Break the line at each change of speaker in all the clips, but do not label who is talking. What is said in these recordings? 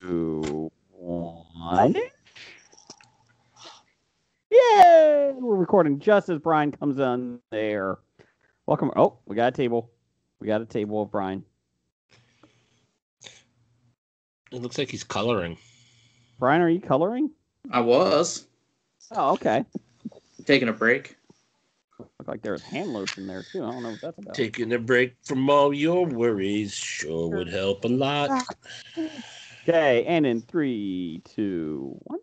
2, 1. Yay! We're recording just as Brian comes on there. Welcome. Oh, we got a table. We got a table of Brian.
It looks like he's coloring.
Brian, are you coloring?
I was.
Oh, okay.
Taking a break.
Look like there's hand lotion there, too. I don't know what that's about.
Taking a break from all your worries sure would help a lot.
Okay, and in 3, 2, 1.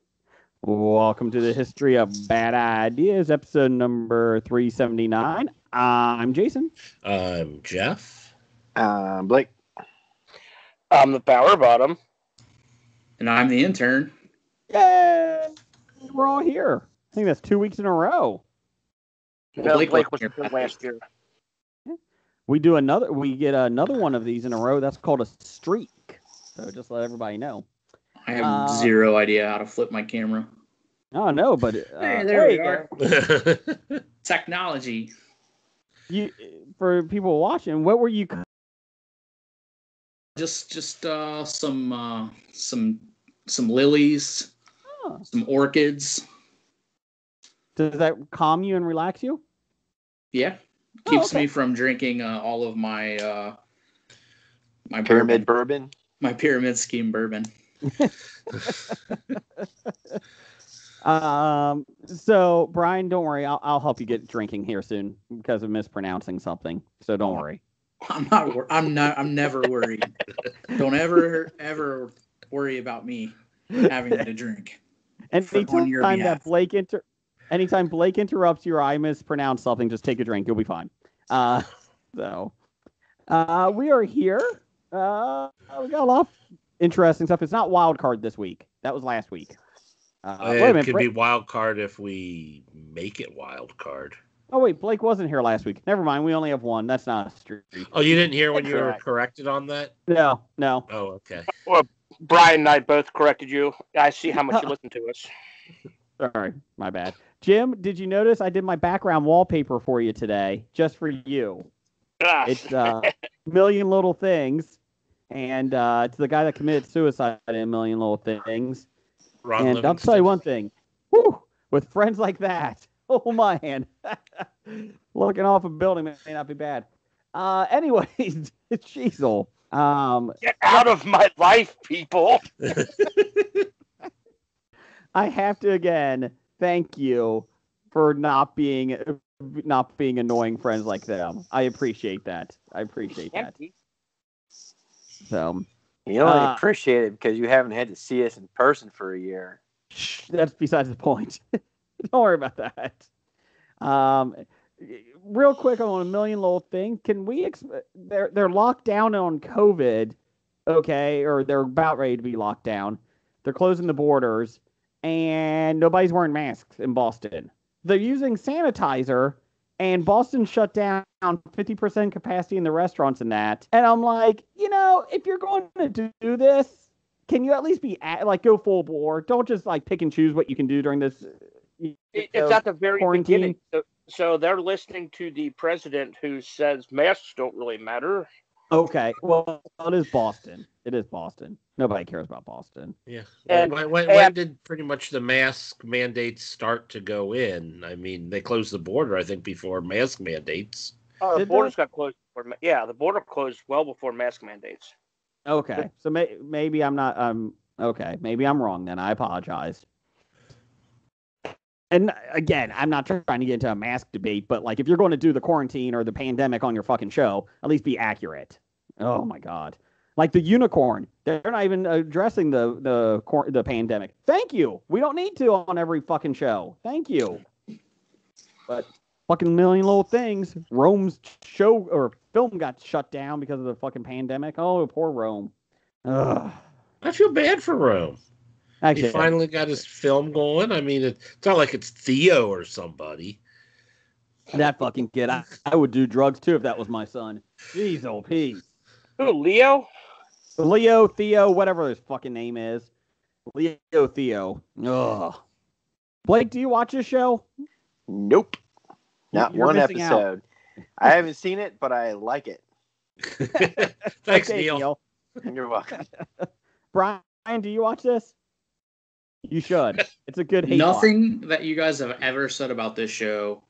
Welcome to the History of Bad Ideas, episode number 379. I'm Jason.
I'm Jeff.
Blake.
I'm the power bottom.
And I'm the intern.
Yay! We're all here. I think that's 2 weeks in a row.
No,
Blake
Blake was
wasn't here
here last year.
We get another one of these in a row. That's called a streak. So just let everybody know.
I have zero idea how to flip my camera.
Oh no, but
Hey, there we are. Technology.
You, for people watching, what were you?
Just some lilies, some orchids.
Does that calm you and relax you?
Yeah, keeps me from drinking all of my my
Pyramid bourbon.
My pyramid scheme bourbon.
So Brian, don't worry. I'll help you get drinking here soon because of mispronouncing something. So don't worry.
I'm never worried. Don't ever worry about me having to drink.
Anytime Blake interrupts you or I mispronounce something, just take a drink. You'll be fine. We are here. We got a lot of interesting stuff. It's not wild card this week. That was last week.
It could be wild card if we make it wild card.
Oh wait, Blake wasn't here last week. Never mind. We only have one. That's not a streak.
Oh, you didn't hear when you were corrected on that?
No.
Oh, okay.
Well, Brian and I both corrected you. I see how much you listen to us.
Sorry, my bad. Jim, did you notice I did my background wallpaper for you today, just for you? It's Million Little Things, and it's the guy that committed suicide in A Million Little Things.
Ron
and
Livingston.
I'll tell you one thing. Whew, with friends like that, oh man, looking off a building may not be bad. Anyways, it's Sheasel.
Get out of my life, people.
I have to again thank you for not being annoying friends like them. I appreciate that. So
You only appreciate it because you haven't had to see us in person for a year.
That's besides the point. Don't worry about that. Real quick on A Million Little Things, can we? They're locked down on COVID, okay, or they're about ready to be locked down. They're closing the borders, and nobody's wearing masks in Boston. They're using sanitizer, and Boston shut down 50% capacity in the restaurants and that. And I'm like, if you're going to do this, can you at least go full bore? Don't just pick and choose what you can do during this.
It's at the very
quarantine.
beginning. So they're listening to the president who says masks don't really matter.
Okay, well, it is Boston. Nobody cares about Boston.
Yeah.
And
when did pretty much the mask mandates start to go in? I mean, they closed the border, I think, before mask mandates.
The borders got closed. The border closed well before mask mandates.
Okay, so maybe I'm not. Okay, maybe I'm wrong then. I apologize. And again, I'm not trying to get into a mask debate, but if you're going to do the quarantine or the pandemic on your fucking show, at least be accurate. Oh my god. Like the unicorn, they're not even addressing the pandemic. Thank you. We don't need to on every fucking show. Thank you. But fucking Million Little Things, Rome's show or film got shut down because of the fucking pandemic. Oh, poor Rome. Ugh.
I feel bad for Rome.
Actually,
He finally got his film going. I mean, it's not like it's Theo or somebody.
That fucking kid. I would do drugs too if that was my son. Jeez, oh, peace.
Who, Leo?
Leo, Theo, whatever his fucking name is. Leo, Theo. Ugh. Blake, do you watch this show?
Nope. Not
You're
one
missing
episode. I haven't seen it, but I like it.
Thanks,
Okay,
Neil.
You're welcome.
Brian, Ryan, do you watch this? You should. It's a good hate watch.
Nothing that you guys have ever said about this show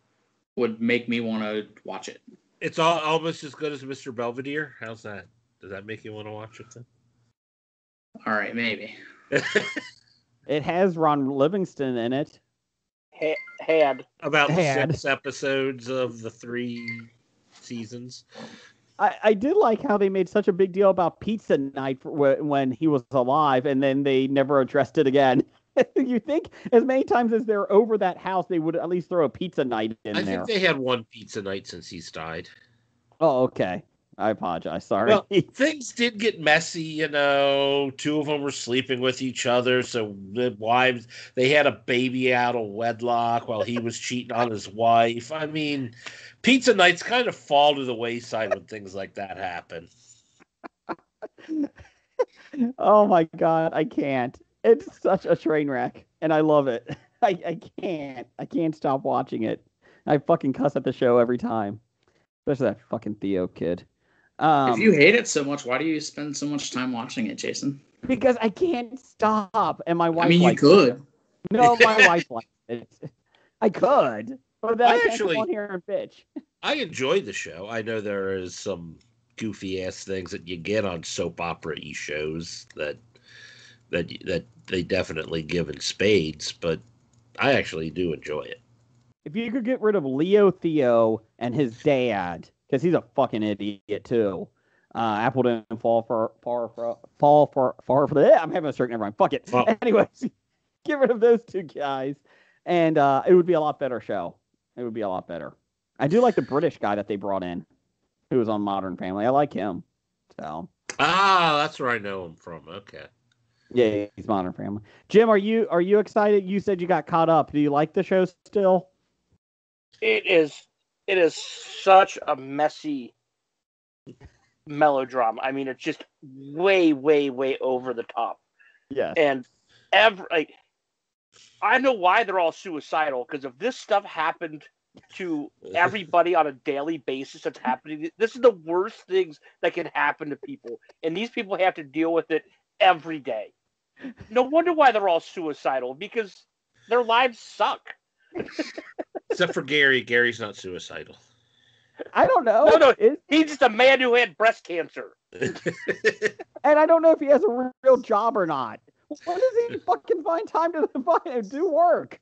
would make me want to watch it.
It's almost as good as Mr. Belvedere. How's that? Does that make you want to watch it then?
All right, maybe.
It has Ron Livingston in it.
Had.
About
Had.
6 episodes of the 3 seasons.
I did like how they made such a big deal about pizza night when he was alive, and then they never addressed it again. You think as many times as they're over that house, they would at least throw a pizza night in there.
I think they had one pizza night since he's died.
Oh, okay. I apologize. Sorry.
Well, things did get messy, 2 of them were sleeping with each other, so the wives, they had a baby out of wedlock while he was cheating on his wife. I mean, pizza nights kind of fall to the wayside when things like that happen.
Oh my God, I can't. It's such a train wreck, and I love it. I can't stop watching it. I fucking cuss at the show every time, especially that fucking Theo kid.
If you hate it so much, why do you spend so much time watching it, Jason?
Because I can't stop, and my wife.
I mean, you could.
No, my wife likes it. I could, but then I can't
actually-
come on here and bitch.
I enjoy the show. I know there is some goofy ass things that you get on soap opera-y shows that they definitely give in spades, but I actually do enjoy it.
If you could get rid of Leo Theo and his dad, because he's a fucking idiot too. Apple didn't fall for. I'm having a stroke. Never mind. Fuck it.
Well-
Anyways, get rid of those 2 guys, and it would be a lot better show. It would be a lot better. I do like the British guy that they brought in, who was on Modern Family. I like him. So.
That's where I know him from. Okay.
Yeah, he's Modern Family. Jim, are you excited? You said you got caught up. Do you like the show still?
It is such a messy melodrama. I mean, it's just way, way, way over the top.
Yes.
And I know why they're all suicidal, because if this stuff happened to everybody on a daily basis that's happening, this is the worst things that can happen to people. And these people have to deal with it every day. No wonder why they're all suicidal, because their lives suck.
Except for Gary. Gary's not suicidal.
I don't know.
No, he's just a man who had breast cancer.
And I don't know if he has a real job or not. When does he fucking find time to do work?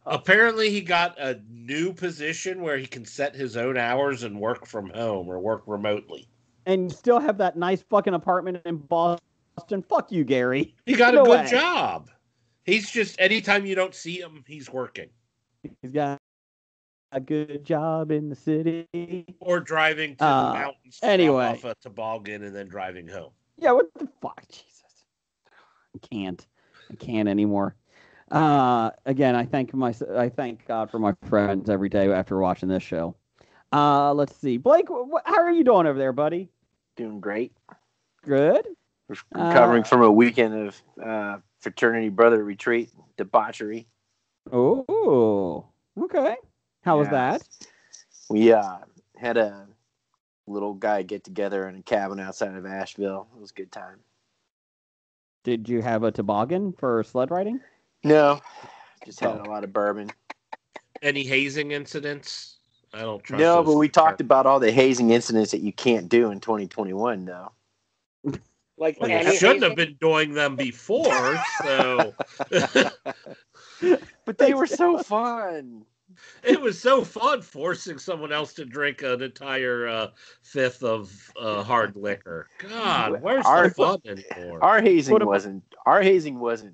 Apparently, he got a new position where he can set his own hours and work from home or work remotely.
And still have that nice fucking apartment in Boston. Fuck you, Gary.
He got
No
a good
way.
job. He's just, anytime you don't see him, he's working.
He's got a good job in the city.
Or driving to the mountains to
anyway.
drop off a toboggan and then driving home.
Yeah, what the fuck? Jesus. I can't anymore. Again, I thank God for my friends every day after watching this show. Let's see. Blake, how are you doing over there, buddy?
Doing great.
Good.
Recovering from a weekend of fraternity brother retreat debauchery.
Oh, okay. How was
Yeah.
that?
We had a little guy get together in a cabin outside of Asheville. It was a good time.
Did you have a toboggan for sled riding?
No, just had a lot of bourbon.
Any hazing incidents? I don't trust
No,
those-
but we talked about all the hazing incidents that you can't do in 2021, though.
Like
Well,
any
you shouldn't have
hazing?
been doing them before, so
But they were so fun.
it was so fun forcing someone else to drink an entire fifth of hard liquor. God, where's
Our-
the fun anymore?
Our hazing
What
wasn't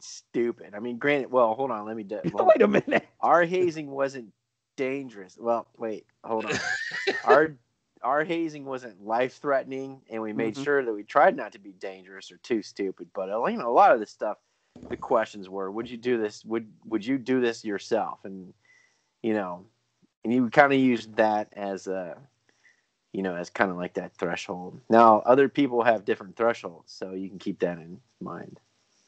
stupid. I mean, granted, well, hold on,
Wait a minute.
Our hazing wasn't dangerous. Well, wait, hold on. Our hazing wasn't life-threatening, and we made sure that we tried not to be dangerous or too stupid. But a lot of the stuff, the questions were, would you do this? Would you do this yourself? And and you kind of used that as as kind of like that threshold. Now, other people have different thresholds, so you can keep that in mind.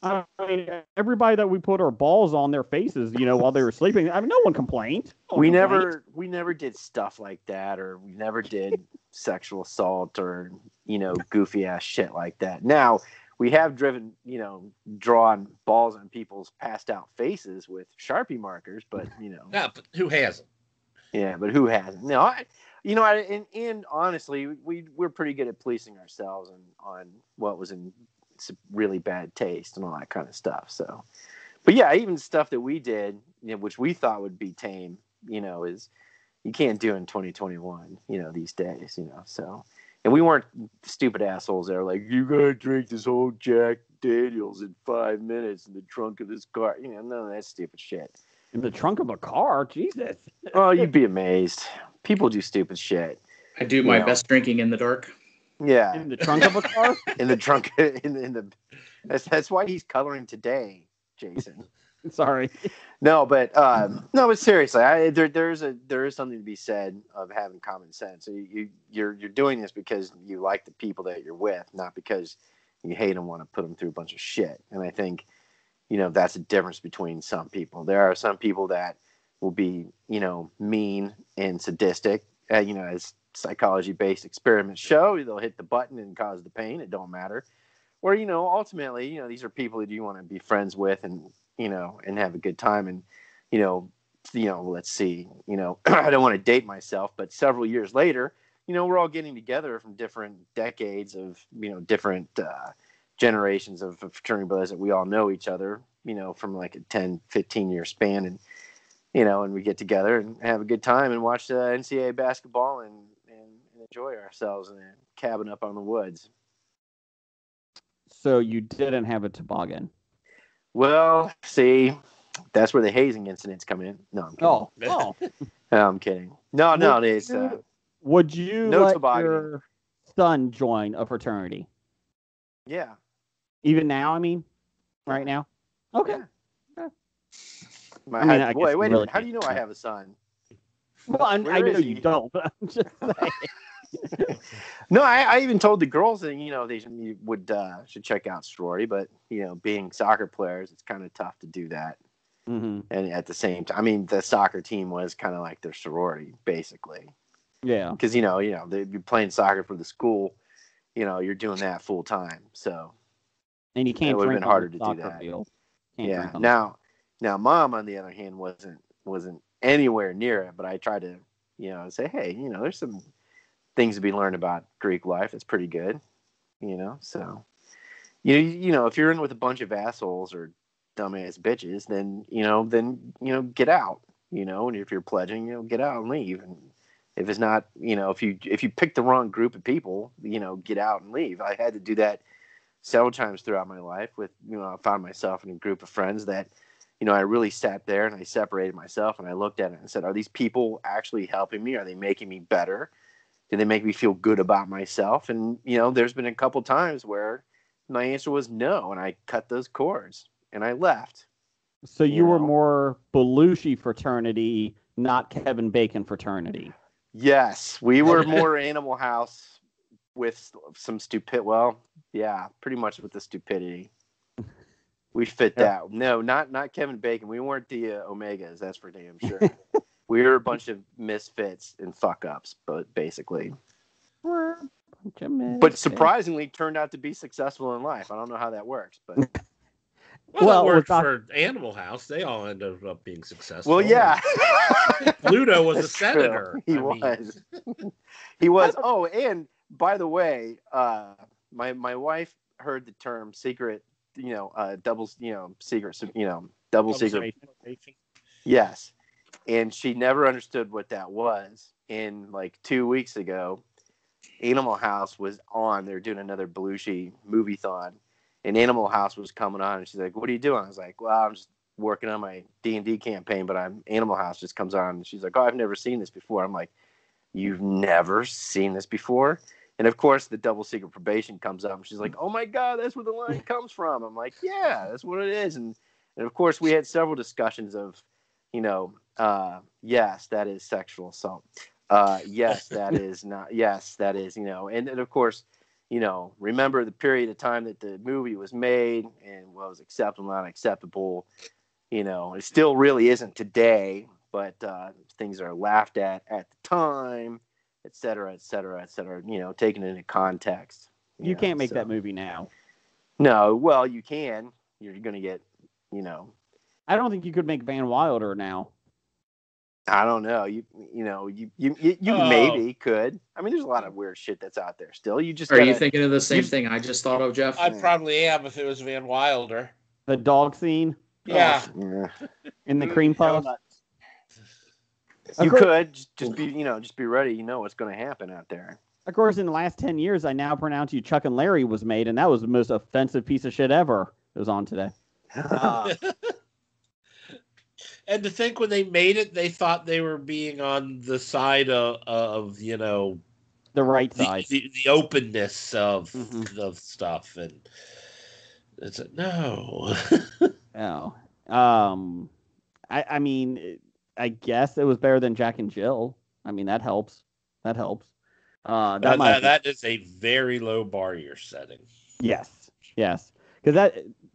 I mean, everybody that we put our balls on their faces, while they were sleeping, I mean, no one complained. No one
We
complained.
never did stuff like that, or we never did sexual assault or goofy ass shit like that. Now we have driven, drawn balls on people's passed out faces with Sharpie markers, but
Yeah, but who hasn't?
Yeah, but who hasn't? No, and honestly, we're pretty good at policing ourselves on what was in really bad taste and all that kind of stuff. So, but yeah, even stuff that we did, which we thought would be tame, is you can't do in 2021, these days, so. And we weren't stupid assholes that are like, you gotta drink this whole Jack Daniels in 5 minutes in the trunk of this car. None of that stupid shit.
In the trunk of a car? Jesus.
Oh, you'd be amazed. People do stupid shit.
I do my best drinking in the dark.
Yeah.
In the trunk of a car?
In the trunk. That's why he's coloring today, Jason.
Sorry.
No, but seriously, there is something to be said of having common sense. So you're doing this because you like the people that you're with, not because you hate them, want to put them through a bunch of shit. And I think, that's a difference between some people. There are some people that will be, mean and sadistic, as psychology-based experiments show. They'll hit the button and cause the pain. It don't matter. Or, ultimately, these are people that you want to be friends with and have a good time. And, let's see, I don't want to date myself, but several years later, we're all getting together from different decades of, different generations of fraternity brothers that we all know each other, from like a 10, 15-year span. And, and we get together and have a good time and watch NCAA basketball and enjoy ourselves in a cabin up on the woods.
So you didn't have a toboggan?
Well, see, that's where the hazing incidents come in. No, I'm kidding.
Oh.
No, I'm kidding. No, it's
would you
no
let
toboggan.
your son join a fraternity?
Yeah.
Even now, I mean? Right now? Okay.
Yeah.
I
Wait a
really
minute. How do you know I have a son?
Well, I
Where
know
is
you
he?
don't, but I'm just saying.
No, I even told the girls that they should check out sorority, but being soccer players, it's kind of tough to do that.
Mm-hmm.
And at the same time, I mean, the soccer team was kind of like their sorority, basically.
Yeah.
Because they'd be playing soccer for the school. You're doing that full time, so.
And you can't
it would have
drink
been harder to
on
do
the soccer
that.
field.
Yeah. Now, Mom, on the other hand, wasn't anywhere near it. But I tried to, say, hey, there's some things to be learned about Greek life. It's pretty good, So, if you're in with a bunch of assholes or dumbass bitches, then get out, And if you're pledging, get out and leave. And if it's not, if you pick the wrong group of people, get out and leave. I had to do that several times throughout my life with, I found myself in a group of friends that, I really sat there and I separated myself and I looked at it and said, are these people actually helping me? Are they making me better? Do they make me feel good about myself? And, there's been a couple times where my answer was no. And I cut those cords and I left.
So you were more Belushi fraternity, not Kevin Bacon fraternity.
Yes, we were more Animal House with some stupid. Well, yeah, pretty much with the stupidity. We fit that. No, not Kevin Bacon. We weren't the Omegas. That's for damn sure. We were a bunch of misfits and fuck ups, but basically. But surprisingly, turned out to be successful in life. I don't know how that works, but.
Well, that worked for Animal House. They all ended up being successful.
Well, yeah.
Pluto was
That's
a senator.
He was. He was. Oh, and by the way, my wife heard the term secret, double, secret, double secret. Yes. And she never understood what that was. And like 2 weeks ago, Animal House was on. They were doing another Belushi movie-thon. And Animal House was coming on, and she's like, "What are you doing?" I was like, "Well, I'm just working on my D&D campaign, but Animal House just comes on." And she's like, "Oh, I've never seen this before." I'm like, "You've never seen this before?" And of course, the double secret probation comes up, and she's like, "Oh my God, that's where the line comes from." I'm like, "Yeah, that's what it is." And of course, we had several discussions of, yes, that is sexual assault. Yes, that is not. Yes, that is, and of course. Remember the period of time that the movie was made and what was acceptable, not acceptable. It still really isn't today, but things are laughed at the time, et cetera, et cetera, et cetera, taken into context.
You can't make that movie now.
No, well, you can. You're gonna get,
I don't think you could make Van Wilder now.
I don't know. You
Oh.
maybe could. I mean, there's a lot of weird shit that's out there still. You just
Are you
gotta-
thinking of the same thing I just thought of, Jeff?
I probably am if it was Van Wilder.
The dog scene
Yeah.
Yeah.
in the cream puff.
You
Of course-
could just be ready. You know what's going to happen out there.
Of course, in the last 10 years, I now pronounce you Chuck and Larry was made, and that was the most offensive piece of shit ever. It was on today.
And to think when they made it, they thought they were being on the side of
The right side.
the openness of
Mhm.
of stuff, and it's no.
Oh. I mean, I guess it was better than Jack and Jill. I mean, that helps. That helps.
That is a very low bar you're setting.
Yes. Because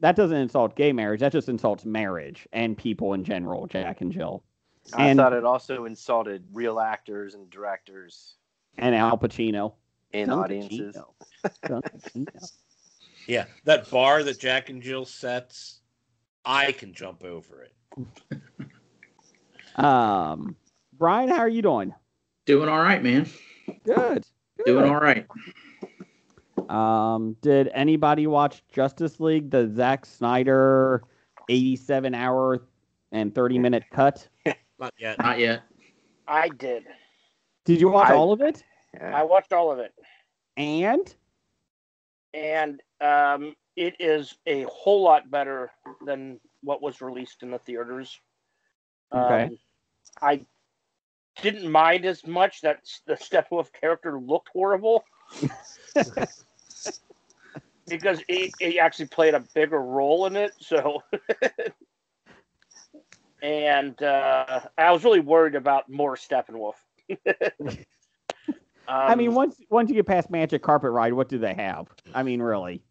that doesn't insult gay marriage. That just insults marriage and people in general, Jack and Jill.
I
And-
thought it also insulted real actors and directors
And Al Pacino.
and
Don
audiences.
Pacino. Don Pacino.
Yeah, that bar that Jack and Jill sets, I can jump over it.
Brian, how are you doing?
Doing all right, man.
Good.
Doing all right.
Did anybody watch Justice League, the Zack Snyder 87-hour and 30-minute cut?
Not yet.
Not yet.
I did.
Did you watch all of it?
I watched all of it,
And
and it is a whole lot better than what was released in the theaters.
Okay.
I didn't mind as much that the Steppenwolf character looked horrible. Because he actually played a bigger role in it, so and I was really worried about more Steppenwolf.
I mean, once you get past Magic Carpet Ride, what do they have? I mean, really?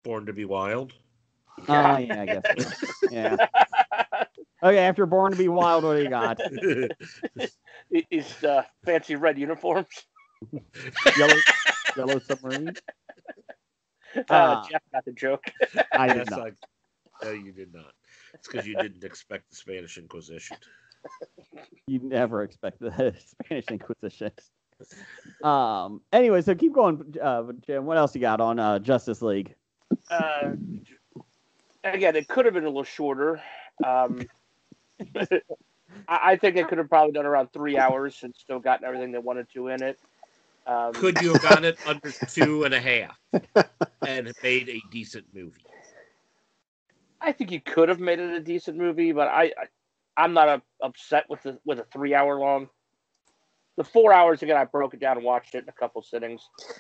Born to be Wild.
Yeah, I guess. So. Yeah. Okay, after Born to be Wild, what do you got?
His fancy red uniforms.
Yellow Submarine.
Jeff got the joke.
I did
Yes,
not.
No, you did not. It's because you didn't expect the Spanish Inquisition.
You never expect the Spanish Inquisition. Anyway, so keep going, Jim. What else you got on Justice League?
Again, it could have been a little shorter. I think it could have probably done around 3 hours and still gotten everything they wanted to in it.
Could you have gotten it under 2.5 and made a decent movie?
I think you could have made it a decent movie, but I'm not upset with a 3 hour long. The 4 hours again, I broke it down and watched it in a couple sittings. So,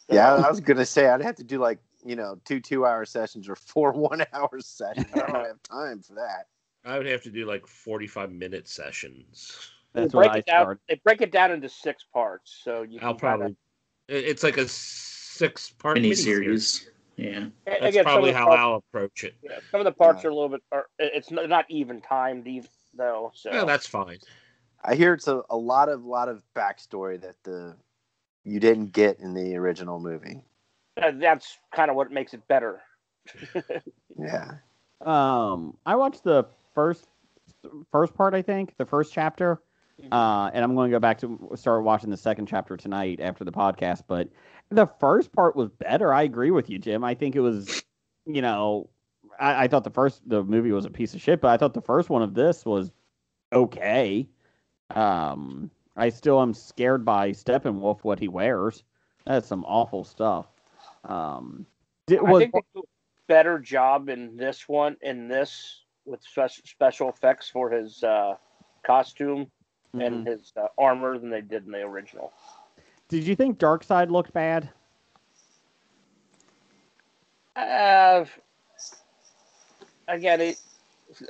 Yeah, I was gonna say I'd have to do like 2 2-hour sessions or 4 1-hour sessions. I don't have time for that.
I would have to do like 45-minute sessions.
That's what I started.
They break it down into 6 parts, so you
I'll
can
probably. It's like a 6-part
Miniseries. Yeah.
That's
again,
probably
some of the
how
parts-
I'll approach it.
Yeah, some of the parts are a little bit. It's not even timed, though. So
No, that's fine.
I hear it's a lot of backstory that you didn't get in the original movie.
that's kind of what makes it better.
Yeah.
I watched the first part, I think, the first chapter, and I'm going to go back to start watching the second chapter tonight after the podcast. But the first part was better. I agree with you, Jim. I think it was, I thought the movie was a piece of shit, but I thought the first one of this was okay. I still am scared by Steppenwolf, what he wears. That's some awful stuff.
I think they do a better job in this with special effects for his costume and his armor than they did in the original.
Did you think Darkseid looked bad?
Again,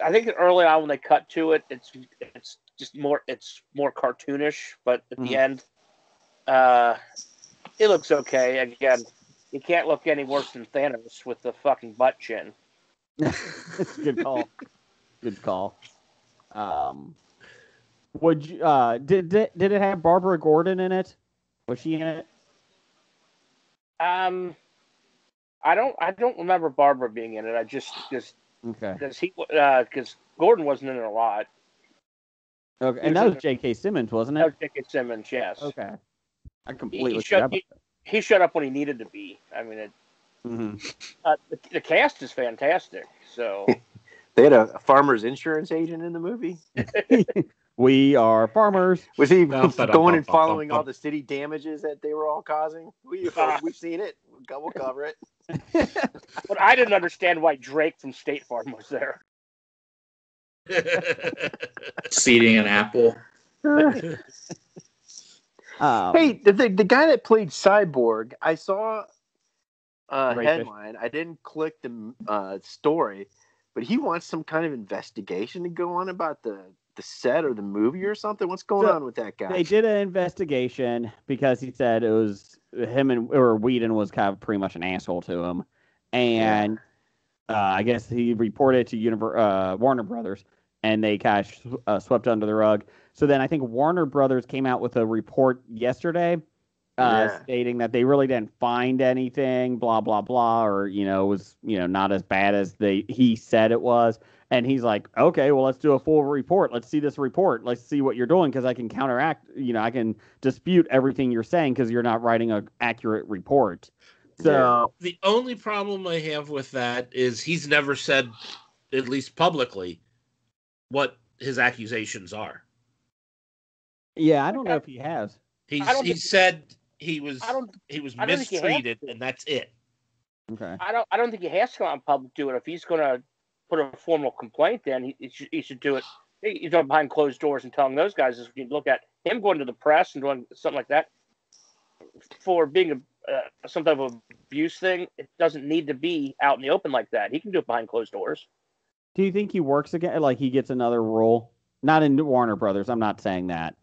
I think early on when they cut to it, it's just more cartoonish, but at the end, it looks okay. Again, you can't look any worse than Thanos with the fucking butt chin.
Good call. Good call. Would you? Did it have Barbara Gordon in it? Was she in it?
I don't remember Barbara being in it. I just
Okay.
because Gordon wasn't in it a lot.
Okay,
He
and
was
that
in
was J.K. Simmons, wasn't
That
it?
was J.K. Simmons, yes.
Okay. I
He,
completely
he,
forgot
showed,
about
he showed up when he needed to be. I mean,
that.
the cast is fantastic. So
They had a farmer's insurance agent in the movie.
We are farmers.
Was he
Bum,
going and
bum,
following
bum,
all the city damages that they were all causing? We've seen it. We'll cover it.
but I didn't understand why Drake from State Farm was there.
Seeding an apple.
Hey, the guy that played Cyborg, I saw a
Ray
headline. I didn't click the story, but he wants some kind of investigation to go on about the set or the movie or something. What's going on with that guy?
They did an investigation because he said it was him or Whedon was kind of pretty much an asshole to him, and I guess he reported to Warner Brothers, and they kind of swept under the rug. So then I think Warner Brothers came out with a report yesterday stating that they really didn't find anything, blah, blah, blah, or, it was, not as bad as he said it was. And he's like, okay, well, let's do a full report. Let's see this report. Let's see what you're doing because I can counteract, I can dispute everything you're saying because you're not writing an accurate report. So
the only problem I have with that is he's never said, at least publicly, what his accusations are.
Yeah,
I don't know if he has.
He said he was mistreated, and that's it.
Okay.
I don't think he has to come out in public do it. If he's going to put a formal complaint, then he should do it. He's done behind closed doors and telling those guys. If you look at him going to the press and doing something like that for being some type of abuse thing, it doesn't need to be out in the open like that. He can do it behind closed doors.
Do you think he works again? Like he gets another role? Not in Warner Brothers. I'm not saying that.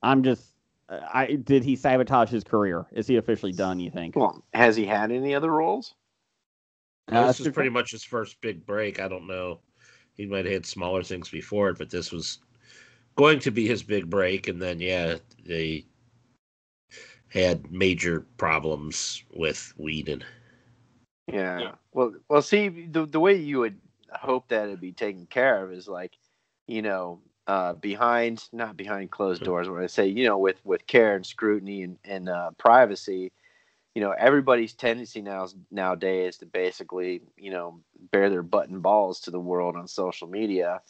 I'm just. Did he sabotage his career? Is he officially done? You think?
Well, has he had any other roles?
This is pretty much his first big break. I don't know. He might have had smaller things before it, but this was going to be his big break. And then, they had major problems with Whedon.
Yeah. Well. See, the way you would hope that it'd be taken care of is like, not behind closed doors. When I say, with care and scrutiny and privacy. Everybody's tendency nowadays to basically, bare their butt and balls to the world on social media,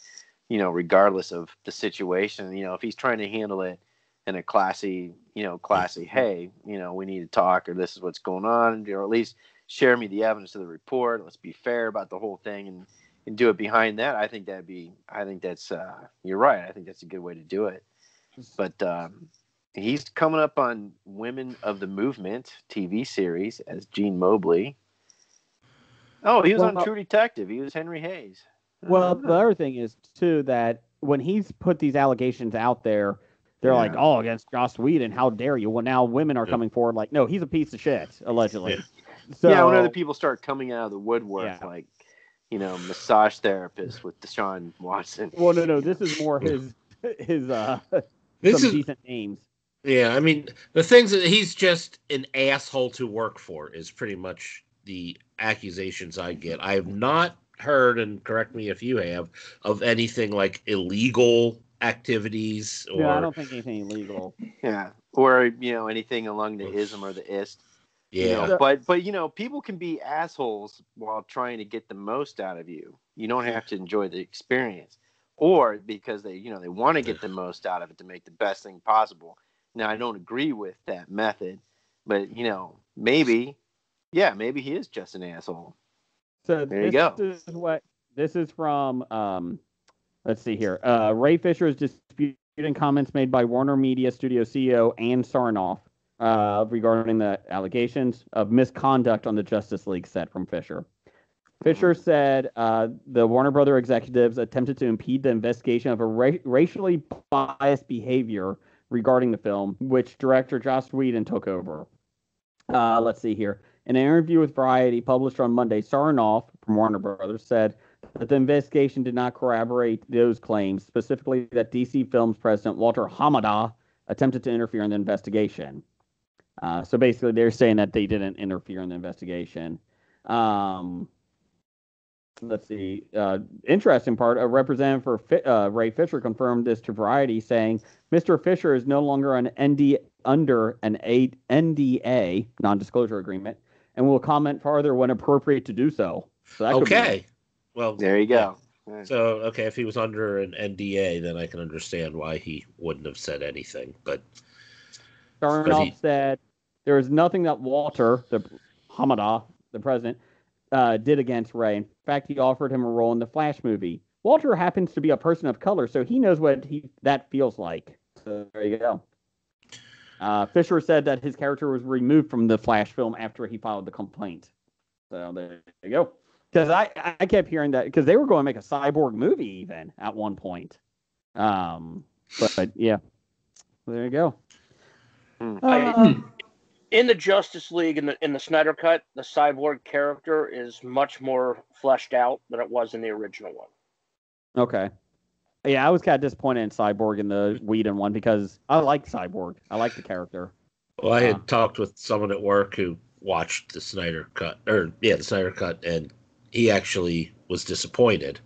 regardless of the situation. If he's trying to handle it in a classy, hey, we need to talk, or this is what's going on, or at least share me the evidence of the report. Let's be fair about the whole thing and do it behind that. I think that's, you're right. I think that's a good way to do it. But, he's coming up on Women of the Movement TV series as Gene Mobley. Oh, he was on True Detective. He was Henry Hayes.
Well, the other thing is, too, that when he's put these allegations out there, they're like, against Joss Whedon, how dare you? Well, now women are coming forward like, no, he's a piece of shit, allegedly. So,
when other people start coming out of the woodwork, like, massage therapist with Deshaun Watson.
Well, no, this is more his decent names.
Yeah, I mean, the things that he's just an asshole to work for is pretty much the accusations I get. I have not heard, and correct me if you have, of anything like illegal activities. Or...
No, I don't think anything illegal.
Yeah, or, anything along the ism or the ist.
Yeah.
But people can be assholes while trying to get the most out of you. You don't have to enjoy the experience. Or because they want to get the most out of it to make the best thing possible. Now, I don't agree with that method, but, maybe he is just an asshole.
So
there you go.
This is from, let's see here. Ray Fisher is disputing comments made by Warner Media Studio CEO Ann Sarnoff regarding the allegations of misconduct on the Justice League set from Fisher. Fisher said the Warner Brother executives attempted to impede the investigation of a racially biased behavior regarding the film, which director Joss Whedon took over. Let's see here. In an interview with Variety published on Monday, Sarnoff from Warner Brothers said that the investigation did not corroborate those claims, specifically that DC Films president Walter Hamada attempted to interfere in the investigation. So basically, they're saying that they didn't interfere in the investigation. Let's see. Interesting part. A representative for Ray Fisher confirmed this to Variety, saying Mr. Fisher is no longer under an NDA, non-disclosure agreement, and will comment farther when appropriate to do so. So that could be
well,
there you go.
Yeah. So, if he was under an NDA, then I can understand why he wouldn't have said anything. But
Darnoff said there is nothing that Walter, Hamada, the president, did against Ray. In fact, he offered him a role in the Flash movie. Walter happens to be a person of color, so he knows what that feels like. So there you go. Fisher said that his character was removed from the Flash film after he filed the complaint. So there you go. Because I kept hearing that, because they were going to make a Cyborg movie even at one point. But yeah, there you go.
In the Justice League, in the Snyder Cut, the Cyborg character is much more fleshed out than it was in the original one.
Okay. Yeah, I was kind of disappointed in Cyborg in the Whedon one because I like Cyborg. I like the character.
Well, I had talked with someone at work who watched the Snyder Cut, and he actually was disappointed.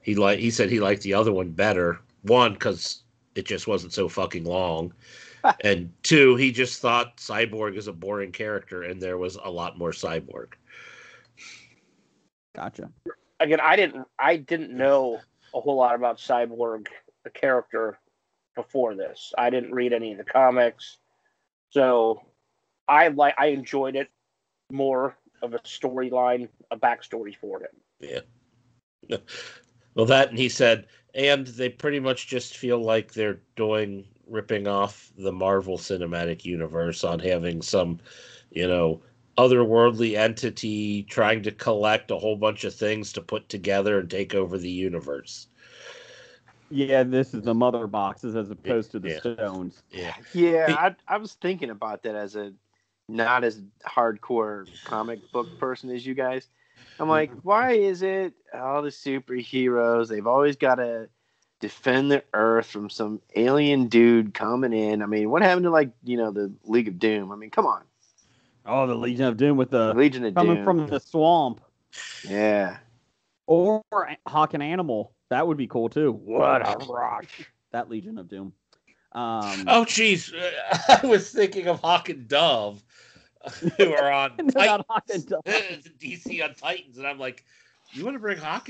He said he liked the other one better. One, because it just wasn't so fucking long. And two, he just thought Cyborg is a boring character, and there was a lot more Cyborg.
Gotcha.
Again, I didn't know a whole lot about Cyborg, the character, before this. I didn't read any of the comics, so I enjoyed it more of a storyline, a backstory for him.
Yeah. Well, that, and he said, and they pretty much just feel like they're ripping off the Marvel Cinematic Universe on having some, otherworldly entity trying to collect a whole bunch of things to put together and take over the universe.
Yeah, this is the mother boxes as opposed to the stones.
Yeah.
Yeah, I was thinking about that as a not as hardcore comic book person as you guys. I'm like, why is it all the superheroes, they've always got to defend the Earth from some alien dude coming in? I mean, what happened to, the League of Doom? I mean, come on.
Oh, the Legion of Doom with the
Legion of
coming
Doom
from the swamp.
Yeah.
Or Hawk and Animal. That would be cool too. What a rush. That Legion of Doom.
Oh, jeez. I was thinking of Hawk and Dove, who are on
Not Hawk and Dove.
DC on Titans, and I'm like, you want to bring Hawk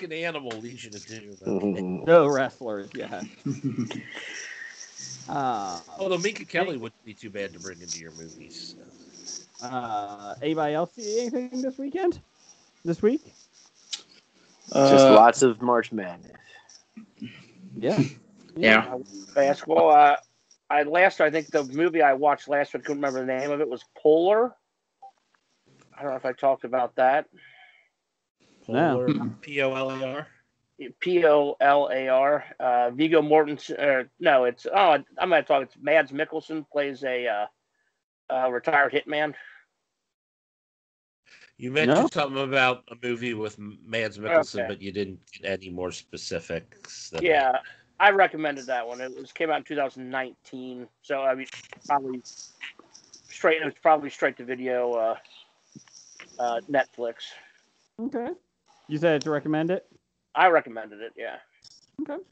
and Animal, Legion of Doom. Okay.
No wrestlers, yeah.
Although Minka Kelly wouldn't be too bad to bring into your movies.
Anybody else see anything this weekend? This week?
Just lots of March Madness.
Yeah.
Basketball. I think the movie I watched last week, I couldn't remember the name of it, was Polar. I don't know if I talked about that.
Polar, P-O-L-A-R?
Polar. Viggo Mortensen. No, it's I'm going to talk. It's Mads Mikkelsen plays a retired hitman.
You mentioned something about a movie with Mads Mikkelsen, but you didn't get any more specifics.
I recommended that one. It came out in 2019, so I mean, probably straight to video, Netflix.
Okay. You said to recommend it?
I recommended it, yeah.
Okay.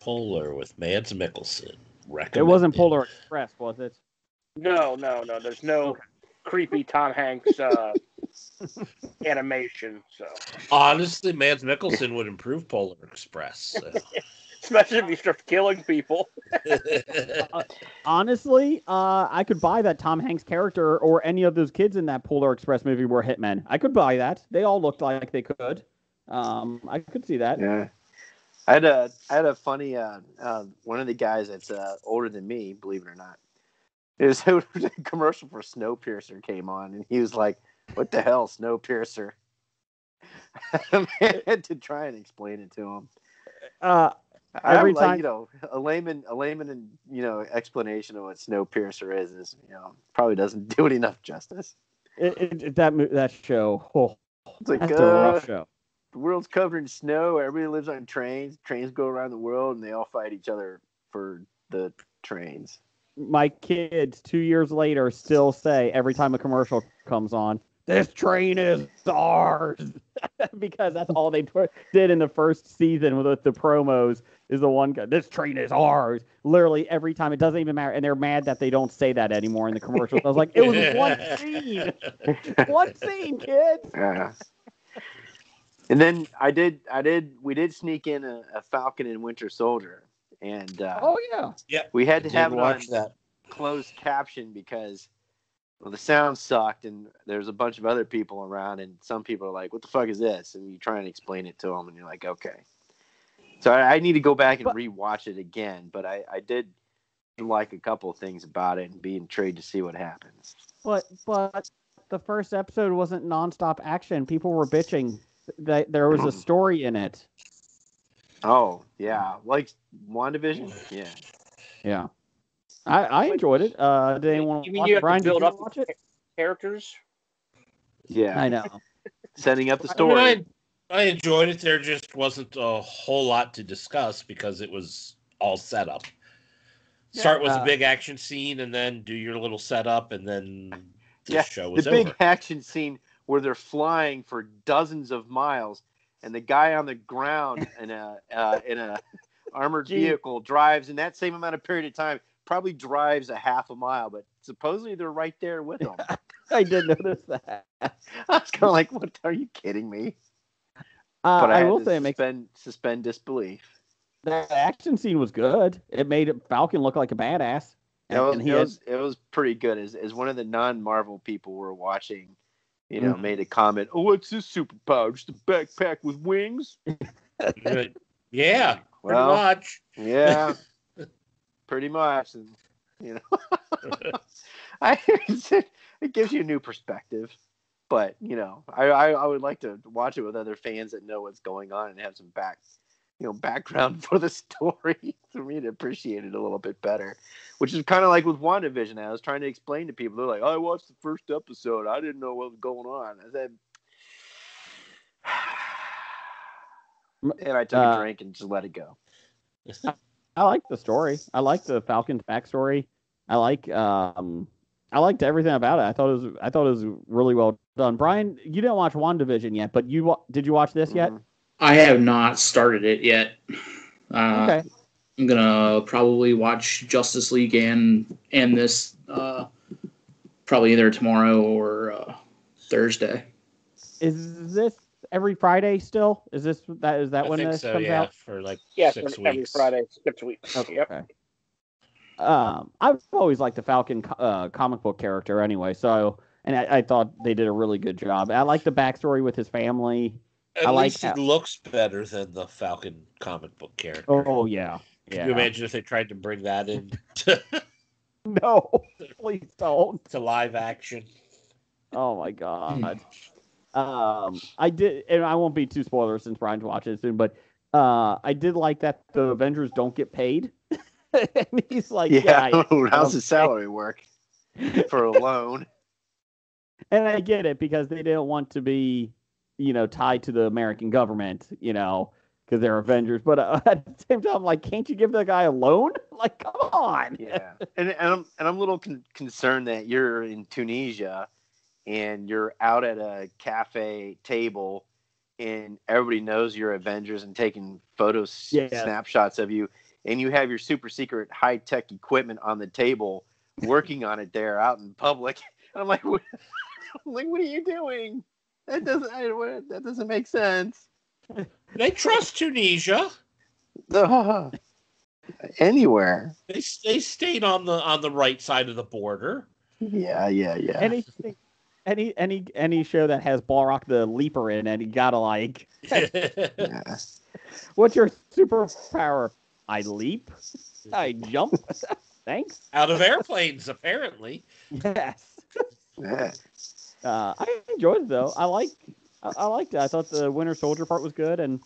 Polar with Mads Mikkelsen.
It wasn't Polar Express, was it?
No. There's no creepy Tom Hanks animation. So
honestly, Mads Mikkelsen would improve Polar Express. So.
Especially if he starts killing people.
Honestly, I could buy that Tom Hanks character or any of those kids in that Polar Express movie were hitmen. I could buy that. They all looked like they could. I could see that.
Yeah. I had a funny one of the guys that's older than me, believe it or not. It was a commercial for Snowpiercer came on, and he was like, "What the hell, Snowpiercer?" I had to try and explain it to him. Every time, a layman, and explanation of what Snowpiercer is probably doesn't do it enough justice.
That show,
it's like
that's a rough show.
The world's covered in snow. Everybody lives on trains. Trains go around the world, and they all fight each other for the trains.
My kids 2 years later still say every time a commercial comes on, this train is ours. Because that's all they did in the first season with the promos is the one guy, this train is ours. Literally every time, it doesn't even matter. And they're mad that they don't say that anymore in the commercials. I was like, it was one scene. One scene, kids.
Yeah. And then we did sneak in a Falcon and Winter Soldier. And
Oh, yeah.
we had to have it on
watch that.
closed caption because well, the sound sucked and there's a bunch of other people around and some people are like, what the fuck is this? And you try and explain it to them and you're like, okay. So I need to go back and rewatch it again, but I did like a couple of things about it and be intrigued to see what happens.
But the first episode wasn't nonstop action. People were bitching that there was a story in it.
Oh, yeah. Like WandaVision? Yeah.
Yeah. I enjoyed it. Did anyone
You mean
watch
you
it?
have
Brian,
to build
did you
up
watch it?
characters?
Yeah.
I know.
Setting up the
I
story.
mean, I enjoyed it. There just wasn't a whole lot to discuss because it was all set up. Start with a big action scene and then do your little setup and then the show was
the
over.
big action scene where they're flying for dozens of miles and the guy on the ground in a armored vehicle drives in that same amount of period of time, probably drives a half a mile, but supposedly they're right there with him.
I did notice that.
I was kind of like, what, are you kidding me? But
I will say,
suspend disbelief.
The action scene was good. It made Falcon look like a badass.
It was pretty good. As one of the non-Marvel people were watching, made a comment, oh, what's this superpower? Just a backpack with wings?
Yeah,
Well,
pretty much.
Yeah, pretty much. And, it gives you a new perspective. But, I would like to watch it with other fans that know what's going on and have some background for the story for me to appreciate it a little bit better. Which is kind of like with WandaVision. I was trying to explain to people. They're like, I watched the first episode. I didn't know what was going on. I said, and I took a drink and just let it go.
I like the story. I like the Falcon's backstory. I liked everything about it. I thought it was really well done. Brian, you didn't watch WandaVision yet, but did you watch this yet?
I have not started it yet.
Okay.
I'm gonna probably watch Justice League and this probably either tomorrow or Thursday.
Is this every Friday still? Is that when this comes out?
For like 6 weeks.
Every Friday, 6 weeks.
Okay.
Yep.
I've always liked the Falcon comic book character anyway, so and I thought they did a really good job. I like the backstory with his family.
At least it looks better than the Falcon comic book character.
Oh yeah.
Can you imagine if they tried to bring that in
No, please don't.
to live action?
Oh my god. I did, and I won't be too spoiler since Brian's watching it soon, but I did like that the Avengers don't get paid. And he's like,
how's the salary work for a loan?
And I get it because they didn't want to be, tied to the American government, because they're Avengers. But at the same time, I'm like, can't you give the guy a loan? Like, come on.
Yeah, and I'm a little concerned that you're in Tunisia and you're out at a cafe table and everybody knows you're Avengers and taking snapshots of you. And you have your super secret high tech equipment on the table, working on it there out in public. And I'm like, what are you doing? That doesn't make sense.
They trust Tunisia.
Anywhere.
They stayed on the right side of the border.
Yeah.
Any show that has Balrock the Leaper in it, you gotta like.
Yeah.
What's your superpower? I leap. I jump. Thanks.
Out of airplanes, apparently.
Yes.
Yeah.
I enjoyed it though. I liked it. I thought the Winter Soldier part was good, and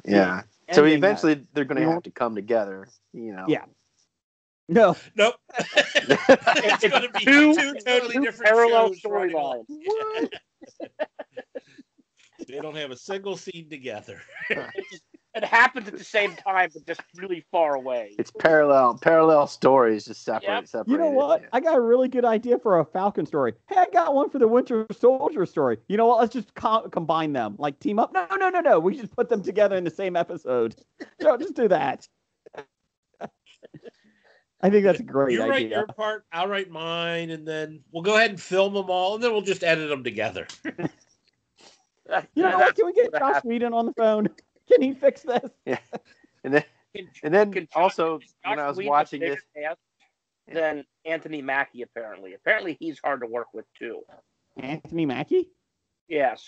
yeah. So eventually they're going to have to come together.
Yeah. No.
Nope. It's going to be two totally different
parallel
storylines.
What?
They don't have a single scene together.
It happens at the same time, but just really far away.
It's parallel stories, just separate.
You know what?
Yeah.
I got a really good idea for a Falcon story. Hey, I got one for the Winter Soldier story. You know what? Let's just combine them, like team up. No. We just put them together in the same episode. No, just do that. I think that's a great idea.
You write your part, I'll write mine, and then we'll go ahead and film them all, and then we'll just edit them together.
You know what? Can we get Josh Whedon on the phone? Can he fix this?
Yeah. And then also when I was watching this,
then Anthony Mackie apparently he's hard to work with too.
Anthony Mackie?
Yes.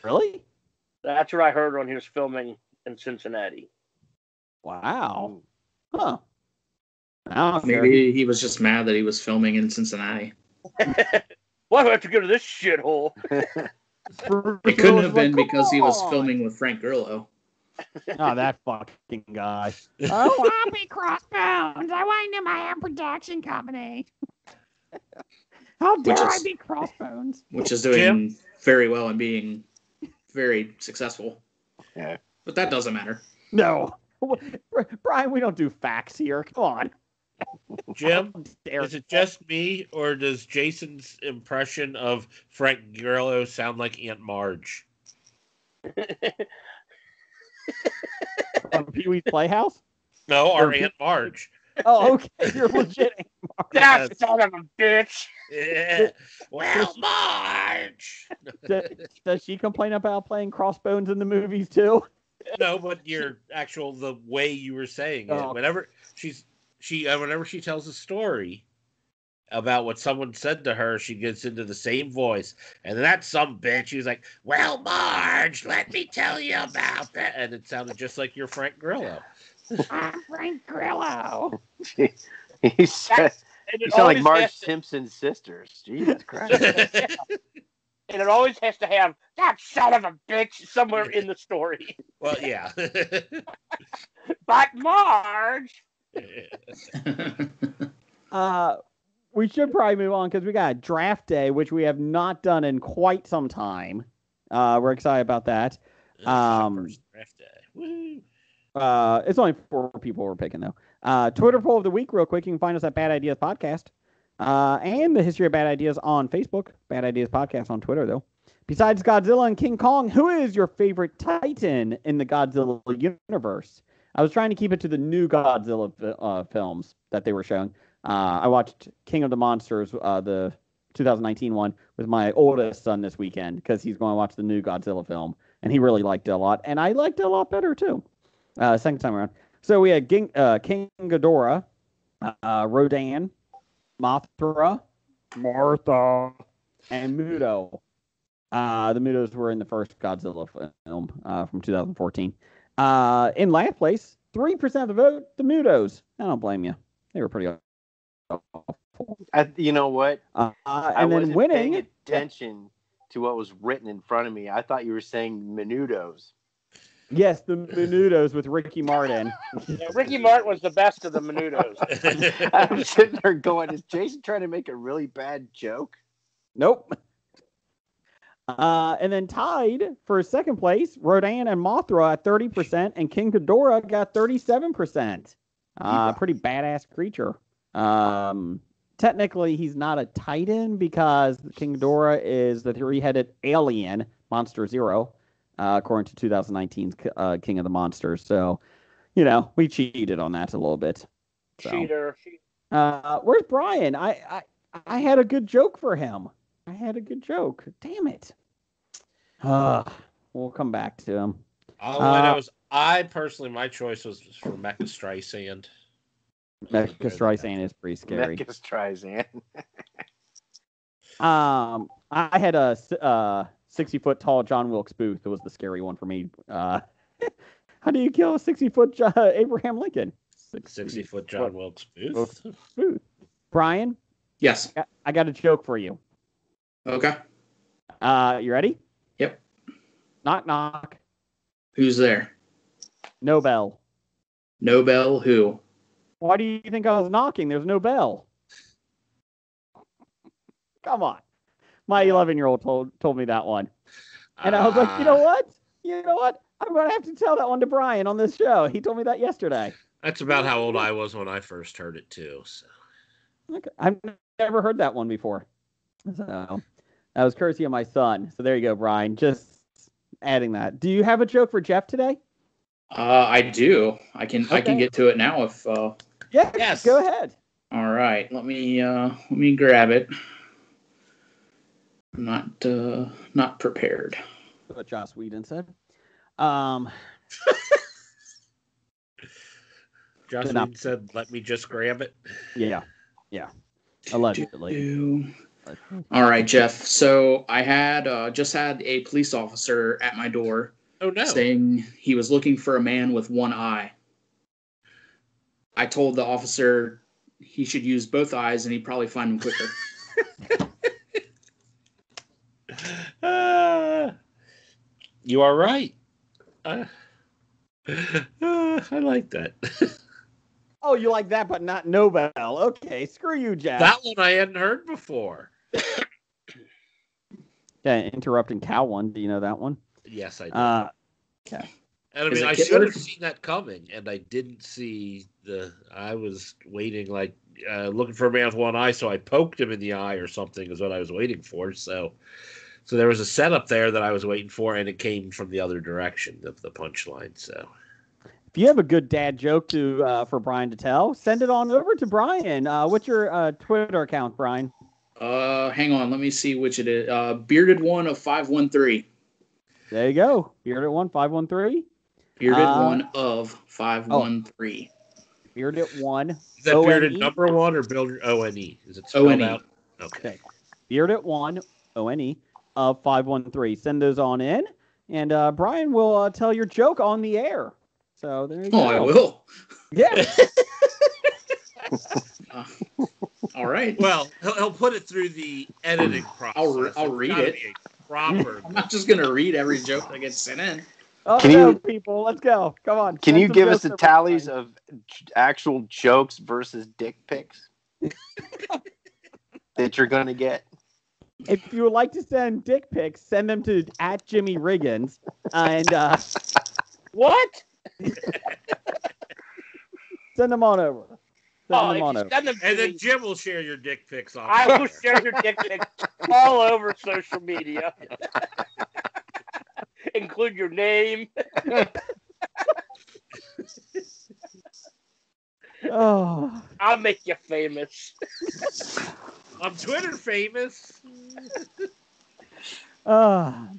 Really?
That's what I heard when he was filming in Cincinnati.
Wow. Huh.
Maybe he was just mad that he was filming in Cincinnati.
Why do I have to go to this shithole?
It couldn't have been because he was filming with Frank Grillo.
Oh, that fucking guy.
Oh, Happy Crossbones. I want to my own production company. How dare I be Crossbones?
Which is doing very well and being very successful.
Yeah.
But that doesn't matter.
No. Brian, we don't do facts here. Come on.
Jim, is it just me, or does Jason's impression of Frank Grillo sound like Aunt Marge?
On Pee-wee's Playhouse?
No, our Aunt Marge.
Oh, okay. You're legit Aunt Marge.
That son of a bitch.
Yeah. Well, Marge.
Does she complain about playing Crossbones in the movies too?
No, but the way you were saying it. Whenever whenever she tells a story about what someone said to her, she gets into the same voice. And that some bitch, she was like, "Well, Marge, let me tell you about that." And it sounded just like your Frank Grillo.
I'm Frank Grillo.
You sound like Marge Simpson's sisters. Jesus Christ.
And it always has to have that son of a bitch somewhere in the story.
Well, yeah.
But Marge.
We should probably move on because we got a draft day, which we have not done in quite some time. We're excited about that.
First draft day. Woo.
It's only 4 people we're picking though. Twitter poll of the week, real quick. You can find us at Bad Ideas Podcast. And the History of Bad Ideas on Facebook. Bad Ideas Podcast on Twitter, though. Besides Godzilla and King Kong, who is your favorite Titan in the Godzilla universe? I was trying to keep it to the new Godzilla films that they were showing. I watched King of the Monsters, the 2019 one, with my oldest son this weekend because he's going to watch the new Godzilla film, and he really liked it a lot, and I liked it a lot better, too, second time around. So we had King Ghidorah, Rodan, Mothra, Martha, and Muto. The Mutos were in the first Godzilla film from 2014. In last place, 3% of the vote, the Mutos. I don't blame you. They were pretty awful.
You know what?
And then winning.
Paying attention to what was written in front of me. I thought you were saying Menudos.
Yes, the Menudos with Ricky Martin.
Yeah, Ricky Martin was the best of the Menudos.
I'm sitting there going, is Jason trying to make a really bad joke?
Nope. And then tied for second place, Rodan and Mothra at 30%, and King Ghidorah got 37%. Pretty badass creature. Technically, he's not a Titan because King Ghidorah is the 3-headed alien, Monster Zero, according to 2019's King of the Monsters. So, we cheated on that a little bit. So.
Cheater.
Where's Brian? I had a good joke for him. I had a good joke. Damn it. We'll come back to him.
All I know is my choice was for Mecha Streisand.
Mecha Streisand is pretty scary.
Mecha Streisand.
I had a 60-foot tall John Wilkes Booth. That was the scary one for me. How do you kill a 60-foot Abraham Lincoln?
60-foot John Wilkes Booth.
Brian?
Yes.
I got a joke for you.
Okay.
You ready?
Yep.
Knock, knock.
Who's there?
No bell.
No bell who?
Why do you think I was knocking? There's no bell. Come on. My 11-year-old told me that one. And I was like, you know what? You know what? I'm going to have to tell that one to Brian on this show. He told me that yesterday.
That's about how old I was when I first heard it too. So.
Okay. I've never heard that one before. So that was courtesy of my son. So there you go, Brian. Just adding that. Do you have a joke for Jeff today?
I do. I can get to it now if.
Yeah.
Yes.
Go ahead.
All right. Let me grab it. I'm not prepared.
What Joss Whedon said.
Joss Whedon said, "Let me just grab it."
Yeah. Allegedly.
All right, Jeff. So I just had a police officer at my door.
Oh no!
Saying he was looking for a man with one eye. I told the officer he should use both eyes and he'd probably find him quicker.
You are right. I like that.
Oh, you like that, but not Nobel. Okay, screw you, Jeff.
That one I hadn't heard before.
Yeah, interrupting cow one. Do you know that one?
Yes, I do.
Okay.
And I mean, I should have seen that coming, and I didn't see I was waiting, like, looking for a man with one eye, so I poked him in the eye or something is what I was waiting for. So there was a setup there that I was waiting for, and it came from the other direction of the punchline. So
if you have a good dad joke for Brian to tell, send it on over to Brian. What's your Twitter account, Brian?
Hang on, let me see which it is. Bearded one of 513.
There you go. Bearded one 513.
Bearded one of 513.
Bearded one.
Is that bearded number one or builder ONE? Is it spelled out? Okay.
Bearded one ONE of 513. Send those on in, and Brian will tell your joke on the air. So there you go.
Oh, I will.
Yeah.
All right.
Well, he'll put it through the editing process.
I'll read it.
Proper.
I'm not just gonna read every joke that gets sent in.
Oh, people, let's go. Come on.
Can you give us the tallies of actual jokes versus dick pics that you're gonna get?
If you would like to send dick pics, send them to @JimmyRiggins. And
what?
Send them on over. Send them on over.
And
then Jim will share your dick pics on.
I will share your dick pics all over social media. Include your name.
Oh.
I'll make you famous.
I'm Twitter famous.
Anyway.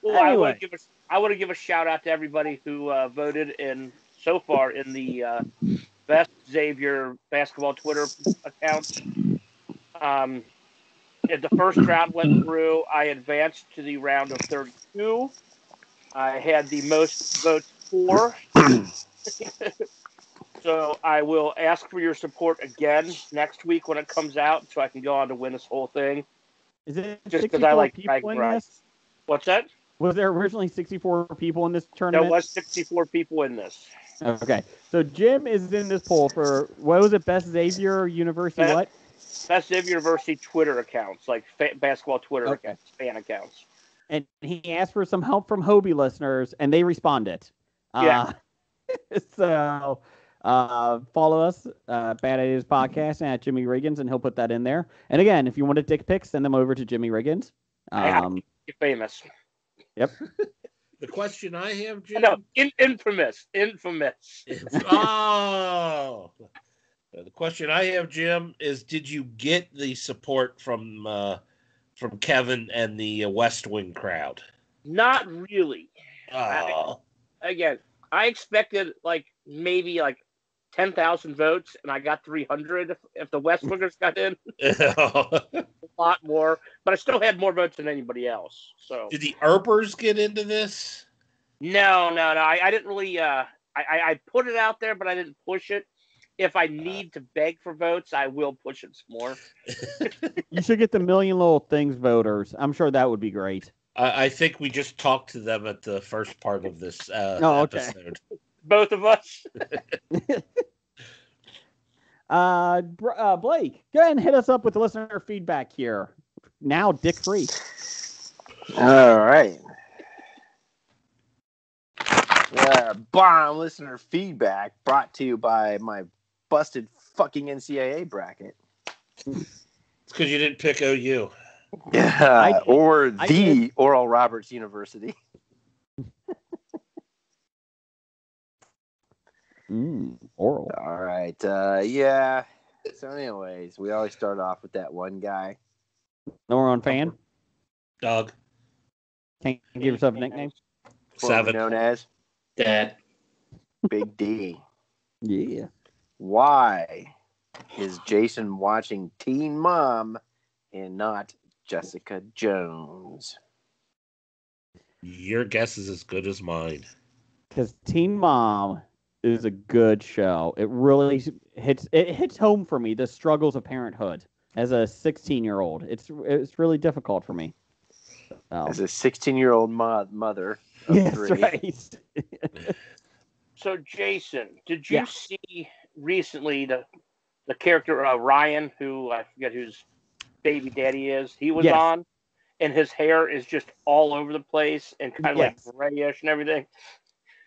I want to give a shout out to everybody who voted so far in the Best Xavier basketball Twitter account. If the first round went through, I advanced to the round of 32. I had the most votes for. So I will ask for your support again next week when it comes out so I can go on to win this whole thing.
Is it
just because I like
people in this?
What's that?
Was there originally 64 people in this tournament?
There was 64 people in this.
Okay. So Jim is in this poll for, what was it, Best Xavier University what?
Best Xavier University Twitter accounts, like basketball Twitter accounts, fan accounts.
And he asked for some help from HOBI listeners, and they responded.
Yeah.
So follow us, Bad Ideas Podcast, at Jimmy Riggins, and he'll put that in there. And again, if you want a dick pic, send them over to Jimmy Riggins.
You're famous.
Yep.
The question I have, Jim.
No, infamous.
Oh. The question I have, Jim, is: did you get the support from Kevin and the West Wing crowd?
Not really.
Oh.
Again, I expected maybe 10,000 votes, and I got 300 if the West Wingers got in. A lot more, but I still had more votes than anybody else. So
did the Erpers get into this?
No. I didn't really. I put it out there, but I didn't push it. If I need to beg for votes, I will push it some more.
You should get the Million Little Things voters. I'm sure that would be great.
I think we just talked to them at the first part of this episode.
Both of us.
Blake, go ahead and hit us up with the listener feedback here. Now, dick free.
All right. Bomb listener feedback brought to you by my busted fucking NCAA bracket.
It's because you didn't pick OU.
Yeah, or
I
the
did.
Oral Roberts University.
Oral.
All right. Yeah. So, anyways, we always start off with that one guy.
Number 1 fan.
Doug.
Can't you give yourself a nickname?
Formerly
7.
known as
Dad.
Big D.
Yeah.
Why is Jason watching Teen Mom and not Jessica Jones?
Your guess is as good as mine.
Because Teen Mom is a good show. It really hits home for me, the struggles of parenthood as a 16-year-old. It's really difficult for me. So.
As a 16-year-old mother of
Yes,
3.
right.
So, Jason, did you see recently the character Ryan, who I forget whose baby daddy is? He was on, and his hair is just all over the place and kind of like grayish and everything.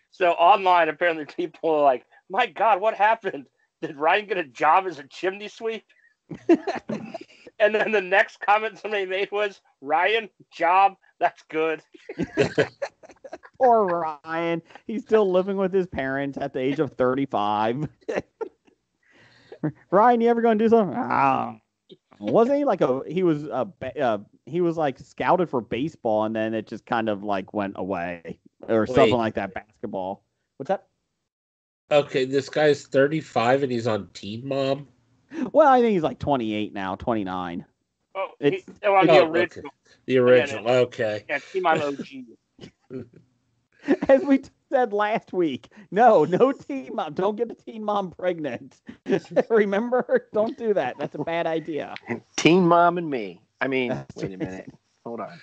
So online, apparently people are like, "My God, what happened? Did Ryan get a job as a chimney sweep?" And then the next comment somebody made was, "Ryan, job, that's good."
Poor Ryan. He's still living with his parents at the age of 35. Ryan, you ever going to do something? Wasn't he like he was like scouted for baseball, and then it just kind of like went away or something like that. Basketball. What's that?
Okay, this guy's 35 and he's on Teen Mom.
Well, I think he's like 28 now, 29.
Oh,
It's
the original.
Okay. The original. Okay.
Yeah, Team I'm OG.
As we said last week, no Teen Mom. Don't get the Teen Mom pregnant. Remember? Don't do that. That's a bad idea.
Teen Mom and me. I mean, wait a minute. Hold on.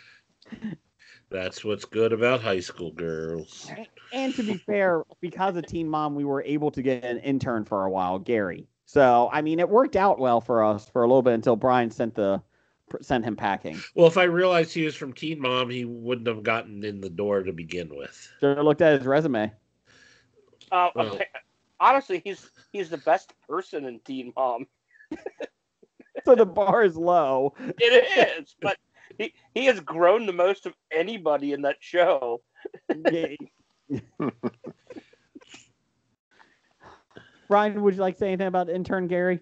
That's what's good about high school girls.
And to be fair, because of Teen Mom, we were able to get an intern for a while, Gary. So, I mean, it worked out well for us for a little bit until Brian sent him packing.
Well, if I realized he was from Teen Mom, he wouldn't have gotten in the door to begin with.
Should have looked at his resume.
Honestly, he's the best person in Teen Mom.
So the bar is low.
It is, but he has grown the most of anybody in that show.
Brian, would you like to say anything about intern Gary?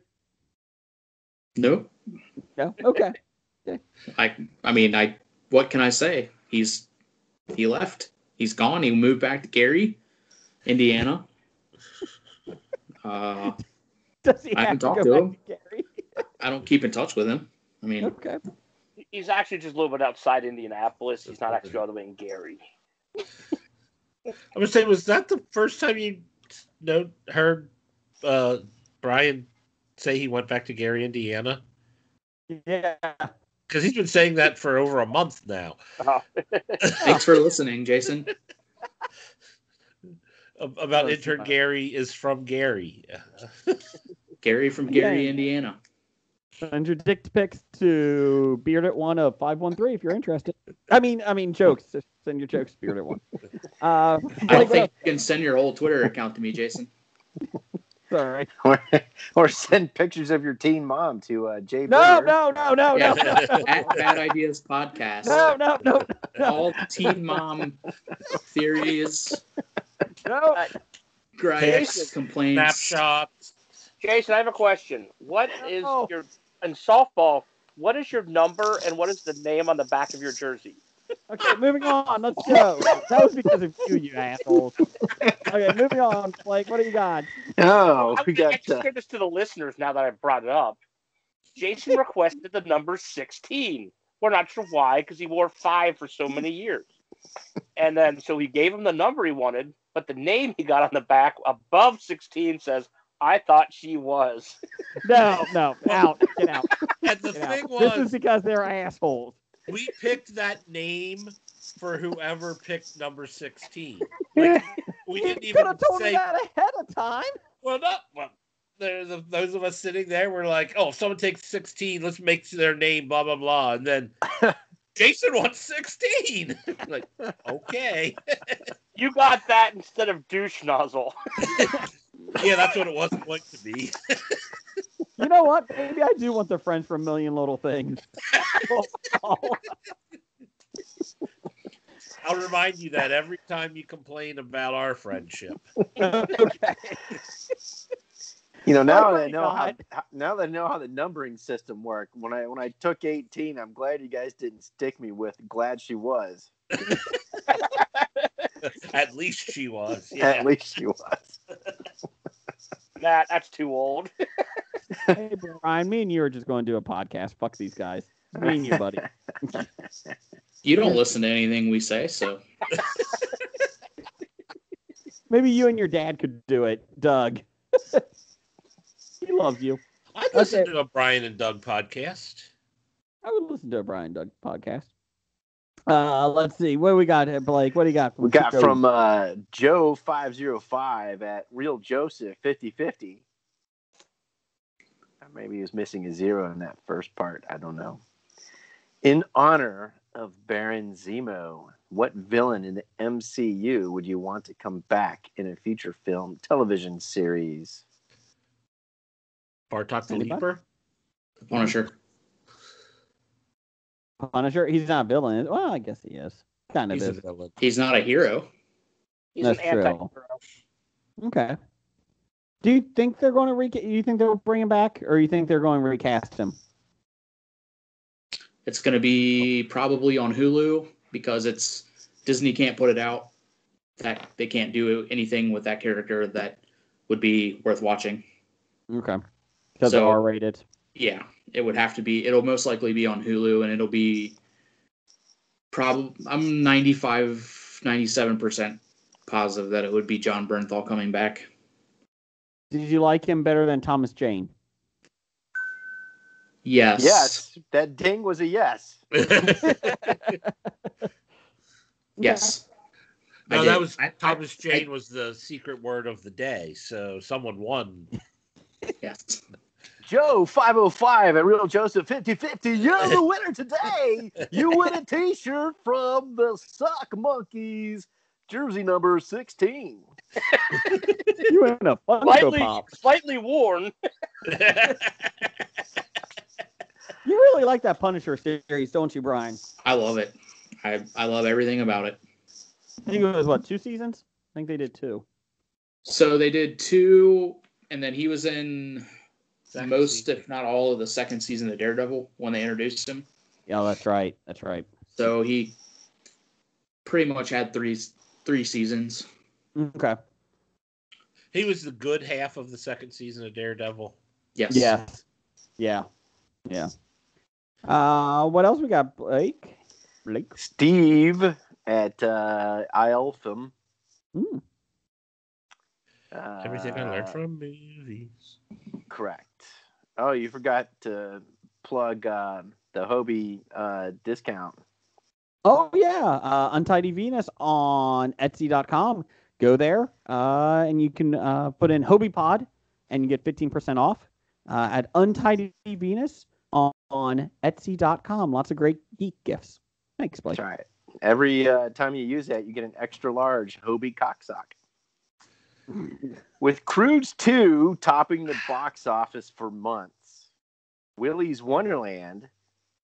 No.
No? Okay.
I mean, what can I say? He left. He's gone. He moved back to Gary, Indiana.
Does he
I
have
haven't
to
talked
go
to
back
him.
to Gary?
I don't keep in touch with him. I mean,
Okay.
He's actually just a little bit outside Indianapolis. He's not actually all the way in Gary.
I would say, was that the first time you heard Brian say he went back to Gary, Indiana?
Yeah.
Because he's been saying that for over a month now.
thanks for listening, Jason.
About intern Gary is from Gary.
Gary from Gary, Indiana.
Send your dick pics to bearded1 of 513 if you're interested. I mean jokes. Just send your jokes to bearded1.
I don't think you can send your whole Twitter account to me, Jason.
Sorry.
Or send pictures of your teen mom to Jay.
No.
Bad Ideas Podcast.
No.
All teen mom theories.
No.
Gripes, complaints.
Snapshots.
Jason, I have a question. What is your in softball? What is your number and what is the name on the back of your jersey?
Okay, moving on. Let's go. That was because of you assholes. Okay, moving on. Blake, what do you got?
Oh,
I
we got.
can share this to the listeners now that I've brought it up. Jason requested the number 16. We're not sure why, because he wore 5 for so many years. And then, so he gave him the number he wanted, but the name he got on the back above 16 says, "I thought she was."
No, out. Get out.
And the
Get
thing
out.
was,
This is because they're assholes.
we picked that name for whoever picked number 16. Like, we didn't
You
even
could have told
say.
me that ahead of time.
Well, those of us sitting there were like, "Oh, if someone takes 16, let's make their name blah blah blah," and then Jason wants 16. Like, okay.
You got that instead of douche nozzle.
Yeah, that's what it was going to be.
You know what? Maybe I do want the friends from Million Little Things.
I'll remind you that every time you complain about our friendship.
Okay.
You know, now
Oh
that
my
I know
God.
now that I know how the numbering system worked, when I took 18, I'm glad you guys didn't stick me with "glad she was."
At least she was. Yeah.
At least she was.
That's too old.
Hey, Brian, me and you are just going to do a podcast. Fuck these guys. Me and you, buddy.
You don't listen to anything we say, so
Maybe you and your dad could do it, Doug. He loves you.
I'd listen
Okay.
to a Brian and Doug podcast.
I would listen to a Brian Doug podcast. Let's see. What do we got here, Blake? What do you got?
We got
Joe?
from Joe505 at Real Joseph 5050. Maybe he was missing a zero in that first part. I don't know. In honor of Baron Zemo, what villain in the MCU would you want to come back in a feature film television series?
Bartok the
Anybody?
Leaper.
Punisher.
Punisher. He's not a villain. Well, I guess he is. Kind of
He's a
is.
villain.
He's not a hero.
He's
That's
an
true.
anti-hero.
Okay. Do you think they're going to you think they'll bring him back, or you think they're going to recast him?
It's going to be probably on Hulu because it's Disney can't put it out. That they can't do anything with that character that would be worth watching.
Okay. Because they're
So-
R-rated.
Yeah, it would have to be. It'll most likely be on Hulu, and it'll be probably. I'm 97% positive that it would be John Bernthal coming back.
Did you like him better than Thomas Jane?
Yes.
Yes, that ding was a yes.
Yes. I
No,
did.
that was
I-
Thomas Jane was the secret word of the day, so someone won.
Yes.
Joe 505 at Real Joseph 5050. You're the winner today. You win a T-shirt from the Sock Monkeys, jersey number 16.
You in a Funko Pop.
Slightly worn.
You really like that Punisher series, don't you, Brian?
I love it. I love everything about it.
I think it was, what, 2 seasons? I think they did 2.
So they did 2, and then he was in
Second
most,
season.
if not all, of the second season of Daredevil when they introduced him.
Yeah, that's right. That's right.
So he pretty much had three seasons.
Okay.
He was the good half of the second season of Daredevil.
Yes.
Yes. Yeah. Yeah. What else we got, Blake?
Steve at Ieltham.
Hmm.
Everything I learned from movies.
Correct. Oh, you forgot to plug the HOBI discount.
Oh, yeah. Untidy Venus on Etsy.com. Go there, and you can put in HOBI Pod, and you get 15% off at Untidy Venus on Etsy.com. Lots of great geek gifts. Thanks, Blake.
That's right. Every time you use that, you get an extra large HOBI cocksock. With Croods 2 topping the box office for months, Willy's Wonderland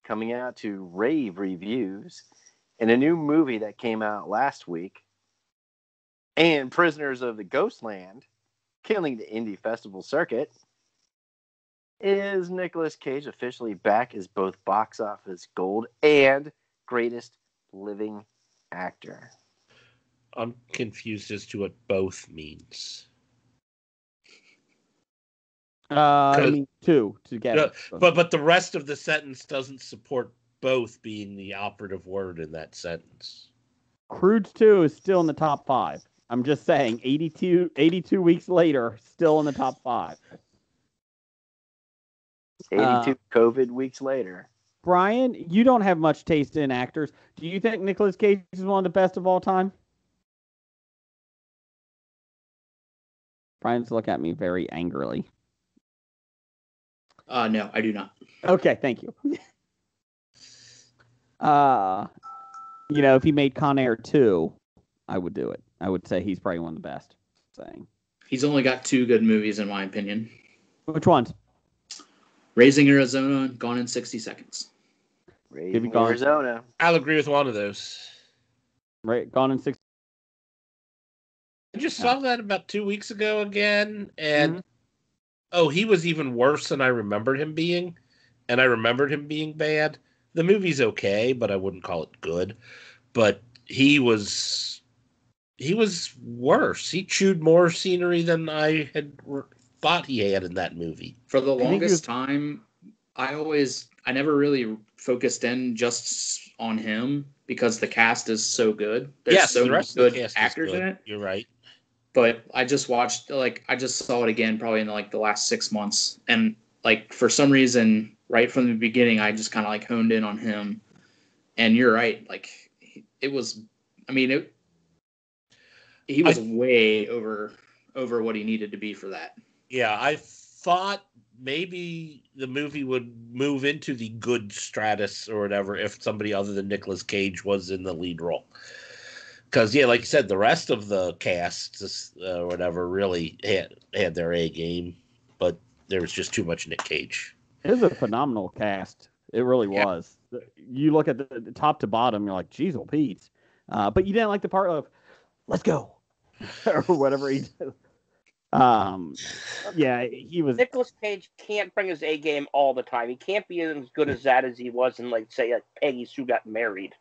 coming out to rave reviews, and a new movie that came out last week, and Prisoners of the Ghostland killing the indie festival circuit, is Nicolas Cage officially back as both box office gold and greatest living actor?
I'm confused as to what both means.
I mean, 2 together.
But the rest of the sentence doesn't support both being the operative word in that sentence.
Croods 2 is still in the top 5. I'm just saying, 82 weeks later, still in the top 5.
82 COVID weeks later.
Brian, you don't have much taste in actors. Do you think Nicolas Cage is one of the best of all time? Brian's looking at me very angrily.
No, I do not.
Okay, thank you. If he made Con Air 2, I would do it. I would say he's probably one of the best. Saying.
He's only got 2 good movies, in my opinion.
Which ones?
Raising Arizona and Gone in 60 Seconds.
Raising Arizona.
I'll agree with one of those.
Right, Gone in 60.
I just saw that about 2 weeks ago again, and he was even worse than I remembered him being, and I remembered him being bad. The movie's okay, but I wouldn't call it good. But he was worse. He chewed more scenery than I had thought he had in that movie.
For the longest time, I never really focused in just on him because the cast is so good. There's so many good actors in it.
You're right.
But I just watched, I just saw it again probably in the last 6 months. And for some reason, right from the beginning, I just kind of honed in on him. And you're right. He was way over what he needed to be for that.
Yeah, I thought maybe the movie would move into the good stratus or whatever if somebody other than Nicolas Cage was in the lead role. Because, like you said, the rest of the cast whatever really had their A game, but there was just too much Nick Cage.
It was a phenomenal cast. It really was. You look at the top to bottom, you're like, geez, Pete. But you didn't like the part of, let's go, or whatever he did. He was.
Nicolas Cage can't bring his A game all the time. He can't be as good as that as he was in, say, Peggy Sue Got Married.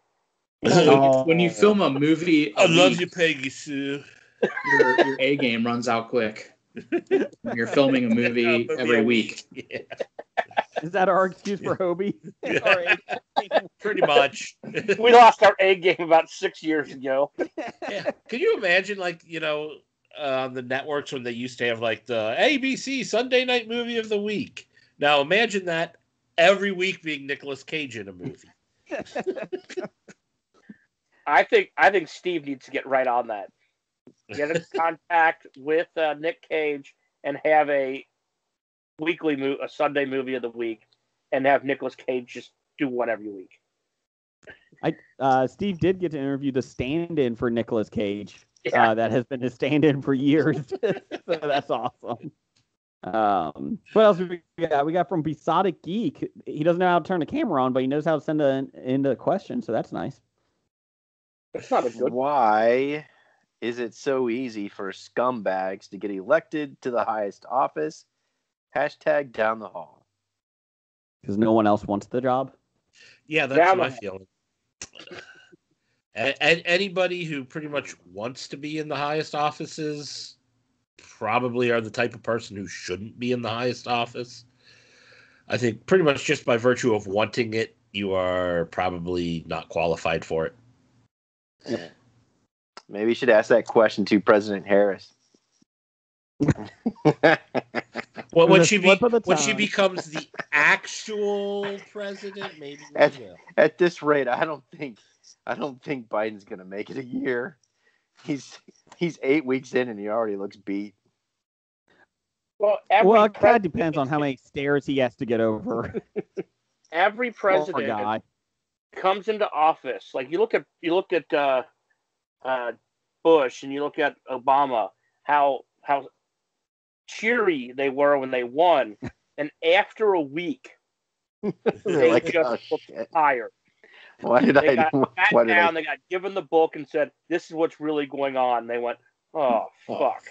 When you film a movie,
I love you, Peggy Sue.
Your A game runs out quick. You're filming a movie every week.
Yeah.
Is that our excuse for HOBI?
Pretty much.
We lost our A game about 6 years ago.
Yeah. Can you imagine, on the networks when they used to have the ABC Sunday Night Movie of the Week? Now imagine that every week being Nicolas Cage in a movie.
I think Steve needs to get right on that. Get in contact with Nick Cage and have a a Sunday movie of the week, and have Nicolas Cage just do one every week.
Steve did get to interview the stand-in for Nicolas Cage. Yeah. That has been his stand-in for years. So that's awesome. What else we got? We got from Besotted Geek. He doesn't know how to turn the camera on, but he knows how to send in a question, so that's nice.
That's not a good.
Why is it so easy for scumbags to get elected to the highest office? # down the hall.
Because no one else wants the job?
Yeah, that's my feeling. Anybody who pretty much wants to be in the highest offices probably are the type of person who shouldn't be in the highest office. I think pretty much just by virtue of wanting it, you are probably not qualified for it.
Yeah. Maybe you should ask that question to President Harris.
Well, when she becomes the actual president, maybe
at this rate, I don't think Biden's going to make it a year. He's 8 weeks in and he already looks beat.
Well,
it kind of depends on how many stairs he has to get over.
Every president comes into office. You look at Bush and you look at Obama, how cheery they were when they won, and after a week, they just looked tired. They got given the book and said, "This is what's really going on." And they went, "Oh, fuck."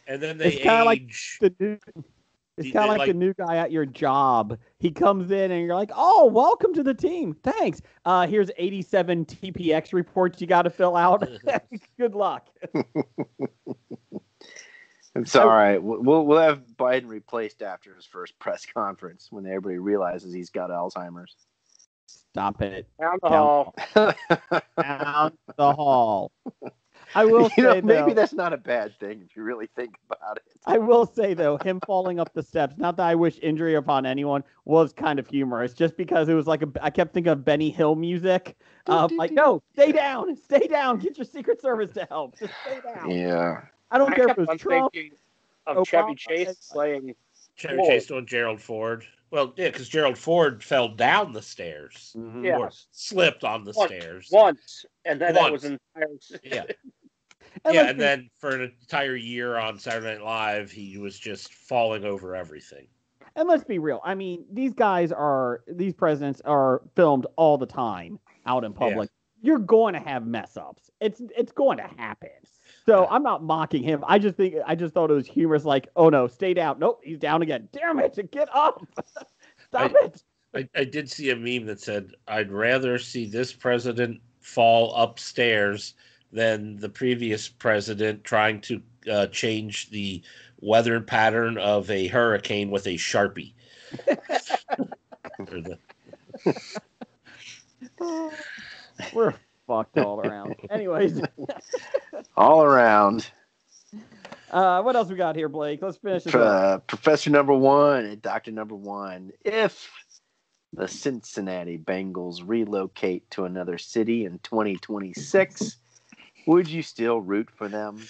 And then they age.
It's kind of like the new guy at your job. He comes in and you're like, "Oh, welcome to the team. Thanks. Here's 87 TPX reports you got to fill out. Good luck."
It's all right. We'll have Biden replaced after his first press conference when everybody realizes he's got Alzheimer's.
Stop it.
Down the hall.
Down the hall. I will say,
maybe that's not a bad thing if you really think about it.
I will say, though, him falling up the steps, not that I wish injury upon anyone, was kind of humorous. Just because it was I kept thinking of Benny Hill music. No, stay down, get your Secret Service to help. Just stay down.
Yeah.
I don't care if it was Trump.
Thinking of Chevy Chase playing
Chevy Chase on Gerald Ford. Well, yeah, because Gerald Ford fell down the stairs.
Yeah.
Or slipped on the stairs.
Once. And then that was entire.
Yeah.
And
And then for an entire year on Saturday Night Live, he was just falling over everything.
And let's be real. I mean, these presidents are filmed all the time out in public. Yeah. You're going to have mess ups. It's going to happen. So I'm not mocking him. I just thought it was humorous. Like, oh no, stay down. Nope, he's down again. Damn it, get up. Stop it.
I did see a meme that said, I'd rather see this president fall upstairs than the previous president trying to change the weather pattern of a hurricane with a Sharpie.
We're fucked all around. Anyways.
All around.
What else we got here, Blake? Let's finish this up.
Professor number one and Doctor number one. If the Cincinnati Bengals relocate to another city in 2026, would you still root for them?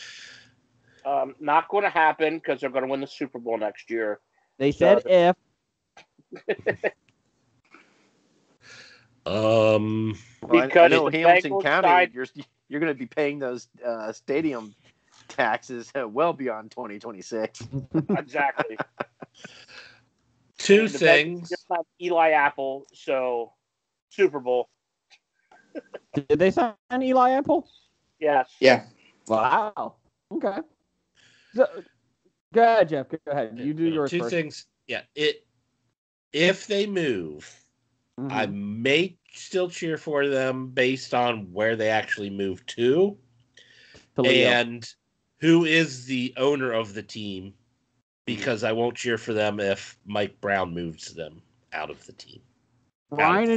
Not going to happen because they're going to win the Super Bowl next year.
They said if.
Because
I know Hamilton
Bengals
County, you're going to be paying those stadium taxes well beyond 2026.
Exactly.
Two things.
Just not Eli Apple, so Super Bowl.
Did they sign Eli Apple?
Yes.
Yeah.
Wow. Okay. So, go ahead, Jeff. Go ahead. You do yours
Two
first.
things. Yeah. If they move, I may still cheer for them based on where they actually move to. And who is the owner of the team, because I won't cheer for them if Mike Brown moves them out of the team.
Brian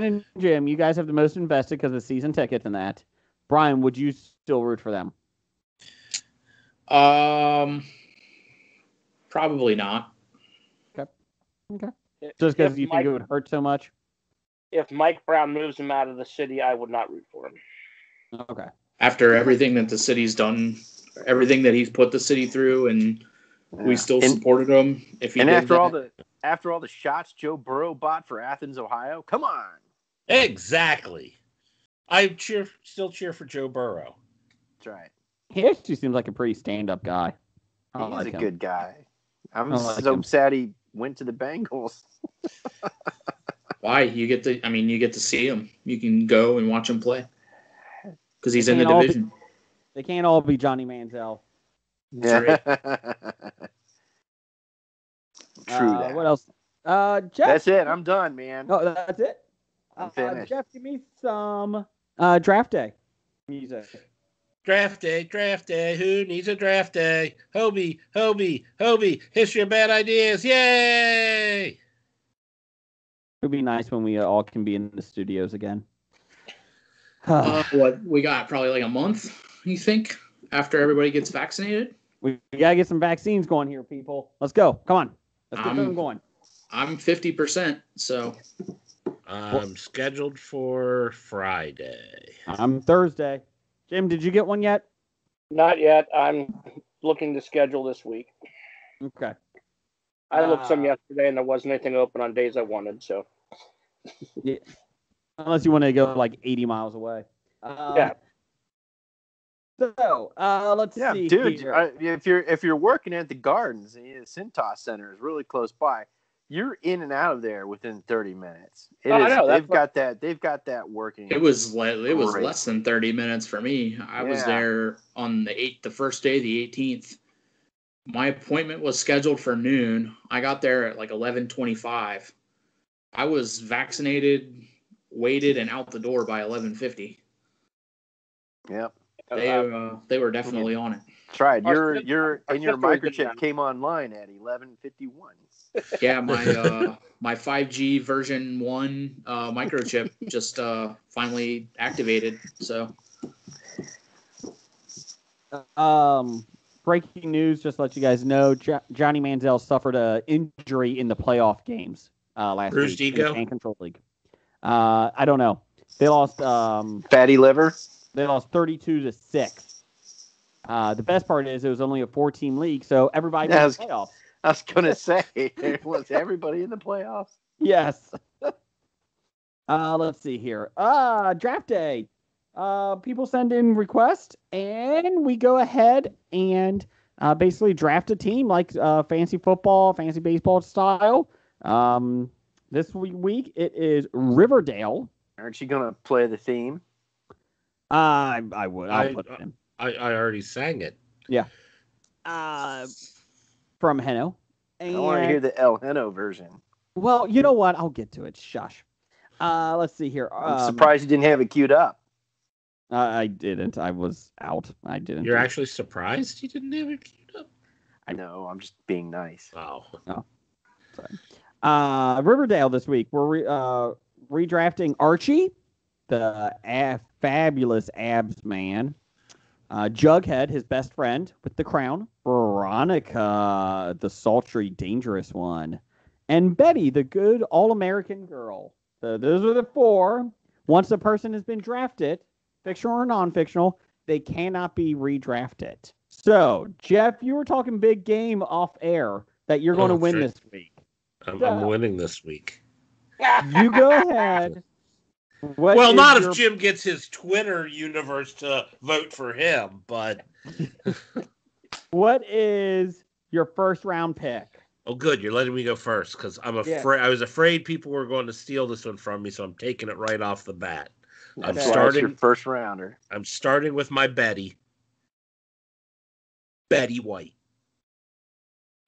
and Jim, you guys have the most invested because of season tickets and that. Brian, would you still root for them?
Probably not.
Okay. Just because you think it would hurt so much?
If Mike Brown moves him out of the city, I would not root for him.
Okay.
After everything that the city's done, everything that he's put the city through, and we still supported him.
After all the shots Joe Burrow bought for Athens, Ohio, come on.
Exactly. I still cheer for Joe Burrow.
That's right.
He actually seems like a pretty stand-up guy.
He's a good guy. I'm so sad he went to the Bengals.
Why? You get to see him. You can go and watch him play because he's in the division.
They can't all be Johnny Manziel.
Yeah.
True that.
What else? Jeff.
That's it. I'm done, man.
Oh, that's it?
I'm finished.
Jeff, give me some draft day music.
Draft day. Who needs a draft day? HOBI. History of bad ideas. Yay!
It would be nice when we all can be in the studios again.
What we got? Probably like a month, you think, after everybody gets vaccinated?
We gotta get some vaccines going here, people. Let's go. Come on. Let's get them going.
I'm 50%, so
I'm scheduled for Friday.
I'm Thursday. Jim, did you get one yet?
Not yet. I'm looking to schedule this week.
Okay.
I looked some yesterday, and there wasn't anything open on days I wanted, so.
Yeah. Unless you want to go like 80 miles away.
Yeah.
So, let's see.
Dude,
here.
if you're working at the Gardens, the Cintas Center is really close by. You're in and out of there within 30 minutes. They've got that working.
It was less than 30 minutes for me. I was there on the first day, the 18th. My appointment was scheduled for noon. I got there at like 11:25. I was vaccinated, waited, and out the door by 11:50.
Yep.
They were definitely on it.
That's right. Your microchip came online at 11:51.
Yeah, my 5G version 1 microchip just finally activated. So,
breaking news, just to let you guys know, Johnny Manziel suffered an injury in the playoff games last
Bruce
week
Dico?
in the Fan Control League. I don't know. They lost
fatty liver.
They lost 32-6. The best part is it was only a 4-team league, so everybody made the playoffs.
I was gonna say, was everybody in the playoffs?
Yes. Let's see here. Draft day. People send in requests, and we go ahead and basically draft a team like fantasy football, fantasy baseball style. This week it is Riverdale.
Aren't you gonna play the theme?
I would. I'll put it in.
I already sang it.
Yeah. From Heno.
I want to hear the El Heno version.
Well, you know what? I'll get to it. Shush. Let's see here.
I'm surprised you didn't have it queued up.
I didn't. I was out. I didn't.
You're actually surprised you didn't have it queued up?
No, I'm just being nice.
Oh.
Sorry. Riverdale this week. We're redrafting Archie, the fabulous abs man. Jughead, his best friend with the crown. Veronica, the sultry, dangerous one. And Betty, the good all-American girl. So those are the four. Once a person has been drafted, fictional or non-fictional, they cannot be redrafted. So, Jeff, you were talking big game off air that you're going to win this week.
I'm winning this week.
You go ahead.
Well, not if Jim gets his Twitter universe to vote for him, but...
What is your first round pick?
Oh, good. You're letting me go first because I'm afraid. I was afraid people were going to steal this one from me, so I'm taking it right off the bat. I'm starting
your first rounder.
I'm starting with my Betty White.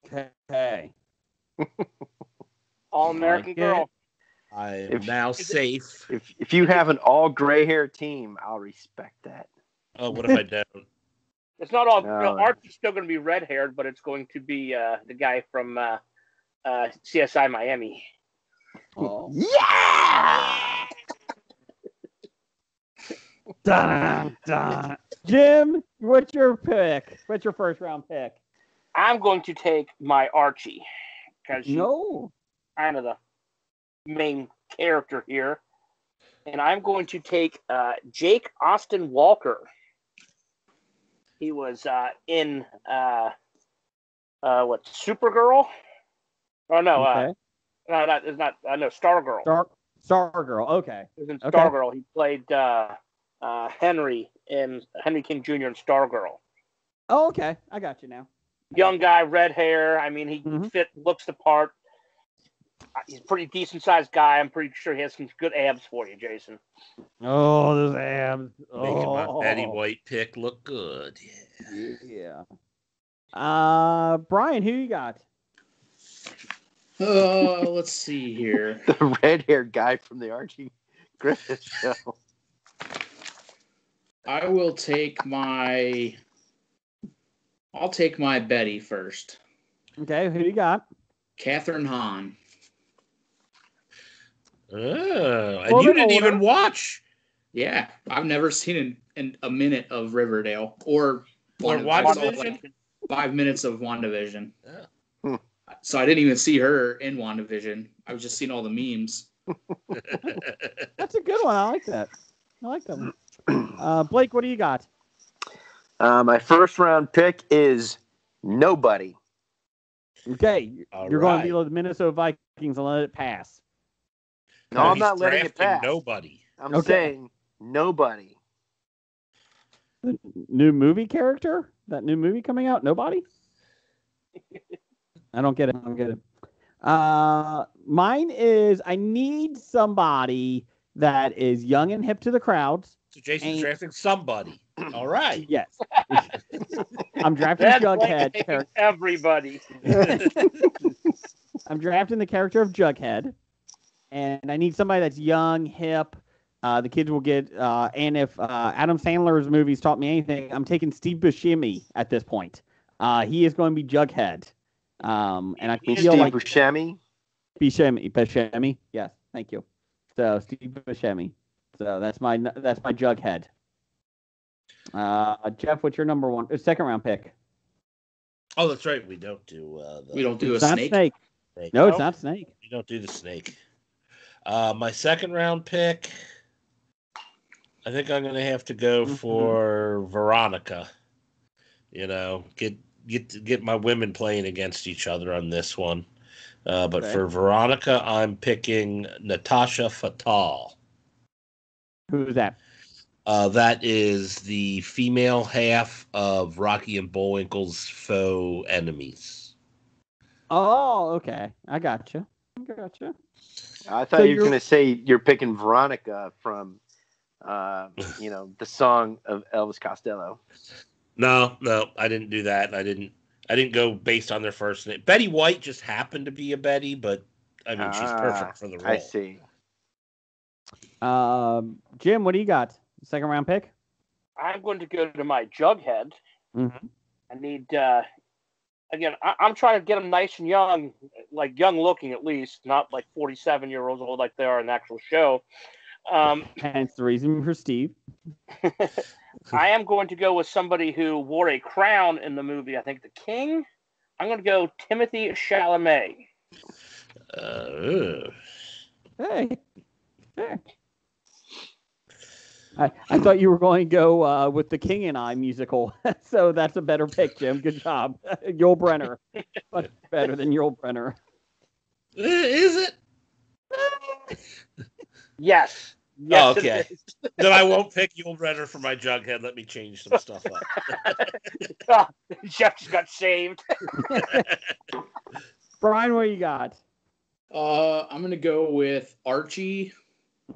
Okay.
All-American girl.
I am now safe.
If you have an all gray hair team, I'll respect that.
Oh, what if I don't?
It's not all. Archie's still going to be red-haired, but it's going to be the guy from CSI Miami.
Oh.
Yeah!
Dun, dun. Jim, what's your pick? What's your first round pick?
I'm going to take my Archie because kind of the main character here, and I'm going to take Jake Austin Walker. He was in Supergirl? Oh no,
okay.
No, it's not. No, Stargirl.
Stargirl. Okay.
He was in Stargirl. He played Henry King Jr. in Stargirl.
Oh, okay. I got you now.
Young guy, red hair. I mean, he looks the part. He's a pretty decent sized guy. I'm pretty sure he has some good abs for you, Jason.
Oh, those abs.
Making my Betty White pick look good.
Yeah. Brian, who you got?
Let's see here.
The red-haired guy from the Archie Griffith show.
I'll take my Betty first.
Okay, who you got?
Catherine Hahn.
Oh, and you didn't even watch.
Yeah, I've never seen a minute of Riverdale or
WandaVision.
Like 5 minutes of WandaVision.
Yeah.
So I didn't even see her in WandaVision. I was just seeing all the memes.
That's a good one. I like that. one. Blake, what do you got?
My first round pick is nobody.
Okay, you're going to be the Minnesota Vikings and let it pass.
No, I'm not letting it pass.
Nobody.
I'm saying nobody.
The new movie character? That new movie coming out? Nobody? I don't get it. Mine is I need somebody that is young and hip to the crowds.
So Jason's drafting somebody. All right.
Yes. I'm drafting Jughead.
Everybody.
I'm drafting the character of Jughead. And I need somebody that's young, hip. The kids will get, and if Adam Sandler's movies taught me anything, I'm taking Steve Buscemi at this point. He is going to be Jughead. And I feel
Steve
like
Buscemi?
Buscemi. Yes, thank you. So Steve Buscemi. So that's my Jughead. Jeff, what's your second round pick?
Oh, that's right. We don't do.
We don't do
it's
a
not
snake.
No, it's not snake.
You don't do the snake. My second round pick, I think I'm going to have to go for Veronica. You know, get my women playing against each other on this one. But
Okay.
for Veronica, I'm picking Natasha Fatal.
Who's that?
That is the female half of Rocky and Bullwinkle's faux enemies.
Oh, okay. I gotcha.
I thought
So
you were
you're-
going to say you're picking Veronica from, the song of Elvis Costello.
No, I didn't do that. I didn't go based on their first name. Betty White just happened to be a Betty, but I mean she's perfect for the role.
I see.
Jim, what do you got? Second round pick?
I'm going to go to my Jughead.
Mm-hmm.
I need, again, I'm trying to get them nice and young, like young looking at least, not like 47-year-olds old like they are in the actual show.
Hence the reason for Steve.
I am going to go with somebody who wore a crown in the movie. I think The King. I'm going to go Timothy Chalamet.
Hey. I thought you were going to go with the King and I musical, so that's a better pick, Jim. Good job. Yul Brynner. Much better than Yul Brynner.
Is it?
Yes.
Oh, okay. Then I won't pick Yul Brynner for my Jughead. Let me change some stuff up.
Jeff just got saved.
Brian, what you got?
I'm gonna go with Archie,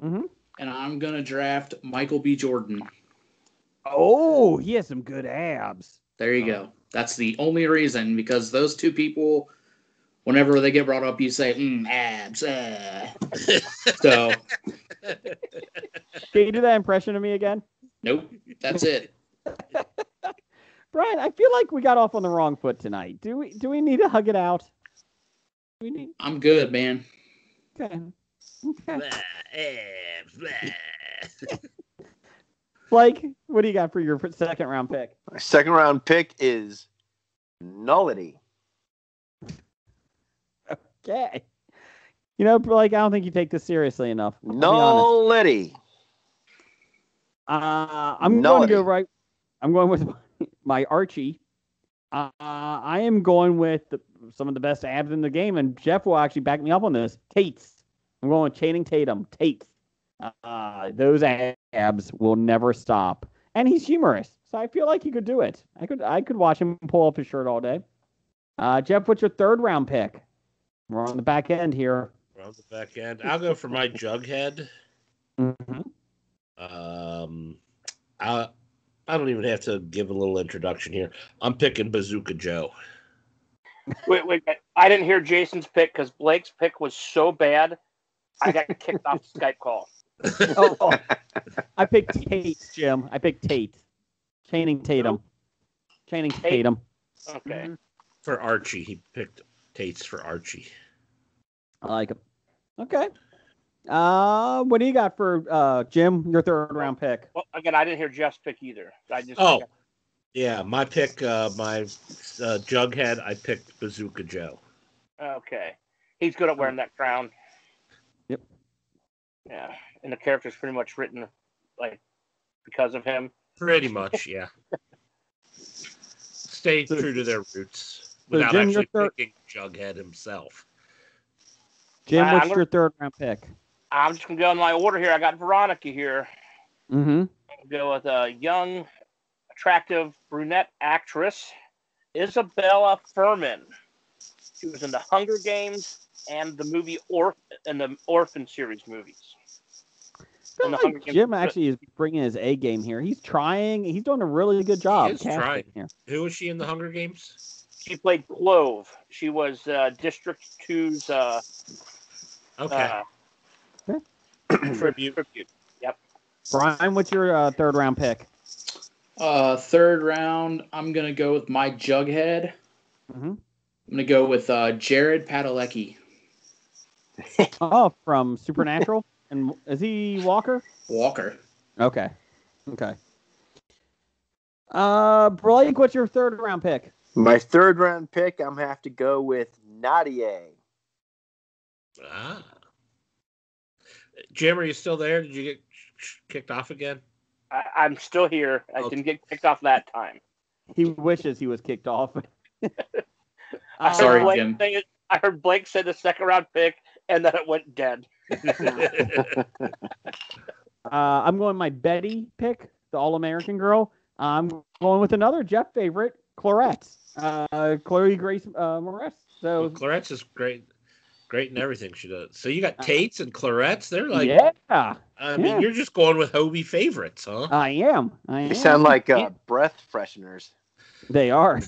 Mm-hmm.
and I'm gonna draft Michael B. Jordan.
Oh, he has some good abs.
There you go. That's the only reason, because those two people, whenever they get brought up, you say, abs. So,
Can you do that impression of me again?
nope, that's it.
Brian, I feel like we got off on the wrong foot tonight. Do we need to hug it out? Do we need?
I'm good, man.
Okay. Blake, what do you got for your second round pick?
My second round pick is Nullity.
Okay. You know, Blake, I don't think you take this seriously enough. I'll be honest.
Nullity.
I'm going to go right. I'm going with my Archie. I am going with some of the best abs in the game, and Jeff will actually back me up on this. Tate's. I'm going with Channing Tatum. Tate's. Those abs will never stop, and he's humorous, so I feel like he could do it. I could watch him pull off his shirt all day. Jeff, what's your third round pick? We're on the back end here.
We're on the back end. I'll go for my Jughead.
Mm-hmm.
I don't even have to give a little introduction here. I'm picking Bazooka Joe.
Wait. I didn't hear Jason's pick because Blake's pick was so bad, I got kicked off the Skype call.
Oh, I picked Tate, Jim. I picked Tate. Channing Tatum. Channing Tatum.
Okay.
For Archie. He picked Tate's for Archie.
I like him. Okay. What do you got for Jim? Your third round pick.
Well, again, I didn't hear Jeff's pick either.
Yeah, my pick, my Jughead, I picked Bazooka Joe.
Okay. He's good at wearing that crown.
Yep.
Yeah. And the character's pretty much written like because of him.
Pretty much, yeah. Stay true to their roots without
Jim,
actually
your
picking Jughead himself.
Jim,
I'm
what's
gonna-
your third round pick?
I'm just going to go in my order here. I got Veronica here.
Mm-hmm.
I'll go with a young, attractive brunette actress, Isabella Furman. She was in the Hunger Games and the movie the Orphan series movies.
I feel like Jim actually is bringing his A game here. He's trying. He's doing a really good job.
He is trying.
Here.
Who was she in the Hunger Games?
She played Clove. She was District 2's
Okay.
tribute. Yep.
Brian, what's your third round pick?
Third round, I'm going to go with my Jughead.
Mm-hmm.
I'm going to go with Jared Padalecki.
Oh, from Supernatural? And is he Walker?
Walker.
Okay. Blake, what's your third round pick?
My third round pick, I'm going to have to go with Nadia.
Jim, are you still there? Did you get kicked off again?
I'm still here. I didn't get kicked off that time.
He wishes he was kicked off.
Sorry,
Blake
Jim.
I heard Blake said the second round pick, and then it went dead.
I'm going my Betty pick, the All-American girl. I'm going with another Jeff favorite, Clarette. Chloe Grace Moretz. So
Well, Clarette's is great in everything she does. So you got Tates and Clarette's. They're like,
yeah.
I mean, you're just going with Hobie favorites, huh?
I am.
You sound like breath fresheners.
They are.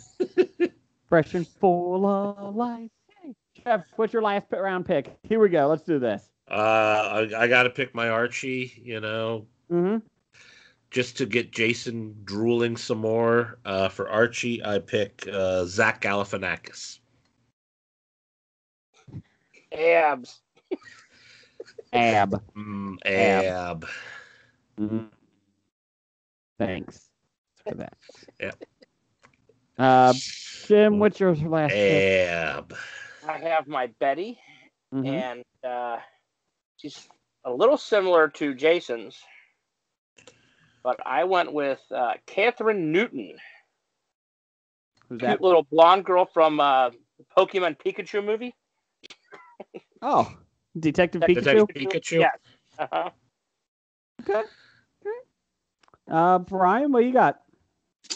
Fresh and full of life. Hey, Jeff, what's your last round pick? Here we go. Let's do this.
I got to pick my Archie,
Mm-hmm.
just to get Jason drooling some more. For Archie, I pick Zach Galifianakis.
Abs.
Ab.
Ab.
Mm-hmm. Thanks for that.
Yep.
Jim, what's your last pick?
Ab.
I have my Betty,
Mm-hmm.
and she's a little similar to Jason's, but I went with Catherine Newton.
Who's
Cute
that?
little blonde girl from the Pokemon Pikachu movie.
Oh, Detective
Detective
Pikachu?
Pikachu.
Yes. Uh-huh.
Okay. Brian, what you got?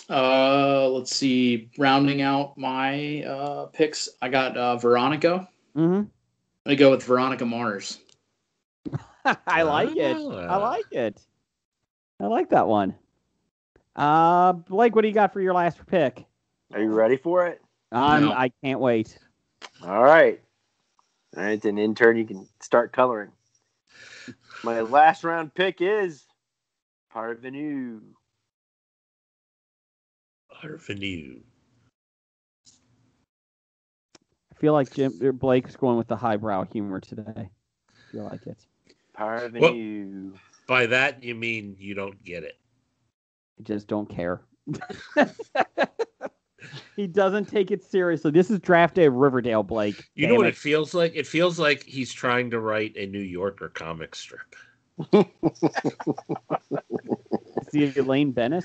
Let's see. Rounding out my picks, I got Veronica.
Mm-hmm.
I'm gonna go with Veronica Mars.
I like it. I
Ah.
like it. I like that one. Blake, what do you got for your last pick?
Are you ready for it?
No.
I can't wait.
All right. All right, then intern, you can start coloring. My last round pick is Parvenu.
Parvenu.
I feel like Blake's going with the highbrow humor today. I feel like it.
Parvenu.
By that, you mean you don't get it.
I just don't care. He doesn't take it seriously. This is draft day of Riverdale, Blake.
You know what it feels like? It feels like he's trying to write a New Yorker comic strip.
See Elaine Bennis?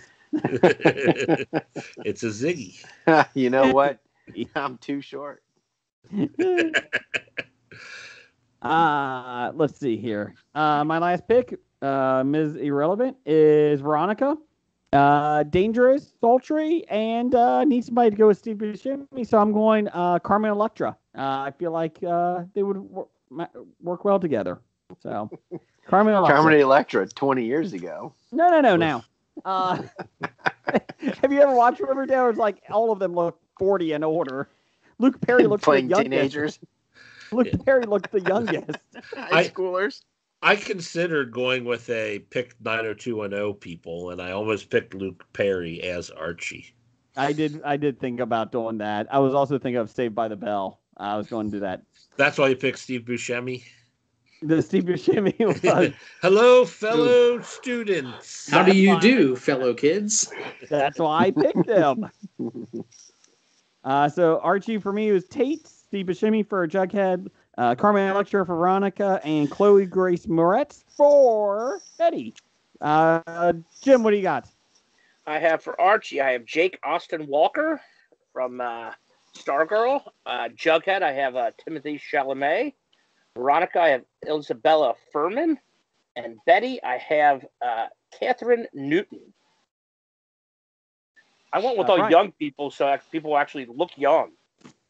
It's a Ziggy.
You know what? I'm too short.
Let's see here. My last pick, Ms. Irrelevant, is Veronica. Dangerous, sultry, and need somebody to go with Steve Buscemi, so I'm going Carmen Electra. I feel like they would work well together. So, Carmen Electra.
Carmen Electra 20 years ago.
No, now. Have you ever watched Riverdale? It's like all of them look 40 and older. Luke Perry looks
playing
the youngest.
teenagers.
Luke Perry looks the youngest.
High schoolers.
I considered going with a pick 90210 people, and I almost picked Luke Perry as Archie.
I did think about doing that. I was also thinking of Saved by the Bell. I was going to do that.
That's why you picked Steve Buscemi.
The Steve Buscemi was.
Hello, fellow students.
How do you do, fellow kids?
That's why I picked him. So Archie for me was Tate, Steve Buscemi for Jughead, Carmen Electra for Veronica, and Chloe Grace Moretz for Betty. Jim, what do you got?
I have for Archie, I have Jake Austin Walker from Stargirl. Jughead, I have Timothy Chalamet. Veronica, I have Isabella Furman. And Betty, I have Catherine Newton. I went with all
right.
young people, so people actually look young,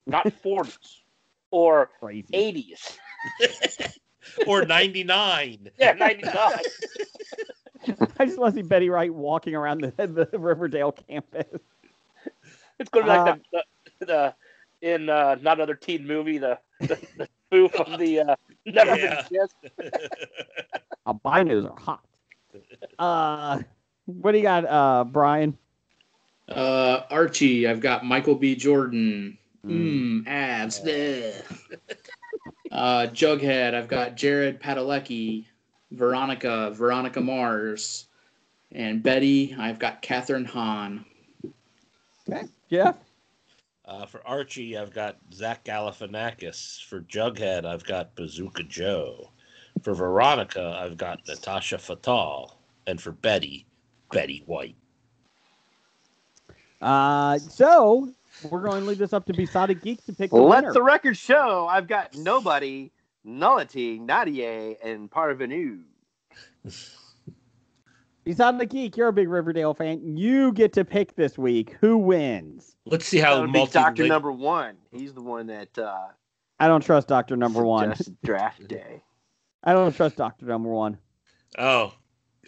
not 40s or
Crazy.
80s.
Or 99.
Yeah, 99.
I just want to see Betty Wright walking around the Riverdale campus.
It's going to be like the in not another teen movie, the spoof of the Never Been Kissed.
Albinos are hot. What do you got, Brian?
Archie, I've got Michael B. Jordan. Abs. Jughead, I've got Jared Padalecki. Veronica Mars. And Betty, I've got Catherine Hahn.
Okay, Jeff.
For Archie, I've got Zach Galifianakis. For Jughead, I've got Bazooka Joe. For Veronica, I've got Natasha Fattal. And for Betty White.
So we're going to leave this up to Besotted Geeks to pick the
Let
winner.
the record show. I've got nobody, nullity, Nadia, and parvenu.
Besotted Geek, you're a big Riverdale fan. You get to pick this week. Who wins?
Let's see
That
how
would be Dr. Number One. He's the one that
I don't trust Dr. Number One.
Draft day.
I don't trust Dr. Number One.
Oh,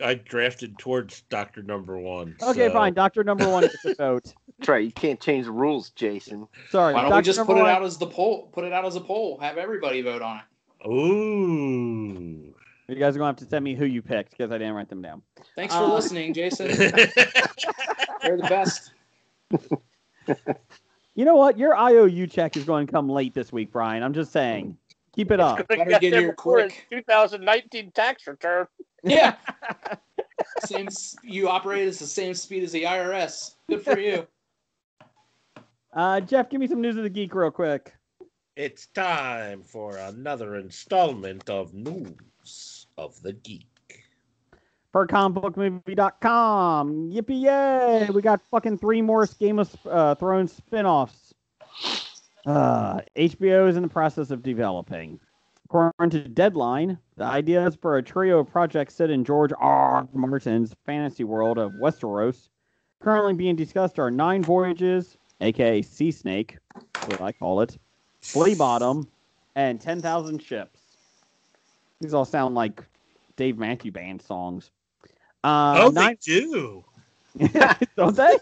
I drafted towards Dr. Number One.
Okay,
so.
fine. Dr. Number One gets a vote.
That's right. You can't change the rules, Jason.
Sorry.
Why don't
Dr.
we just
Number
put it
One-
out as the poll? Put it out as a poll. Have everybody vote on it.
Ooh.
You guys are going to have to send me who you picked because I didn't write them down.
Thanks for listening, Jason. You're the best.
You know what? Your IOU check is going to come late this week, Brian. I'm just saying. Keep it up.
Better
Got
get
them
here
before his
quick.
2019 tax return.
Yeah. You operate at the same speed as the IRS. Good for you.
Jeff, give me some news of the geek real quick.
It's time for another installment of News of the Geek.
For comicbookmovie.com. Yippee yay! We got fucking 3 more Game of Thrones spin-offs. HBO is in the process of developing. According to Deadline, the ideas for a trio of projects set in George R. Martin's fantasy world of Westeros currently being discussed are 9 Voyages, aka Sea Snake, what I call it, Flea Bottom, and 10,000 Ships. These all sound like Dave Matthew Band songs.
They do.
Don't they?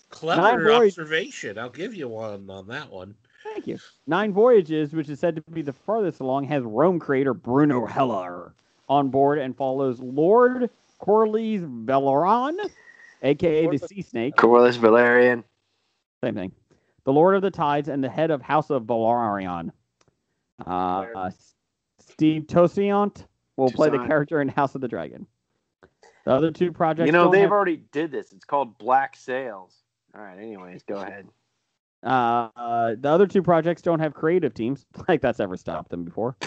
Clever observation. I'll give you one on that one.
Thank you. 9 Voyages, which is said to be the farthest along, has Rome creator Bruno Heller on board and follows Lord Corlys Valeron, a.k.a. the Sea Snake.
Corlys Valerian.
Same thing. The Lord of the Tides and the head of House of Valerion. Steve Toussaint will play the character in House of the Dragon. The other 2 projects...
You know, they've already did this. It's called Black Sails. All right, anyways, go ahead.
The other 2 projects don't have creative teams, like that's ever stopped them before.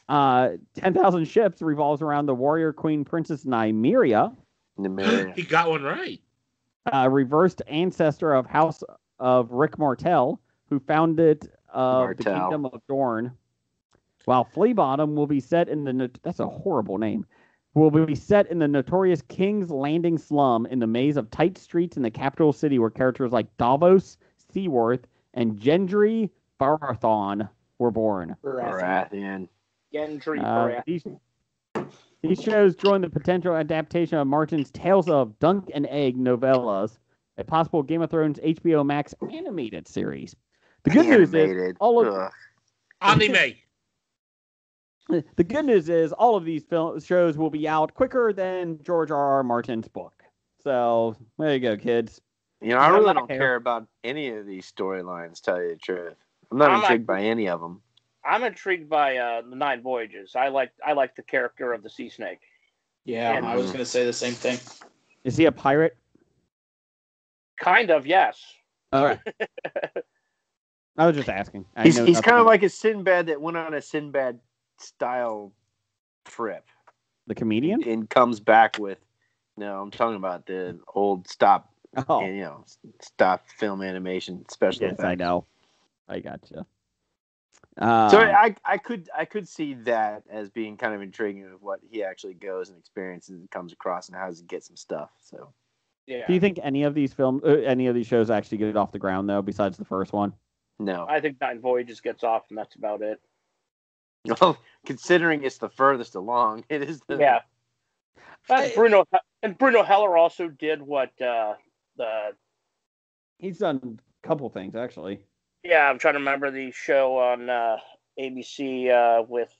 10,000 Ships revolves around the warrior queen princess Nymeria.
He got one right.
Reversed ancestor of House of Rick Martell, who founded the Kingdom of Dorne. While Flea Bottom will be set in the... That's a horrible name. Will be set in the notorious King's Landing slum in the maze of tight streets in the capital city where characters like Davos, Seaworth, and Gendry Baratheon were born.
Baratheon.
Gendry Baratheon.
These shows join the potential adaptation of Martin's Tales of Dunk and Egg novellas, a possible Game of Thrones HBO Max animated series. The good news is all of
anime.
The good news is all of these shows will be out quicker than George R.R. Martin's book. So there you go, kids.
You know, I really don't care about any of these storylines, tell you the truth. I'm not intrigued by any of them.
I'm intrigued by the 9 Voyages. I like the character of the Sea Snake.
Yeah, I was going to say the same thing.
Is he a pirate?
Kind of, yes.
All right. I was just asking.
He's kind of like a Sinbad that went on a Sinbad style trip.
The comedian?
And comes back with, no, I'm talking about the old stop film animation special effects.
I know. I gotcha.
So I could see that as being kind of intriguing of what he actually goes and experiences and comes across and how does he get some stuff. So,
yeah.
Do you think any of these shows actually get it off the ground though, besides the first one?
No.
I think 9 Voyages gets off, and that's about it.
Well, considering it's the furthest along, it is.
Yeah. Bruno Heller also did what
he's done a couple things actually.
Yeah, I'm trying to remember the show on ABC with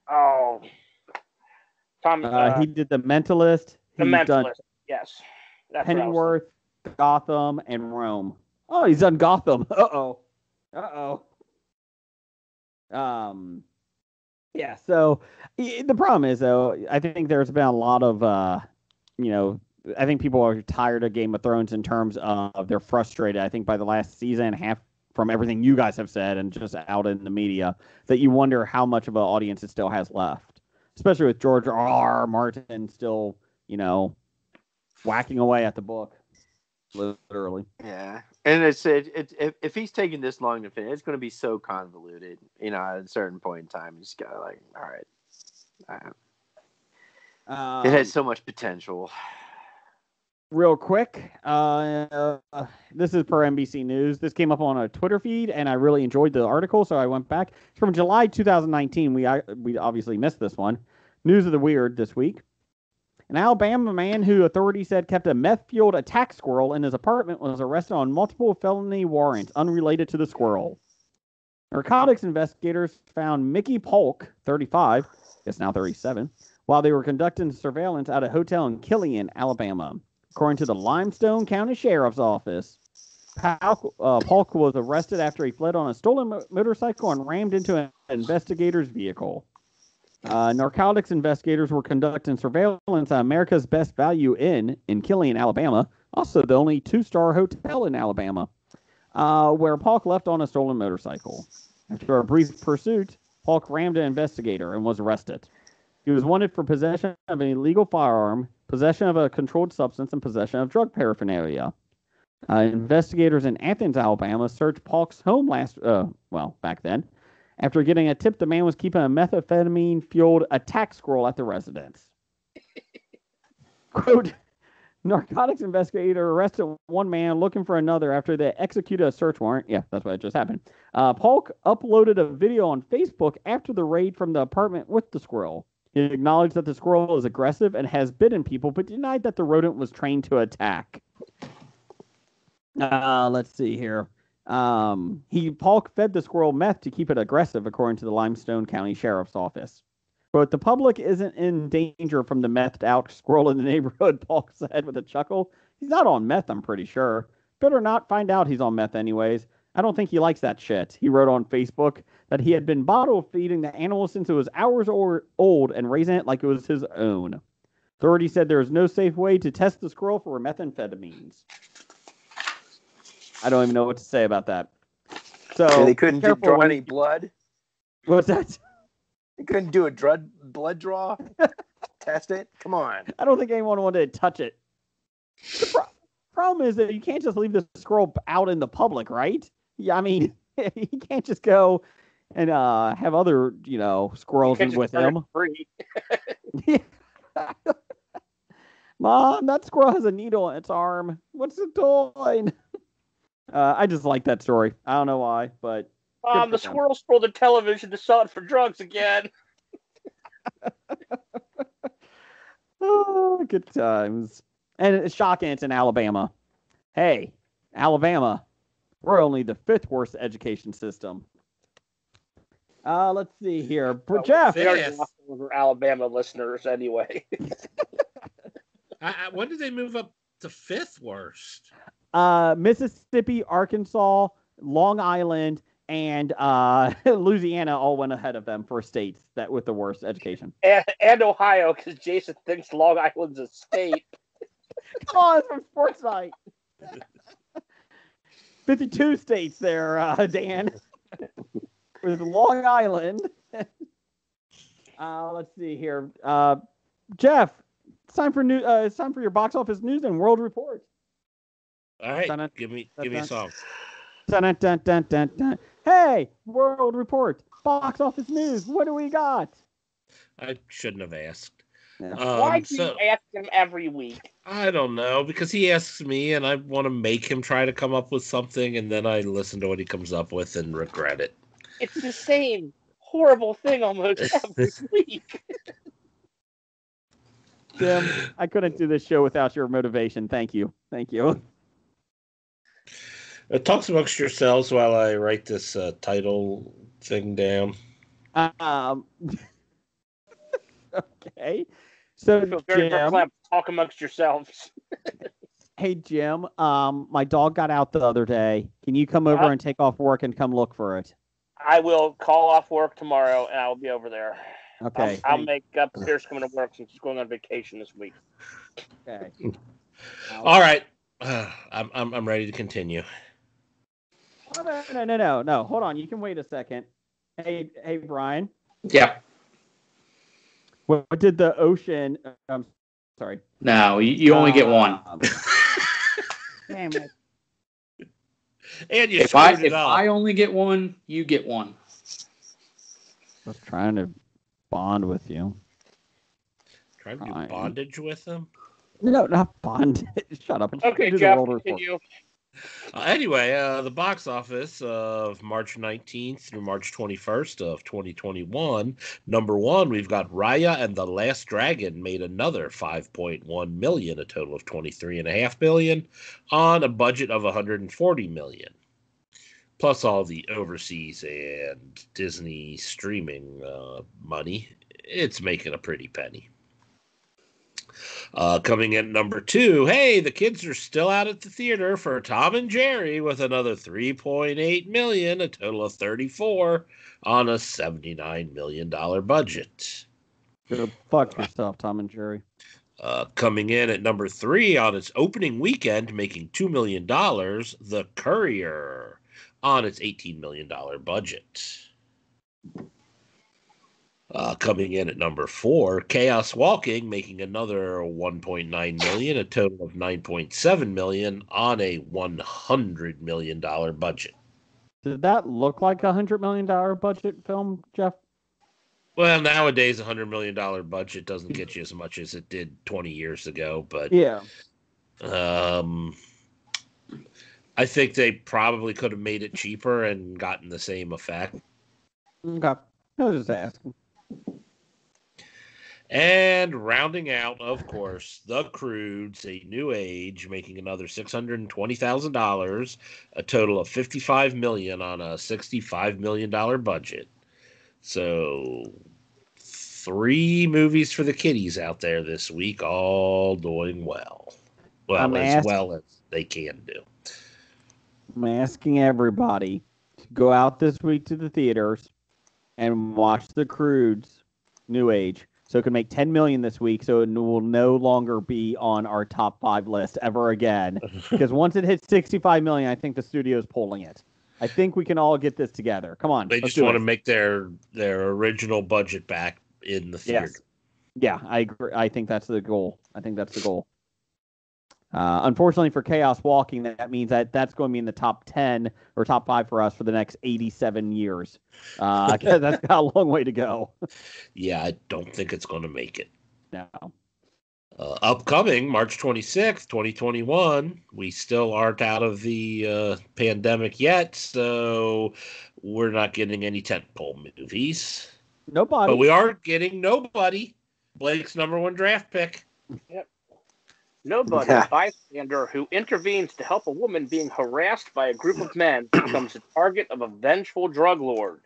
Tom.
He did The Mentalist.
The Mentalist, yes.
That's Pennyworth, Gotham, and Rome. Oh, he's done Gotham. Yeah, so the problem is, though, I think there's been a lot of, I think people are tired of Game of Thrones in terms of they're frustrated. I think by the last season and a half, from everything you guys have said and just out in the media, that you wonder how much of an audience it still has left, especially with George R.R. Martin still, whacking away at the book. literally.
Yeah, and if he's taking this long to finish, it's going to be so convoluted. At a certain point in time, you just got like, all right. It has so much potential.
Real quick, this is per NBC News. This came up on a Twitter feed, and I really enjoyed the article, so I went back. It's from July 2019. We obviously missed this one. News of the weird this week. An Alabama man who authorities said kept a meth-fueled attack squirrel in his apartment was arrested on multiple felony warrants unrelated to the squirrel. Narcotics investigators found Mickey Polk, 35, guess now 37, while they were conducting surveillance at a hotel in Killeen, Alabama. According to the Limestone County Sheriff's Office, Polk was arrested after he fled on a stolen motorcycle and rammed into an investigator's vehicle. Narcotics investigators were conducting surveillance at America's Best Value Inn in Killeen, Alabama, also the only 2-star hotel in Alabama, where Polk left on a stolen motorcycle. After a brief pursuit, Polk rammed an investigator and was arrested. He was wanted for possession of an illegal firearm, possession of a controlled substance, and possession of drug paraphernalia. Investigators in Athens, Alabama, searched Polk's home back then, after getting a tip the man was keeping a methamphetamine-fueled attack squirrel at the residence. Quote, narcotics investigator arrested one man looking for another after they executed a search warrant. Yeah, that's what just happened. Polk uploaded a video on Facebook after the raid from the apartment with the squirrel. He acknowledged that the squirrel is aggressive and has bitten people, but denied that the rodent was trained to attack. Let's see here. Polk fed the squirrel meth to keep it aggressive, according to the Limestone County Sheriff's Office. But the public isn't in danger from the methed out squirrel in the neighborhood, Polk said with a chuckle. He's not on meth, I'm pretty sure. Better not find out he's on meth anyways. I don't think he likes that shit. He wrote on Facebook that he had been bottle feeding the animal since it was hours old and raising it like it was his own. Authorities said there is no safe way to test the squirrel for methamphetamines. I don't even know what to say about that. So
they couldn't draw any blood?
What's that?
They couldn't do a blood draw? Test it? Come on.
I don't think anyone wanted to touch it. The problem is that you can't just leave the squirrel out in the public, right? Yeah, I mean, you can't just go and have other, squirrels with him. Mom, that squirrel has a needle in its arm. What's it doing? I just like that story. I don't know why, but...
The squirrel stole the television to sell it for drugs again.
Oh, good times. And it's shocking it's in Alabama. Hey, Alabama, we're only the 5th worst education system. Let's see here. Jeff.
We're Alabama listeners anyway.
When did they move up to 5th worst?
Mississippi, Arkansas, Long Island, and Louisiana all went ahead of them for states that with the worst education.
And Ohio, because Jason thinks Long Island's a state.
Come on, it's from Sports Night. 52 states there, Dan. With Long Island. Let's see here. Jeff, it's time for it's time for your box office news and world report.
All right, give me a song.
Dun, dun, dun, dun, dun. Hey, world report, box office news. What do we got?
I shouldn't have asked.
Yeah.
Why do you ask him every week?
I don't know, because he asks me, and I want to make him try to come up with something, and then I listen to what he comes up with and regret it.
It's the same horrible thing almost every week.
Tim, I couldn't do this show without your motivation. Thank you.
Talk amongst yourselves while I write this title thing down.
Okay. So, Jim,
talk amongst yourselves.
Hey, Jim. My dog got out the other day. Can you come over and take off work and come look for it?
I will call off work tomorrow, and I'll be over there.
Okay.
I'll make up Pierce coming to work since he's going on vacation this week.
Okay.
All right. I'm ready to continue.
Oh, no. Hold on. You can wait a second. Hey, Brian.
Yeah.
What did the ocean? Sorry.
No, you only get one.
Damn it.
And you
If I
screwed it up.
only get one, you get one.
Just trying to bond with you.
Trying to do
Fine.
bondage with them.
No, not bond. Shut up.
Okay,
Do the
Jeff,
world report.
continue.
Anyway, the box office of March 19th through March 21st of 2021. Number one, we've got Raya and the Last Dragon made another 5.1 million, a total of 23.5 million, on a budget of 140 million. Plus all the overseas and Disney streaming money. It's making a pretty penny. Coming in number two, hey, the kids are still out at the theater for Tom and Jerry with another 3.8 million, a total of 34 on a $79 million budget.
Go fuck yourself, Tom and Jerry.
Coming in at number three on its opening weekend, making $2 million, The Courier on its $18 million budget. Coming in at number four, Chaos Walking, making another 1.9 million, a total of 9.7 million on a $100 million budget.
Did that look like $100 million budget film, Jeff?
Well, nowadays a $100 million budget doesn't get you as much as it did 20 years ago, but
Yeah.
I think they probably could have made it cheaper and gotten the same effect.
Okay. I was just asking.
And rounding out, of course, The Croods, A New Age, making another $620,000, a total of $55 million on a $65 million budget. So 3 movies for the kiddies out there this week, all doing well. Well, well as they can do.
I'm asking everybody to go out this week to the theaters and watch The Croods, New Age. So it can make 10 million this week, so it will no longer be on our top 5 list ever again. Because once it hits 65 million, I think the studio's pulling it. I think we can all get this together. Come on.
They just want to make their original budget back in the theater.
Yes. Yeah, I agree. I think that's the goal. Unfortunately for Chaos Walking, that means that's going to be in the top 10 or top 5 for us for the next 87 years. That's got a long way to go.
Yeah, I don't think it's going to make it.
No.
Upcoming March 26th, 2021. We still aren't out of the pandemic yet, so we're not getting any tentpole movies.
Nobody.
But we are getting Nobody, Blake's number 1 draft pick.
Yep. Nobody, a bystander who intervenes to help a woman being harassed by a group of men, becomes the target of a vengeful drug lord.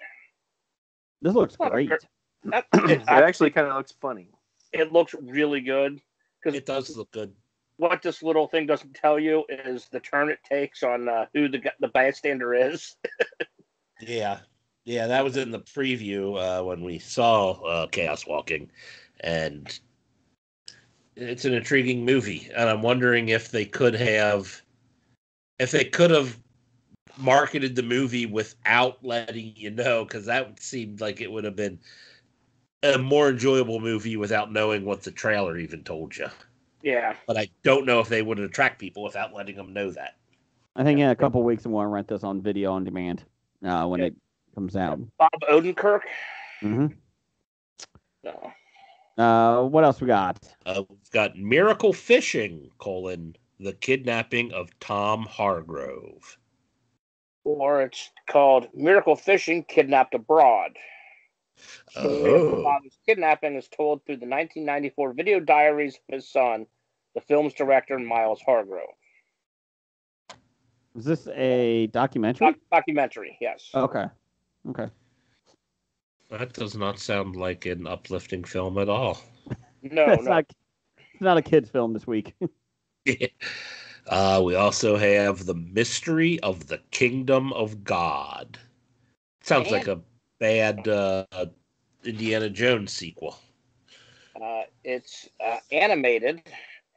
This looks great.
It actually kind of looks funny.
It looks really good.
It does look good.
What this little thing doesn't tell you is the turn it takes on who the bystander is.
Yeah, that was in the preview when we saw Chaos Walking, and it's an intriguing movie, and I'm wondering if they could have marketed the movie without letting you know, because that seemed like it would have been a more enjoyable movie without knowing what the trailer even told you.
Yeah.
But I don't know if they would attract people without letting them know that.
I think in a couple of weeks I want to rent this on video on demand when it comes out.
Bob Odenkirk.
Mm-hmm.
No.
What else we got?
We've got Miracle Fishing, the kidnapping of Tom Hargrove.
Or it's called Miracle Fishing, Kidnapped Abroad. His kidnapping is told through the 1994 video diaries of his son, the film's director, Miles Hargrove.
Is this a documentary?
Documentary, yes.
Okay.
That does not sound like an uplifting film at all.
No,
it's not a kid's film this week.
We also have The Mystery of the Kingdom of God. Sounds like a bad Indiana Jones sequel.
It's animated,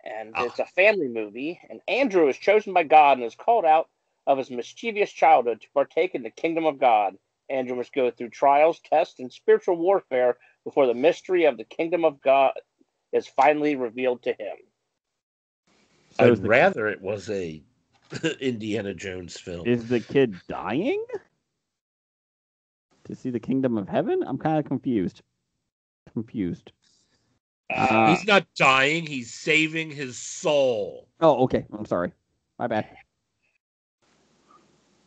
and it's a family movie, and Andrew is chosen by God and is called out of his mischievous childhood to partake in the kingdom of God. Andrew must go through trials, tests, and spiritual warfare before the mystery of the kingdom of God is finally revealed to him.
I'd rather it was a Indiana Jones film.
Is the kid dying to see the kingdom of heaven? I'm kind of confused.
He's not dying. He's saving his soul.
Oh, okay. I'm sorry. My bad.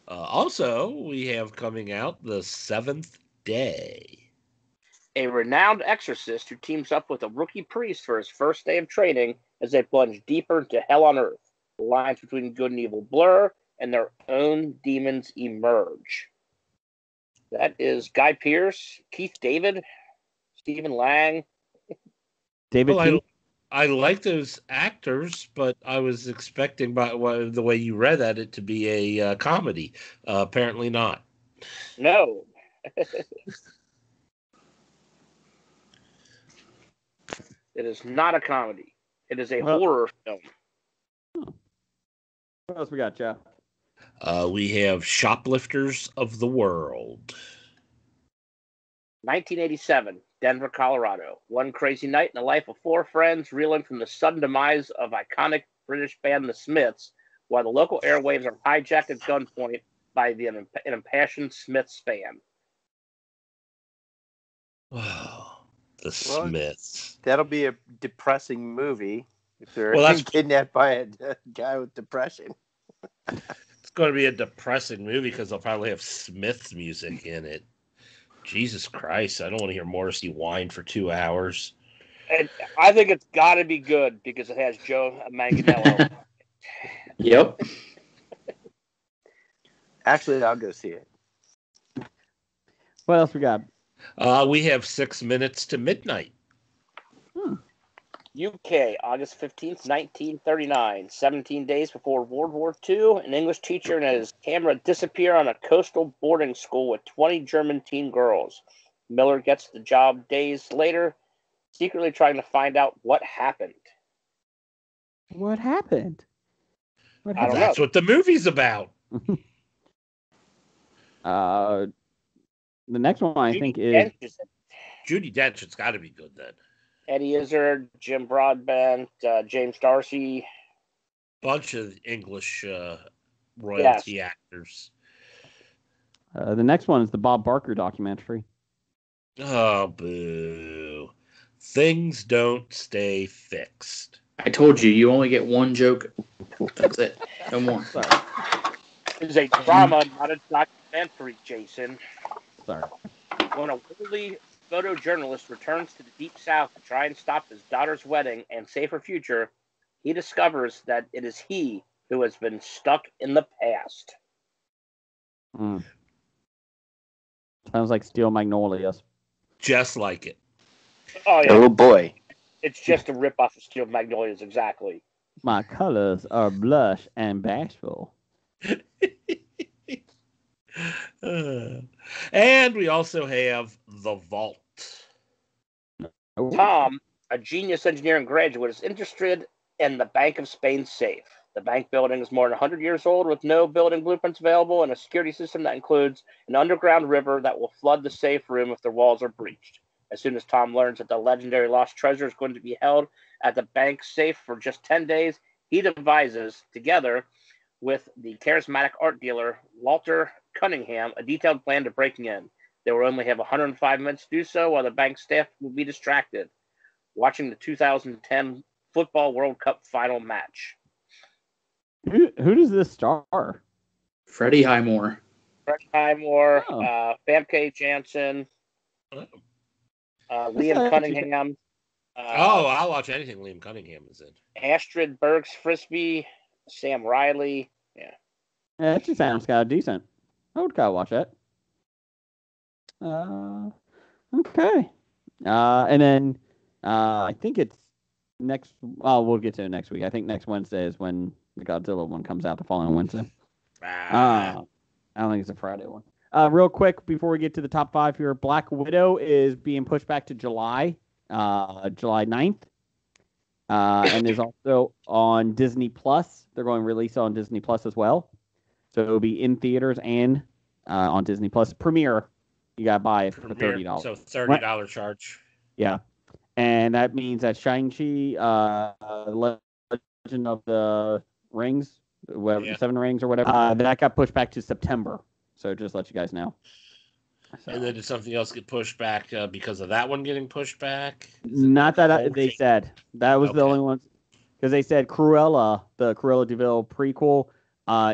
Also, we have coming out The Seventh Day.
A renowned exorcist who teams up with a rookie priest for his first day of training as they plunge deeper into hell on earth. The lines between good and evil blur, and their own demons emerge. That is Guy Pearce, Keith David, Stephen Lang.
David Keith?
I like those actors, but I was expecting by the way you read that it to be a comedy. Apparently not.
No. It is not a comedy. It is a horror film.
What else we got, Jeff?
We have Shoplifters of the World.
1987, Denver, Colorado. One crazy night in the life of four friends reeling from the sudden demise of iconic British band The Smiths, while the local airwaves are hijacked at gunpoint by an impassioned Smiths fan.
Wow, The Smiths.
That'll be a depressing movie if they're kidnapped by a guy with depression.
It's going to be a depressing movie because they'll probably have Smiths music in it. Jesus Christ, I don't want to hear Morrissey whine for 2 hours.
And I think it's got to be good because it has Joe Manganiello.
Yep.
Actually, I'll go see it.
What else we got?
We have 6 Minutes to Midnight.
UK, August 15th, 1939. 17 days before World War II, an English teacher and his camera disappear on a coastal boarding school with 20 German teen girls. Miller gets the job days later, secretly trying to find out what happened.
What happened?
That's what the movie's about.
The next one I think is
Judi Dench. It's got to be good then.
Eddie Izzard, Jim Broadbent, James Darcy.
Bunch of English royalty actors.
The next one is the Bob Barker documentary.
Oh, boo. Things don't stay fixed.
I told you, you only get one joke. That's it. No more.
Sorry.
It's a drama, not a documentary, Jason.
Sorry.
When a worldly photojournalist returns to the Deep South to try and stop his daughter's wedding and save her future, he discovers that it is he who has been stuck in the past.
Sounds like Steel Magnolias.
Just like it.
Oh, yeah.
Oh, boy.
It's just a rip-off of Steel Magnolias, exactly.
My colors are blush and bashful.
And we also have The Vault.
Tom, a genius engineering graduate, is interested in the Bank of Spain's safe. The bank building is more than 100 years old with no building blueprints available and a security system that includes an underground river that will flood the safe room if the walls are breached. As soon as Tom learns that the legendary lost treasure is going to be held at the bank safe for just 10 days, he devises, together with the charismatic art dealer Walter Cunningham, a detailed plan to breaking in. They will only have 105 minutes to do so while the bank staff will be distracted watching the 2010 Football World Cup final match.
Who does this star?
Freddie Highmore.
Famke Janssen, Liam Cunningham.
I'll watch anything Liam Cunningham is in.
Astrid Bergs Frisbee, Sam Riley. Yeah,
that just sounds kind of decent. I would kind of watch that. Okay. And then I think it's next. Oh, we'll get to it next week. I think next Wednesday is when the Godzilla one comes out. The following Wednesday. I don't think it's a Friday one. Real quick before we get to the top 5 here, Black Widow is being pushed back to July 9th, and is also on Disney Plus. They're going to release it on Disney Plus as well, so it'll be in theaters and on Disney Plus. Premiere, you got to buy it for $30.
So $30 charge.
Yeah, and that means that Shang-Chi, Legend of the Rings
Yeah.
7 Rings or whatever. That got pushed back to September. So just let you guys know. So.
And then did something else get pushed back because of that one getting pushed back?
Not that they said. That was the only one. Because they said Cruella, the Cruella de Vil prequel,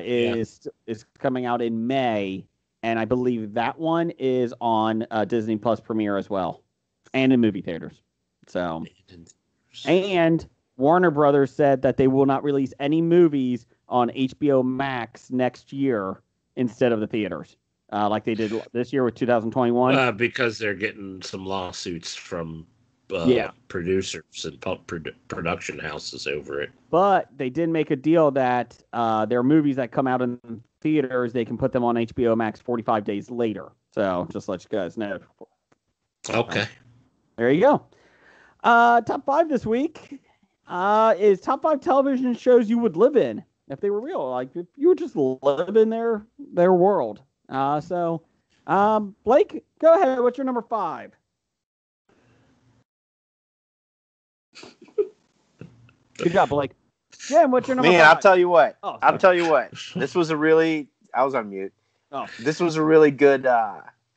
is coming out in May. And I believe that one is on Disney Plus premiere as well. And in movie theaters. So, and Warner Brothers said that they will not release any movies on HBO Max next year instead of the theaters. Like they did this year with 2021.
Because they're getting some lawsuits from producers and production houses over it.
But they did make a deal that there are movies that come out in theaters, they can put them on HBO Max 45 days later. So just let you guys know.
Okay.
There you go. Top 5 this week is top 5 television shows you would live in if they were real. Like if you would just live in their world. So, Blake, go ahead. What's your number 5? Good job, Blake. Jim, what's your number 5?
Man, I'll tell you what.
Oh,
I'll tell you what. This was a really... I was on mute.
Oh.
This was a really good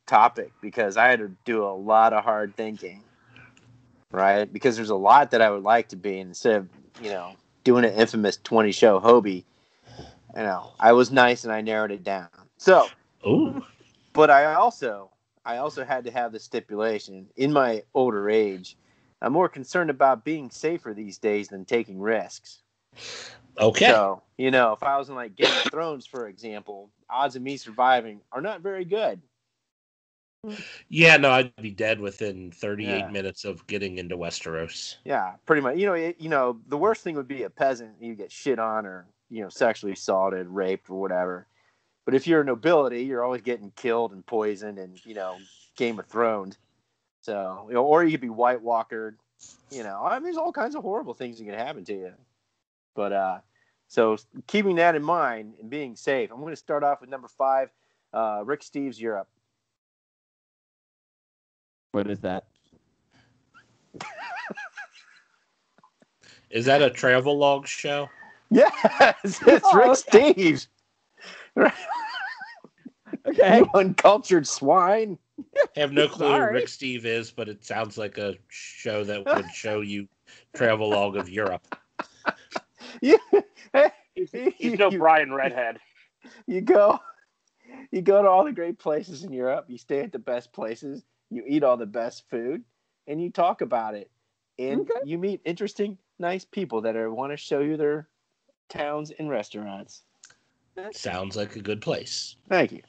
topic because I had to do a lot of hard thinking, right? Because there's a lot that I would like to be, and instead of, doing an infamous 20-show HOBI, I was nice and I narrowed it down. So...
Ooh.
But I also had to have the stipulation. In my older age, I'm more concerned about being safer these days than taking risks.
Okay.
So, if I was in like Game of Thrones, for example, odds of me surviving are not very good.
Yeah, no, I'd be dead within 38 minutes of getting into Westeros.
Yeah, pretty much. The worst thing would be a peasant. You get shit on or, sexually assaulted, raped, or whatever. But if you're a nobility, you're always getting killed and poisoned and, Game of Thrones. So, or you could be White Walkered. There's all kinds of horrible things that can happen to you. But, so keeping that in mind and being safe, I'm going to start off with number 5, Rick Steves' Europe.
What is that?
Is that a travel log show?
Yes, it's Rick Steves.
Okay.
You uncultured swine.
I have no clue
Sorry.
who Rick Steve is, but it sounds like a show that would show you travelogue of Europe.
Yeah.
He's no Brian Redhead.
You go to all the great places in Europe. You stay at the best places. You eat all the best food, and you talk about it. And you meet interesting, nice people that want to show you their towns and restaurants.
Sounds like a good place.
Thank you.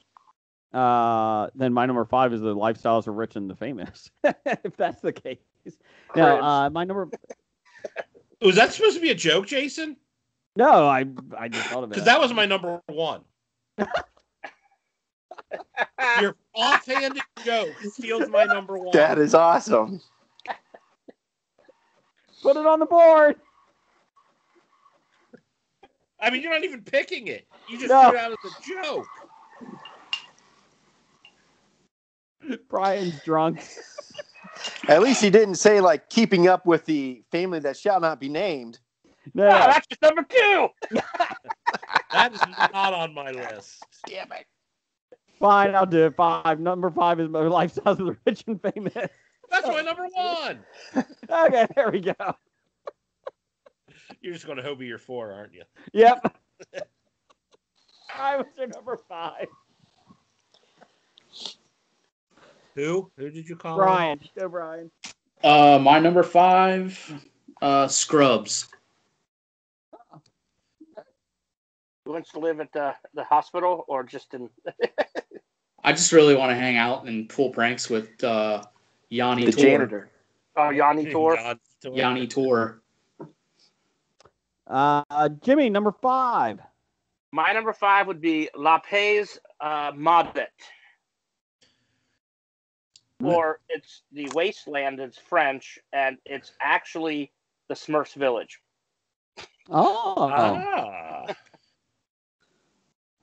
Then my number 5 is the lifestyles of rich and the famous. If that's the case. No, my number.
Was that supposed to be a joke, Jason?
No, I just thought of it.
Because that was my number 1. Your offhanded joke steals my number 1.
That is awesome.
Put it on the board.
I mean, you're not even picking it. You just
No.
threw it out as a joke.
Brian's drunk.
At least he didn't say like keeping up with the family that shall not be named.
No,
Oh, that's just number 2.
That is not on my list.
Damn it.
fine, I'll do it. 5. Number 5 is my lifestyles of the rich and famous.
That's my number 1.
Okay, there we go.
You're just going to HOBI your 4, aren't you?
Yep. I was your number 5.
Who? Who did you call?
Brian. Go, Brian.
My number 5, Scrubs.
Who wants to live at the hospital or just in?
I just really want to hang out and pull pranks with Yanni
The
Tor.
janitor.
Oh, Yanni Tor.
Yanni Tor.
Jimmy, number 5.
My number 5 would be La Pays Maudet. Or it's the Wasteland. It's French, and it's actually the Smurfs Village.
Oh.
Ah.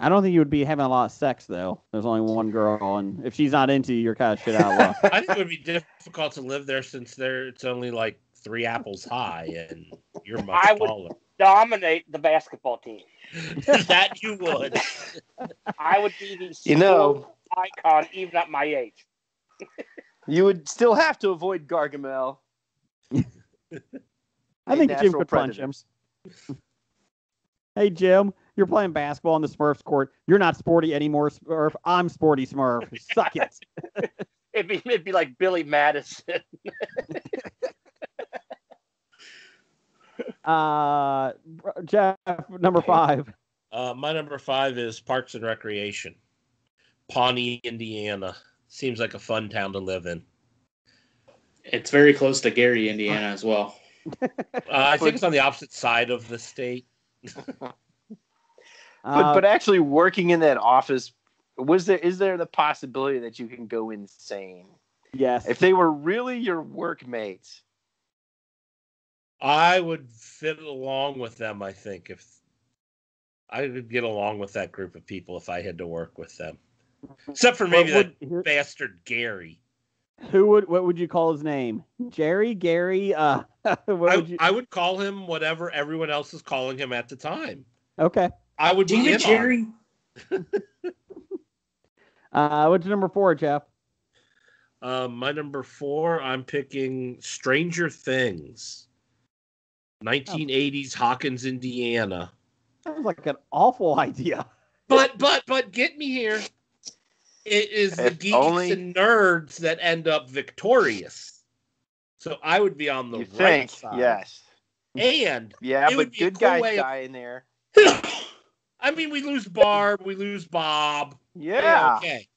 I don't think you would be having a lot of sex, though. There's only one girl, and if she's not into you, you're kind of shit out of luck.
I think it would be difficult to live there since it's only like 3 apples high, and you're much taller.
dominate the basketball team.
That you would.
I would be the
You know,
icon, even at my age.
you would still have to avoid Gargamel.
I think Jim
natural
could punch him.
predators.
Hey, Jim, you're playing basketball on the Smurfs court. You're not sporty anymore, Smurf. I'm sporty Smurf. Suck it.
It'd be like Billy Madison.
Jeff, number 5.
My number 5 is Parks and Recreation. Pawnee, Indiana. Seems like a fun town to live in.
It's very close to Gary, Indiana, as well.
I think it's on the opposite side of the state.
But actually working in that office, is there the possibility that you can go insane?
Yes.
If they were really your workmates.
I would fit along with them, I think. If I would get along with that group of people if I had to work with them. Except for maybe that bastard Gary.
What would you call his name? Jerry? Gary?
I would call him whatever everyone else is calling him at the time.
Okay.
I would be in
Jerry.
What's your number 4, Jeff?
My number 4, I'm picking Stranger Things. 1980s Hawkins, Indiana.
Sounds like an awful idea.
But get me here. It is the geeks and nerds that end up victorious. So I would be on the right side.
Yes.
And
but good guys die in there.
I mean, we lose Barb, we lose Bob.
Yeah.
Okay.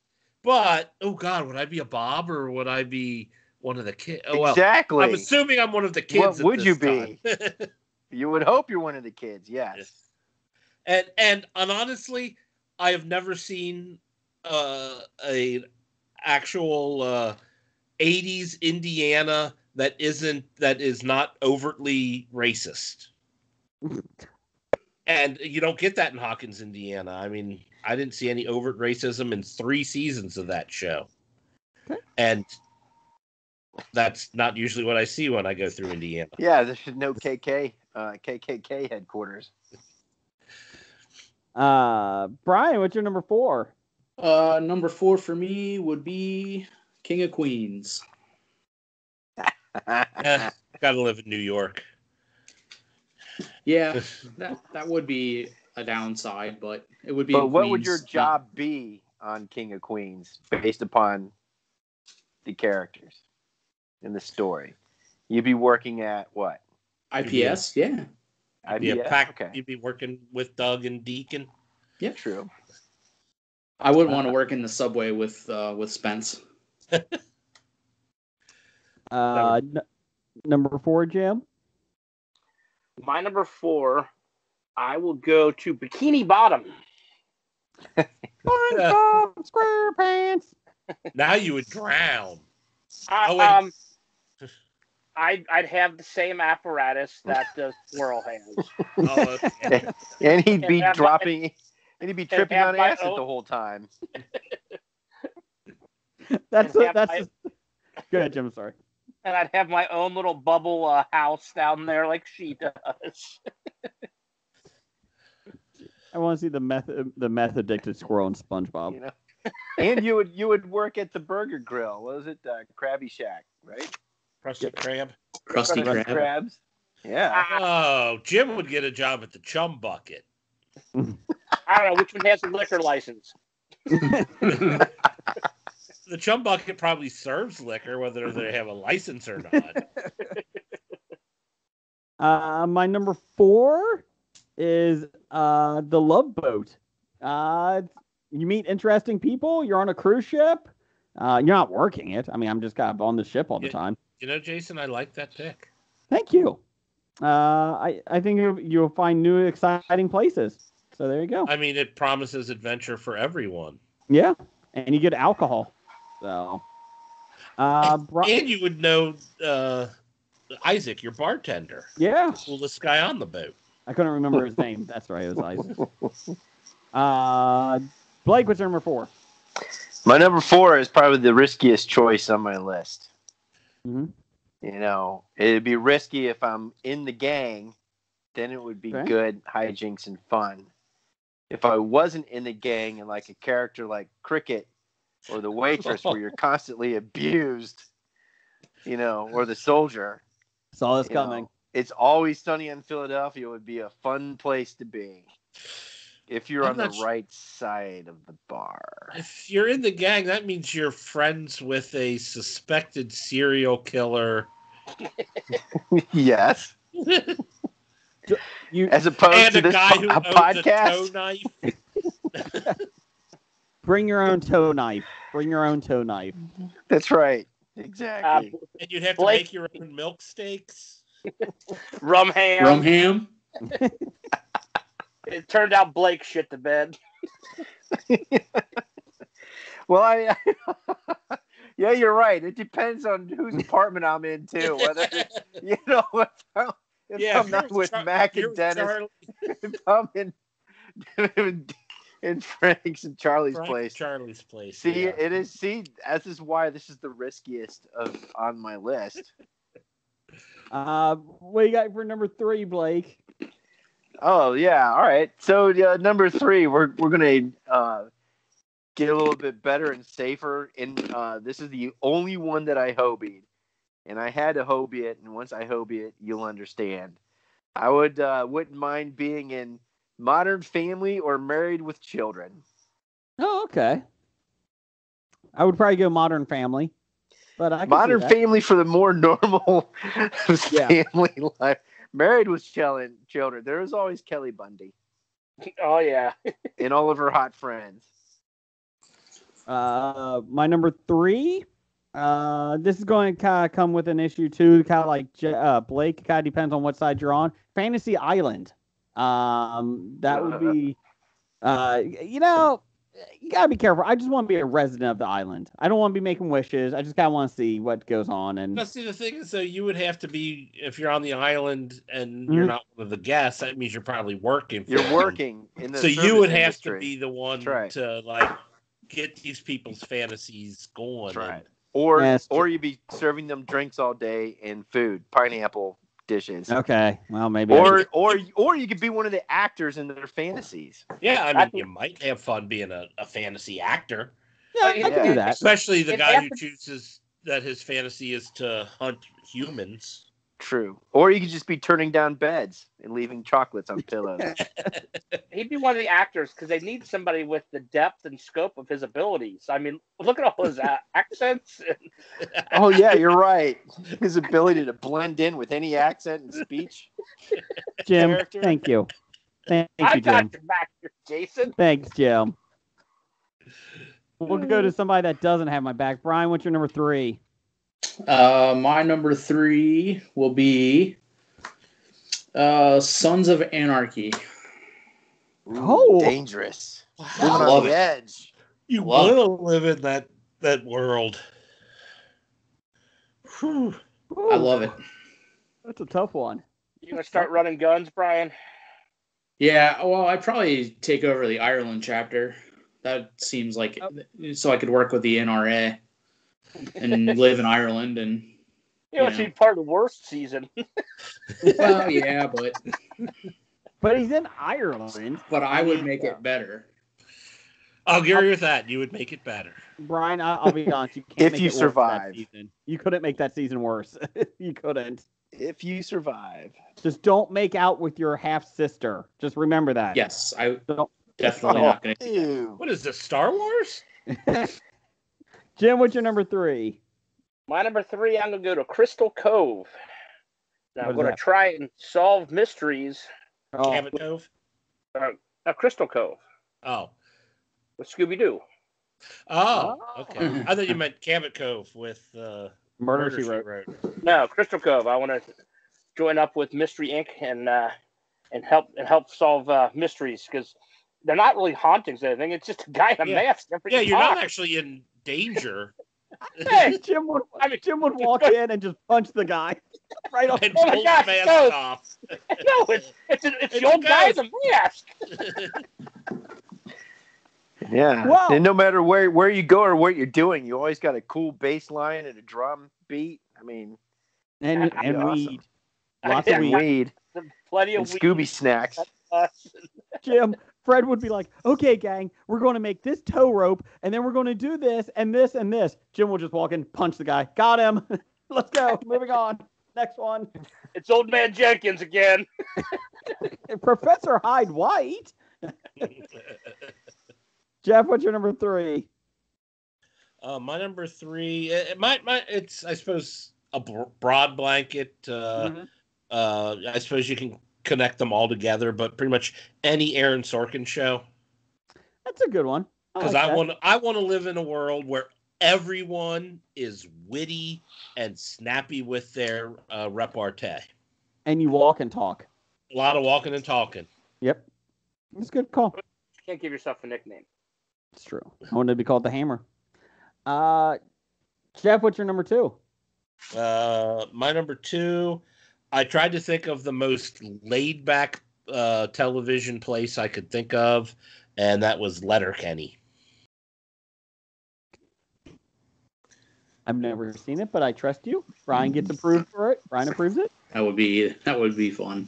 But oh God, would I be a Bob or would I be one of the kids? Oh, well,
exactly.
I'm assuming I'm one of the kids.
What would you be? You would hope you're one of the kids. Yes.
And honestly, I have never seen a actual 80s Indiana that is not overtly racist. And you don't get that in Hawkins, Indiana. I mean, I didn't see any overt racism in 3 seasons of that show.
Okay.
And that's not usually what I see when I go through Indiana.
Yeah, there's no KKK headquarters.
Brian, what's your number 4?
Number 4 for me would be King of Queens.
Gotta live in New York.
Yeah, that would be a downside, but it would be.
But what would your job be on King of Queens based upon the characters in the story? You'd be working at what?
IPS, yeah.
You'd be working with Doug and Deacon.
Yeah,
true.
I wouldn't want to work in the subway with Spence.
Number 4, Jim?
My number 4, I will go to Bikini Bottom.
SpongeBob SquarePants.
Now you would drown.
I'd have the same apparatus that the squirrel has.
Oh, okay.
And he'd be tripping on acid the whole time.
That's go ahead, Jim. Sorry.
And I'd have my own little bubble house down there like she does.
I want to see the meth addicted squirrel in SpongeBob.
You know? And you would work at the Burger Grill. What was it? Krabby Shack, right?
Krusty Krab.
Krusty
Krabs. Yeah.
Oh, Jim would get a job at the Chum Bucket.
I don't know which one has a liquor license.
The Chum Bucket probably serves liquor, whether they have a license or not.
My number 4 is the Love Boat. You meet interesting people. You're on a cruise ship. You're not working it. I mean, I'm just kind of on the ship all the time.
You know, Jason, I like that pick.
Thank you. I think you'll find new, exciting places. So there you go.
I mean, it promises adventure for everyone.
Yeah, and you get alcohol. So,
and you would know Isaac, your bartender.
Yeah,
the coolest guy on the boat.
I couldn't remember his name. That's right, it was Isaac. Blake, what's your number 4?
My number 4 is probably the riskiest choice on my list.
Mm-hmm.
You know, it'd be risky if I'm in the gang then it would be
Okay.
good hijinks and fun. If I wasn't in the gang and like a character like Cricket or the waitress where you're constantly abused, or the soldier,
Saw this
you know,
coming.
It's Always Sunny in Philadelphia would be a fun place to be if you're
I'm
on the
not
right side of the bar.
If you're in the gang, that means you're friends with a suspected serial killer.
Yes.
You
As opposed
And
to
a
this
guy who owns a
podcast.
toe knife.
bring your own toe knife. Bring your own toe knife.
That's right. Exactly.
And you'd have to
Blake-
make your own milk steaks.
Rum ham.
Rum ham.
It turned out Blake shit the bed.
Well, yeah, you're right. It depends on whose apartment I'm in too. Whether if I'm not with Mac and Dennis, if I'm in Frank's and Charlie's place.
Charlie's place.
See,
yeah.
it is. See, this is why this is the riskiest on my list.
What you got for number 3, Blake?
Oh yeah, all right. So number 3, we're gonna get a little bit better and safer. And this is the only one that I hobied, and I had to hobie it. And once I hobie it, you'll understand. I wouldn't mind being in Modern Family or Married with Children.
Oh, okay. I would probably go Modern Family, but I can
Modern
see that.
Family for the more normal
Yeah.
family life. Married with Children. There was always Kelly Bundy
Oh yeah.
and all of her hot friends.
My number 3. This is going to kind of come with an issue too, kind of like Blake. Kind of depends on what side you're on. Fantasy Island. That would be, you gotta be careful. I just want to be a resident of the island. I don't want to be making wishes. I just kind of want to see what goes on. And
Now, see, the thing is, though, you would have to be, if you're on the island and
Mm-hmm.
you're not one of the guests, that means you're probably working. For
You're
them.
working in the
So you
service
would have
industry.
to be the one
That's right.
to get these people's fantasies going.
That's right.
and-
Or
Yes.
you'd be serving them drinks all day and food, pineapple dishes.
okay, well maybe.
Or you could be one of the actors in their fantasies.
Yeah, I
I
mean,
think-
you might have fun being a fantasy actor,
yeah, I can do that.
especially the
It
guy who
happens-
chooses that his fantasy is to hunt humans.
True. Or you could just be turning down beds and leaving chocolates on pillows.
He'd be one of the actors because they need somebody with the depth and scope of his abilities. I mean, look at all his accents.
Oh yeah, you're right. His ability to blend in with any accent and speech.
Jim,
character.
thank you. Thank
I
you,
got
Jim.
your back here, Jason.
Thanks, Jim. We'll go to somebody that doesn't have my back. Brian, what's your number 3?
My number 3 will be Sons of Anarchy.
Ooh,
Oh.
dangerous.
Wow.
Living on
love
the
it.
edge.
You
Love
want to live in that world. Whew.
I love it.
That's a tough one.
You gonna start running guns, Brian?
Yeah, well, I'd probably take over the Ireland chapter. That seems like so I could work with the NRA and live in Ireland and
You know,
Yeah.
it's be part of the worst season.
well, yeah,
But he's in Ireland.
but I would make it better.
I'll agree with that. You would make it better.
Brian, I'll be honest. You can't
If
make
you
it worse
survive.
that season. You couldn't make that season worse. You couldn't.
If you survive.
Just don't make out with your half sister. Just remember that.
Yes, I
Don't-
definitely
Oh.
not going to.
Ew.
What is this, Star Wars?
Jim, what's your number 3?
My number 3, I'm gonna go to Crystal Cove. Now
What
I'm
is
gonna
that?
try and solve mysteries.
Oh,
Cabot Cove?
Crystal Cove
Oh.
with Scooby Doo.
Oh,
Oh.
okay. I thought you meant Cabot Cove with
Murder, She Wrote.
No, Crystal Cove. I want to join up with Mystery Inc. and help solve mysteries because they're not really hauntings or anything. It's just a guy in a
Yeah.
mask every
Yeah, you're
time.
not actually in danger.
Hey,
Jim would
I mean,
walk in and just punch the guy right off.
And
Oh my
pull
gosh,
the mask
no.
off.
no, it's
It's
the old
a
guy in
ghost.
the mask.
Yeah.
Wow.
And no matter where you go or what you're doing, you always got a cool bass line and a drum beat. I mean,
And
That'd be awesome.
weed. Lots of
and
weed.
weed.
The plenty
And
of
Scooby snacks.
Jim, Fred would be like, okay, gang, we're going to make this tow rope, and then we're going to do this and this and this. Jim will just walk in, punch the guy. Got him. Let's go. Moving on. Next one.
It's Old Man Jenkins again.
Professor Hyde White. Jeff, what's your number 3?
My number 3, it's I suppose a broad blanket. I suppose you can connect them all together, but pretty much any Aaron Sorkin show.
That's a good one.
Because I want to live in a world where everyone is witty and snappy with their repartee.
And you walk and talk.
A lot of walking and talking.
Yep. That's a good call.
You can't give yourself a nickname.
It's true. I wanted to be called the Hammer. Jeff, what's your number 2?
My number 2, I tried to think of the most laid-back television place I could think of, and that was Letterkenny.
I've never seen it, but I trust you. Brian gets approved for it. Brian approves it.
That would be fun.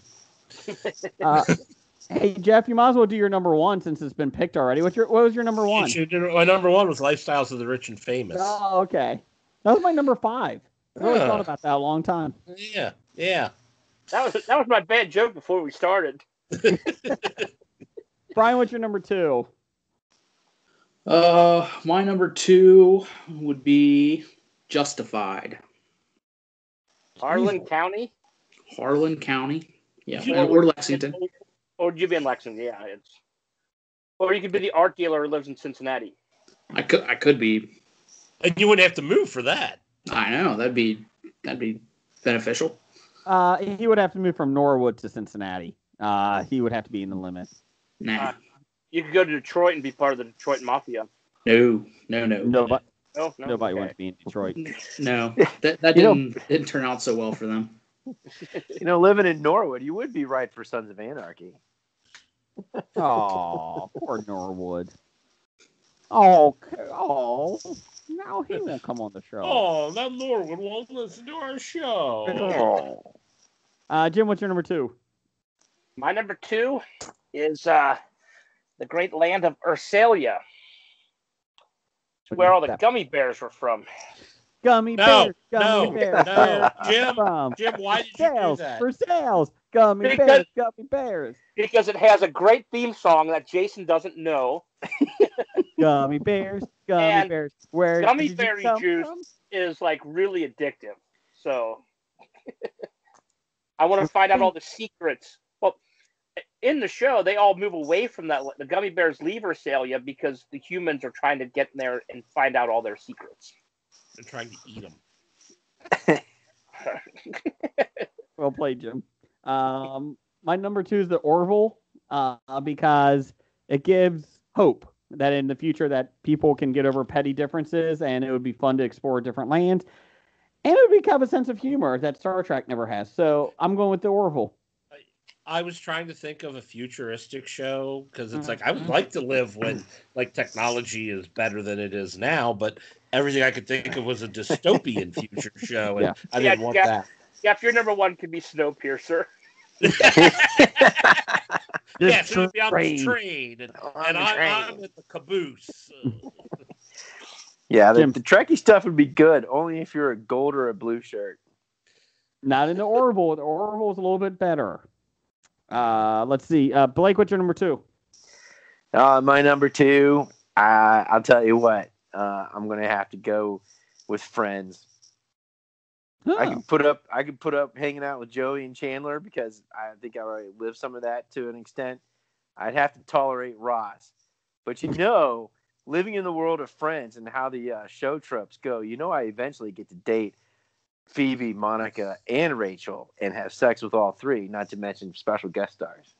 Hey, Jeff, you might as well do your number 1 since it's been picked already. What was your number 1?
My number 1 was Lifestyles of the Rich and Famous.
Oh, okay. That was my number 5. I really thought about that a long time.
Yeah.
That was my bad joke before we started.
Brian, what's your number 2?
My number 2 would be Justified.
Harlan County?
Harlan County. Yeah,
Yeah.
or Lexington.
Or you'd be in Lexington, yeah. Or you could be the art dealer who lives in Cincinnati.
I could be.
And you wouldn't have to move for that.
I know that'd be beneficial.
He would have to move from Norwood to Cincinnati. He would have to be in the limit.
Nah.
You could go to Detroit and be part of the Detroit Mafia.
No.
Nobody
Okay.
wants to be in Detroit.
No, that didn't turn out so well for them.
Living in Norwood, you would be right for Sons of Anarchy.
Oh, poor Norwood. Oh, now he won't come on the show.
Oh, that Norwood won't listen to our show.
Jim, what's your number 2?
My number 2 is the great land of Ursalia, where all the gummy bears were from.
Gummy bears.
No. Jim, why did you do that?
For sales. Gummy bears.
Because it has a great theme song that Jason doesn't know.
Gummy bears.
And
Bears. Where
gummy
did
berry
you come
juice
from?
is like really addictive. So I want to find out all the secrets. Well, in the show, they all move away from that. The gummy bears leave Ursalia because the humans are trying to get in there and find out all their secrets.
They're trying to eat them.
Well played, Jim. My number 2 is the Orville, because it gives hope that in the future that people can get over petty differences, and it would be fun to explore different lands, and it would be kind of a sense of humor that Star Trek never has. So I'm going with the Orville.
I was trying to think of a futuristic show because it's like I would like to live when like technology is better than it is now, but everything I could think of was a dystopian future show, and I didn't want that.
Yeah, if your number 1 could be Snowpiercer.
Yes, it would be on the train, and I'm in the caboose.
Yeah, the Trekkie stuff would be good, only if you're a gold or a blue shirt.
Not in the Orville. The Orville is a little bit better. Let's see. Blake, what's your number 2?
My number 2, I'll tell you what. I'm gonna have to go with Friends.
Huh.
I could put up hanging out with Joey and Chandler because I think I already lived some of that to an extent. I'd have to tolerate Ross, but living in the world of Friends and how the show tropes go, I eventually get to date Phoebe, Monica, and Rachel and have sex with all 3, not to mention special guest stars.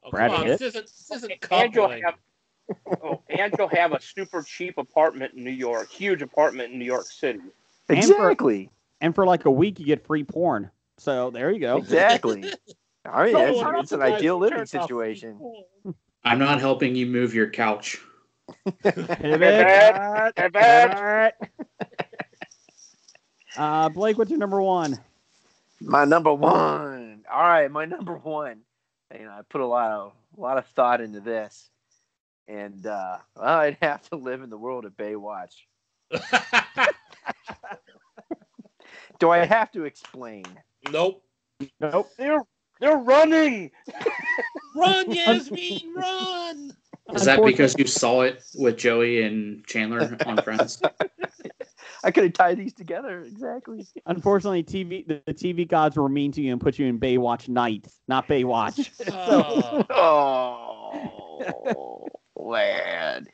Oh,
Brad
come on,
Pitt?
this isn't
And you'll
coupling.
have a super cheap apartment in New York, huge apartment in New York City.
Exactly.
And for like a week, you get free porn. So there you go.
Exactly. All right,
So
it's an ideal living situation.
I'm not helping you move your couch.
Pivot.
Pivot.
Blake, what's your number 1?
My number one. All right, my number one. I put a lot of thought into this, and I'd have to live in the world of Baywatch. Do I have to explain?
Nope.
They're running.
Run, Yasmin, run!
Is that because you saw it with Joey and Chandler on Friends?
I could have tied these together exactly.
Unfortunately, the TV gods were mean to you and put you in Baywatch Nights, not Baywatch.
Oh, man.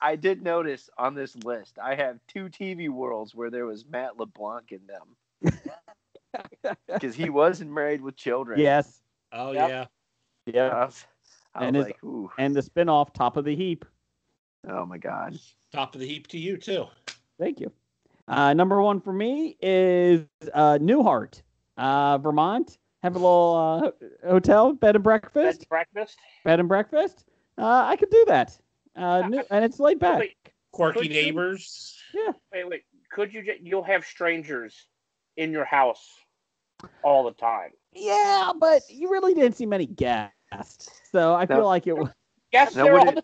I did notice on this list, I have 2 TV worlds where there was Matt LeBlanc in them. Because he wasn't Married with Children.
Yes.
Oh,
Yep.
Yeah.
I was like, ooh.
And the spinoff, Top of the Heap.
Oh, my God.
Top of the heap to you, too.
Thank you. Number one for me is Newhart, Vermont. Have a little hotel, bed and breakfast. Bed and breakfast. I could do that. And it's laid back.
Wait,
Quirky
could you?
neighbors.
Yeah.
Wait. Could you? You'll have strangers in your house all the time.
Yeah, but you really didn't see many guests, so I feel like it was.
Yes,
Now,
they're
would
all the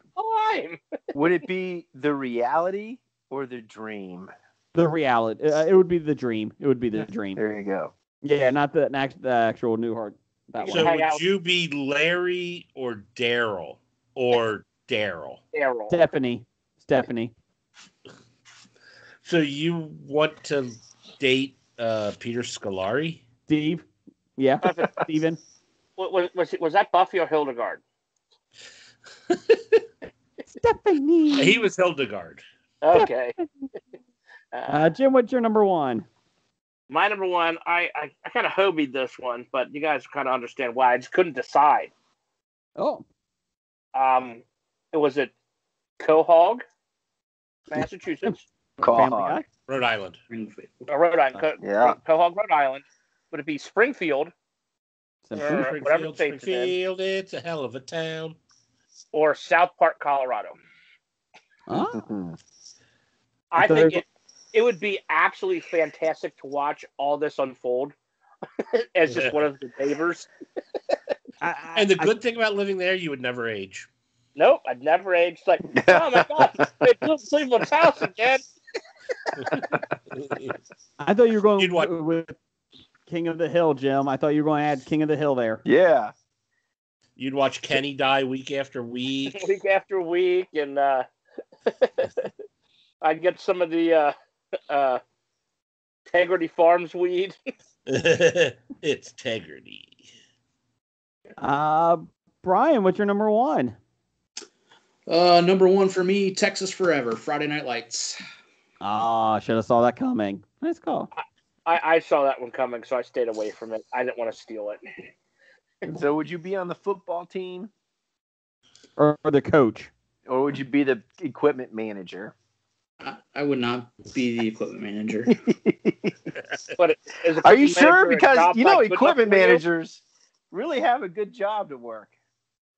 time.
Would it be the reality or the dream?
The reality. It would be the dream. It would be the dream.
There you go.
Yeah, not the actual Newhart. That
So
one.
hang
would
out.
you be Larry or Daryl? Or Daryl?
Daryl.
Stephanie.
So you want to date Peter Scolari?
Steve. Yeah. Steven.
Was that Buffy or Hildegard?
Stephanie.
He was Hildegard.
Okay.
Jim, what's your number one?
My number one, I kind of hobied this one, but you guys kind of understand why. I just couldn't decide.
Oh.
It was at Quahog, Massachusetts,
Family
Quahog.
Guy?
Rhode Island.
Rhode Island.
Yeah.
Quahog, Rhode Island. Would it be Springfield
Simpson.
whatever state it's in.
Springfield, it's a hell of a town.
or South Park, Colorado?
Oh.
I think it would be absolutely fantastic to watch all this unfold as just one of the neighbors.
And the good thing about living there, you would never age.
Nope, I'd never age. It's like, oh my God, they blew Cleveland's house again.
I thought you were
You'd watch-
going with King of the Hill, Jim. I thought you were going to add King of the Hill there.
Yeah.
You'd watch Kenny die week after week.
Week after week, and I'd get some of the Integrity Farms weed.
It's Tegrity.
Brian, what's your number one?
Number one for me, Texas Forever, Friday Night Lights.
Ah, should have saw that coming. Nice call.
I saw that one coming, so I stayed away from it. I didn't want to steal it.
So would you be on the football team?
Or the coach?
Or would you be the equipment manager?
I would not be the equipment manager.
But is
Are you sure?
manager a
Because,
job
you
not
know,
good enough
equipment
for you?
managers really have a good job to work.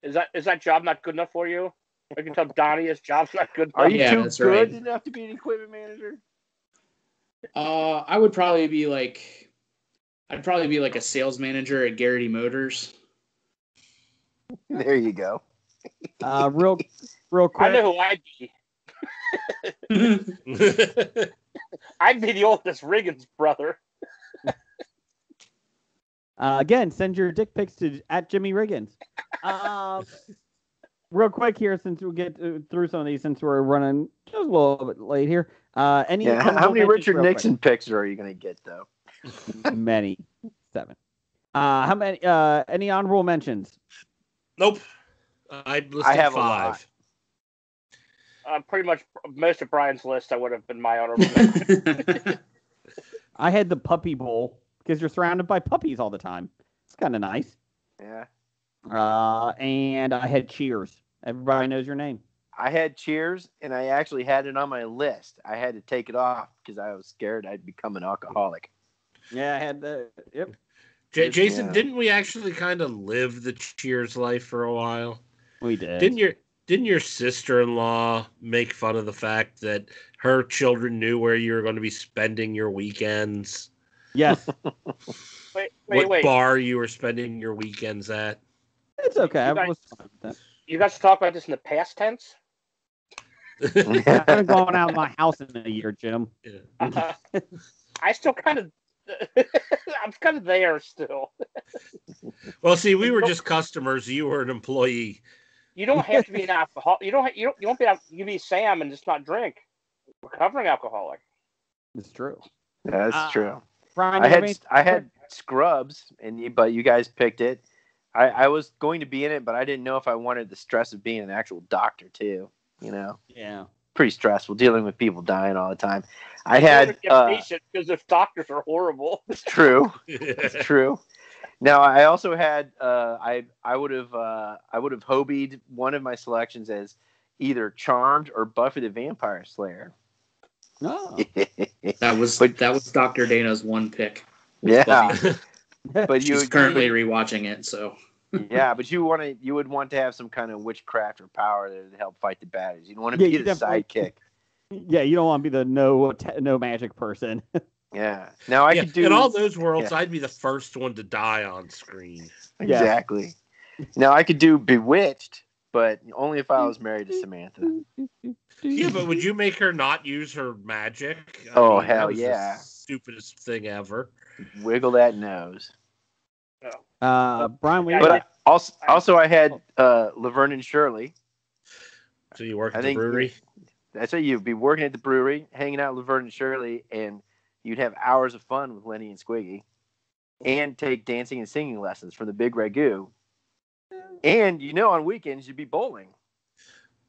Is that job not good enough for you? I can tell Donnie his job's not good enough.
Are you
Yeah,
too
that's
good
right.
enough to be an equipment manager?
I would probably be like, I'd probably be like a sales manager at Garrity Motors.
There you go.
Real quick.
I know who I'd be. I'd be the oldest Riggins brother.
Again, send your dick pics to @Jimmy Riggins. Real quick here, since we'll get through some of these, since we're running just a little bit late here.
How many Richard
real quick?
Nixon pictures are you going to get, though?
Many. 7. How many? Any honorable mentions?
Nope. I'd list
I have a
5.
Pretty much most of Brian's list, I would have been my honorable mention.
I had the Puppy Bowl because you're surrounded by puppies all the time. It's kind of nice.
Yeah.
And I had Cheers. Everybody knows your name.
I had Cheers, and I actually had it on my list. I had to take it off because I was scared I'd become an alcoholic.
Yeah, I had the. Yep.
Jason,
Yeah.
didn't we actually kind of live the Cheers life for a while?
We did.
Didn't your sister-in-law make fun of the fact that her children knew where you were going to be spending your weekends?
Yes,
What bar you were spending your weekends at?
it's okay. I
You guys-
was fine with that.
You guys talk about this in the past tense?
I haven't gone out of my house in a year, Jim.
Yeah.
I still kind of, I'm kind of there still.
Well, see, we were just customers. You were an employee.
You don't have to be an alcoholic. You don't be. You be Sam and just not drink. Recovering alcoholic.
It's true.
That's true.
Brian,
I had Scrubs, but you guys picked it. I was going to be in it, but I didn't know if I wanted the stress of being an actual doctor too. You know,
Yeah.
pretty stressful dealing with people dying all the time. I had
patient because if doctors are horrible.
It's true. It's true. Now I also had I would have hobied one of my selections as either Charmed or Buffy the Vampire Slayer.
No.
That was Dr. Dana's one pick.
Yeah. But
She's currently rewatching it, so
yeah, but you would want to have some kind of witchcraft or power to help fight the baddies. You don't want to be the sidekick.
Yeah, you don't want to be the no magic person.
Yeah. Now I could do
in all those worlds. I'd be the first one to die on screen.
Exactly. Now I could do Bewitched, but only if I was married to Samantha.
Yeah, but would you make her not use her magic?
Hell
that was
yeah!
The stupidest thing ever.
Wiggle that nose.
Brian,
also I had Laverne and Shirley.
So you work at the brewery?
That's what you'd be working at the brewery, hanging out with Laverne and Shirley, and you'd have hours of fun with Lenny and Squiggy, and take dancing and singing lessons from the Big Ragu. And on weekends you'd be bowling.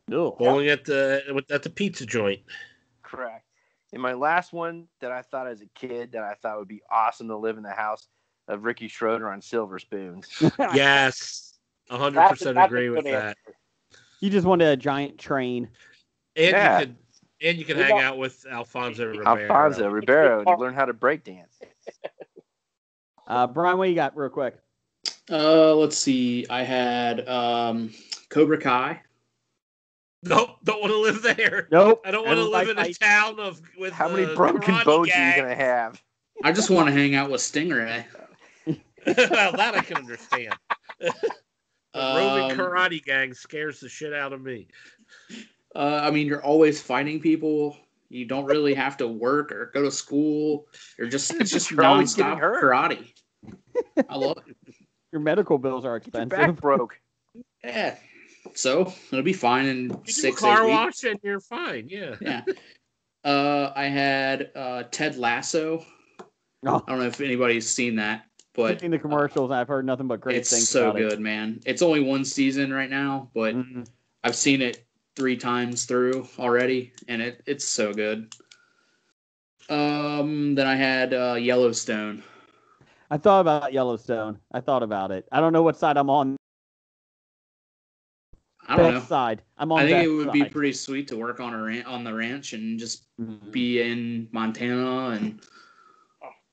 Bowling at the pizza joint.
Correct. And my last one that I thought as a kid that I thought would be awesome to live in the house of Ricky Schroeder on Silver Spoons.
Yes, 100% agree with that.
You just wanted a giant train.
And you could hang out with Alfonso
Ribeiro and learn how to break dance.
Brian, what you got real quick?
Let's see. I had Cobra Kai.
Nope, don't want to live there.
Nope.
I don't want to live in a town with
how many broken bones are you gonna have?
I just want to hang out with Stingray.
Well, that I can understand. Roving karate gang scares the shit out of me.
I mean, you're always fighting people. You don't really have to work or go to school. It's just nonstop karate. I love it.
Your medical bills are expensive.
Your back broke.
Yeah. So it'll be fine in
you
6
do a car wash and you're fine. Yeah.
Yeah. I had Ted Lasso.
Oh.
I don't know if anybody's seen that, but
I've seen the commercials. I've heard nothing but great things.
It's so
about
good, man. It's only one season right now, but I've seen it 3 times through already, and it's so good. Then I had Yellowstone.
I thought about Yellowstone. I thought about it. I don't know what side I'm on.
I don't know.
Side. I'm on.
I think
Beth's
it would
side.
be pretty sweet to work on on the ranch and just be in Montana, and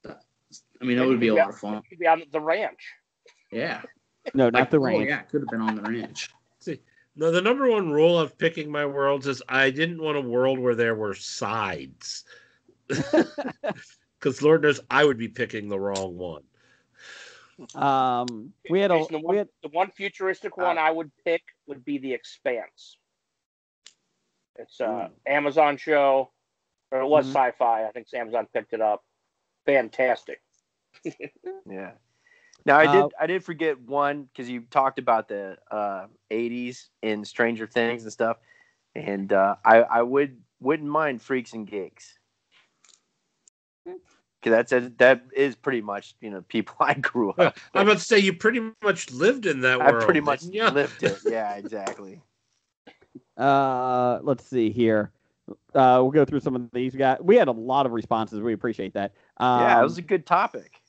I mean that would be a lot of fun.
You'd be on the ranch.
Yeah.
No, not the ranch.
Oh yeah, could have been on the ranch.
See, no, the number one rule of picking my worlds is I didn't want a world where there were sides, because Lord knows I would be picking the wrong one.
The one futuristic one I would pick would be The Expanse. It's Amazon show, or it was sci-fi. I think Amazon picked it up. Fantastic.
Yeah. Now I did forget one because you talked about the 80s in Stranger Things and stuff, and I wouldn't mind Freaks and Geeks. Because that is pretty much people I grew up with.
I'm about to say you pretty much lived in that world.
I pretty much lived it. Yeah, exactly.
Let's see here. We'll go through some of these guys. We had a lot of responses. We appreciate that.
Yeah, it was a good topic.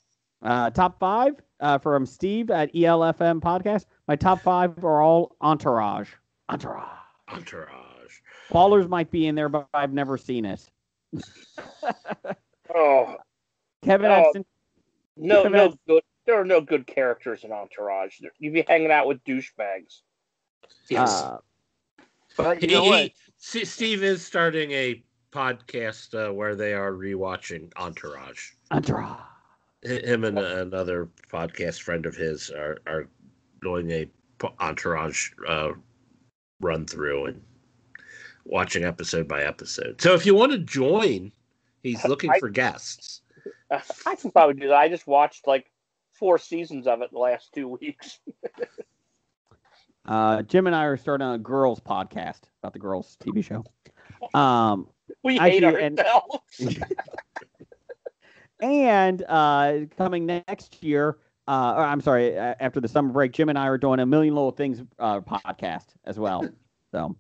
Top 5 from Steve at ELFM Podcast. My top 5 are all Entourage. Ballers might be in there, but I've never seen it. Kevin Edson.
No good. There are no good characters in Entourage. You'd be hanging out with douchebags.
Yes.
But you know what?
Steve is starting a podcast where they are rewatching Entourage. him and another podcast friend of his are doing a entourage run through and watching episode by episode. So if you want to join, he's looking for guests.
I can probably do that. I just watched like 4 seasons of it in the last 2 weeks.
Jim and I are starting a girls podcast about the girls TV show.
We hate
actually,
ourselves.
And coming next year, or I'm sorry, after the summer break, Jim and I are doing a Million Little Things podcast as well. So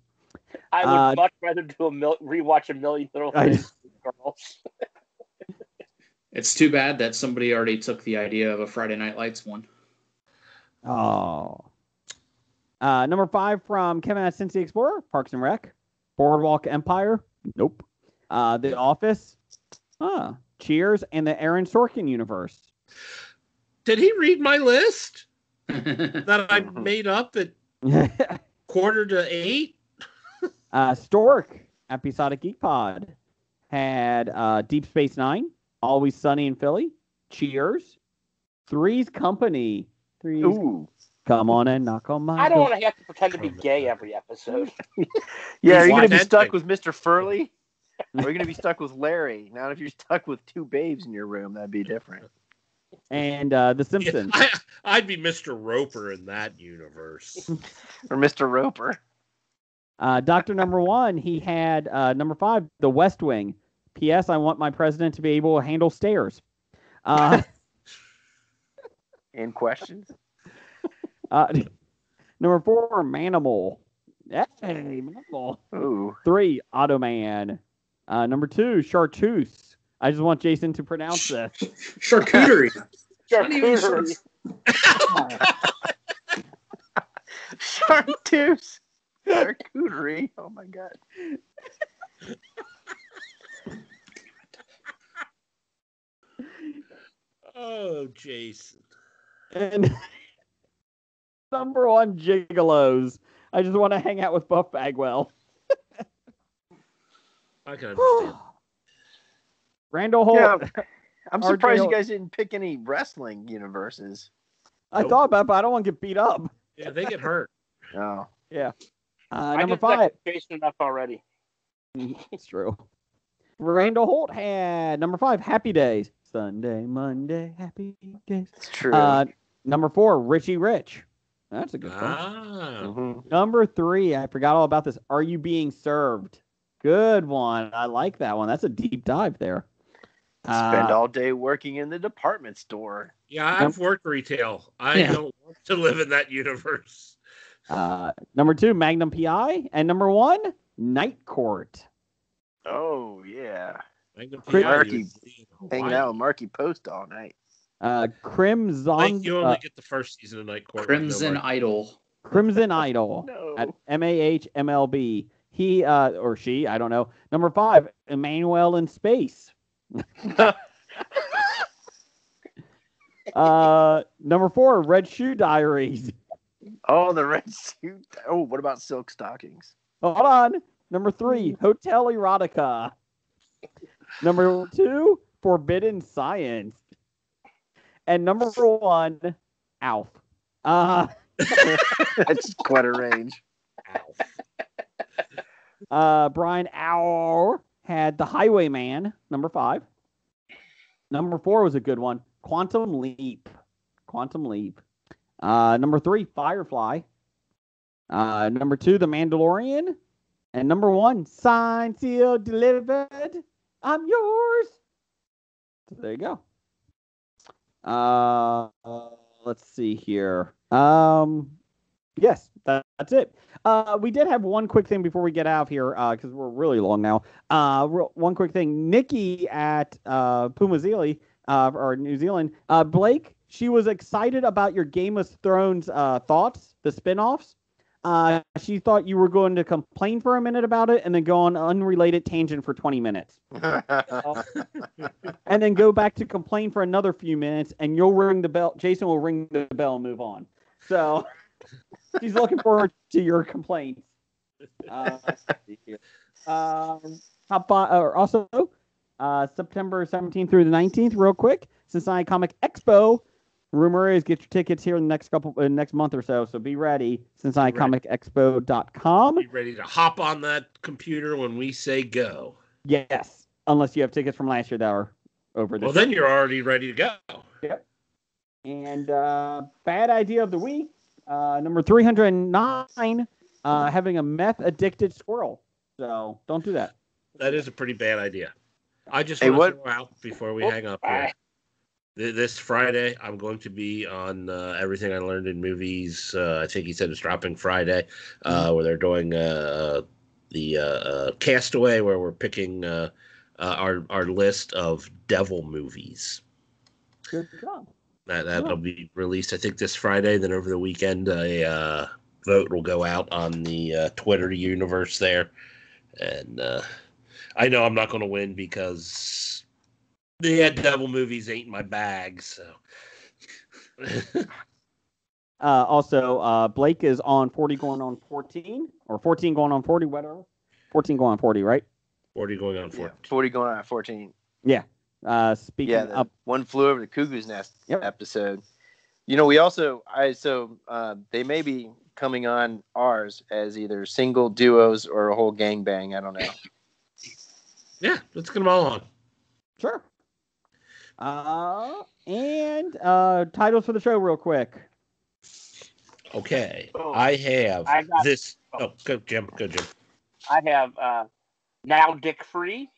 I would much rather do rewatch a Million Little Things than Girls.
It's too bad that somebody already took the idea of a Friday Night Lights one.
Oh. Number 5 from Kevin at Cincy Explorer, Parks and Rec. Boardwalk Empire, nope. The Office, Cheers, and the Aaron Sorkin universe.
Did he read my list that I made up at 7:45?
Stork, Episodic Geek Pod, had Deep Space Nine, Always Sunny in Philly, Cheers, Three's Company.
Ooh.
Come on and knock on my
I don't
door.
want to have to pretend to be gay every episode.
Yeah, are you going to be
that
stuck
thing.
with Mr. Furley? Or are you going to be stuck with Larry? Now, if you're stuck with 2 babes in your room, that'd be different.
And The Simpsons.
I'd be Mr. Roper in that universe.
Or Mr. Roper.
Dr. Number 1, he had number 5, The West Wing. P.S. I want my president to be able to handle stairs.
And questions?
Number 4, Manimal. Hey, Manimal.
Ooh.
3, Automan. Number 2, Chartreuse. I just want Jason to pronounce this.
Charcuterie. Not even
Charcuterie.
Chartreuse. Charcuterie. Oh, my God.
Oh, Jason.
And number 1, Gigolos. I just want to hang out with Buff Bagwell.
I can understand.
Randall Holt.
Yeah, I'm surprised
RJ
you guys didn't pick any wrestling universes.
I thought about it, but I don't want to get beat up.
Yeah, they get hurt.
Oh.
Yeah.
I
Number
did
5.
that to Jason enough already.
It's true. Randall Holt had number 5, Happy Days. Sunday, Monday, Happy Days.
It's true.
Number 4, Richie Rich. That's a good one.
Mhm.
Number 3, I forgot all about this. Are You Being Served? Good one. I like that one. That's a deep dive there.
Spend all day working in the department store.
Yeah, I've worked retail. I don't want to live in that universe.
Number 2, Magnum PI. And number 1, Night Court.
Oh, yeah.
Marky
Hanging out with Marky Post all night.
Crimson.
Like you only get the first season of Night Court.
Crimson Idol.
Crimson Idol
No.
at MAHMLB. He or she, I don't know. Number 5, Emmanuel in Space. Number 4, Red Shoe Diaries.
Oh, the red suit. Oh, what about silk stockings?
Hold on. Number 3, Hotel Erotica. Number 2, Forbidden Science. And number 1, Alf.
That's quite a range.
Brian Auer had The Highwayman, number 5. Number 4 was a good one, Quantum Leap. Number 3, Firefly. Number 2, The Mandalorian. And number 1, Signed, Sealed, Delivered. I'm yours. So there you go. Let's see here. Yes, that's it. We did have one quick thing before we get out of here, because we're really long now. One quick thing. Nikki at Pumazili, or New Zealand, Blake, she was excited about your Game of Thrones thoughts, the spinoffs. She thought you were going to complain for a minute about it and then go on an unrelated tangent for 20 minutes. And then go back to complain for another few minutes, and you'll ring the bell. Jason will ring the bell and move on. So she's looking forward to your complaints. Also, September 17th through the 19th, real quick, Cincinnati Comic Expo. Rumor is get your tickets here in the next month or so. So be ready. CincinnatiComicExpo.com.
Be ready to hop on that computer when we say go.
Yes, unless you have tickets from last year that are over this.
Well, then you're already ready to go.
Yep. And bad idea of the week, number 309, having a meth-addicted squirrel. So don't do that.
That is a pretty bad idea. I just want to throw out before we hang up here. This Friday, I'm going to be on Everything I Learned in Movies. I think he said it's dropping Friday, where they're doing the Castaway, where we're picking our list of devil movies.
Good job.
That'll be released, I think, this Friday. Then over the weekend, a vote will go out on the Twitter universe there. And I know I'm not going to win because the devil movies ain't my bag. So.
Also, Blake is on 40 going on 14, or 14 going on 40, whatever. 14 going on 40, right?
40 going on 14.
Yeah, 40 going on 14.
Yeah. Speaking up,
One Flew Over the Cuckoo's Nest episode. We also they may be coming on ours as either single, duos, or a whole gangbang. I don't know.
Yeah, let's get them all on.
Sure. And titles for the show real quick.
Okay. I got this. Oh, go Jim.
I have Now Dick Free.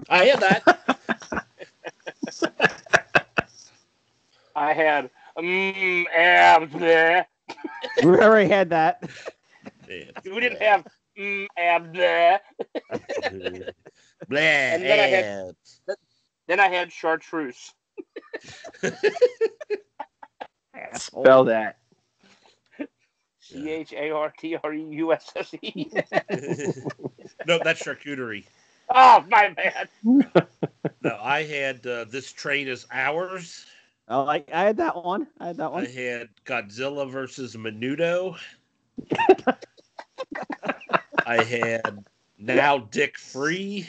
I had that.
I had abs there.
We already had that.
We didn't have abs there.
And
then I had chartreuse.
Spell that.
CHARTREUSSE.
No, that's charcuterie.
Oh, my bad.
No, I had This Train Is Ours.
Oh, I had that one. I
had Godzilla versus Menudo. I had Now Dick Free.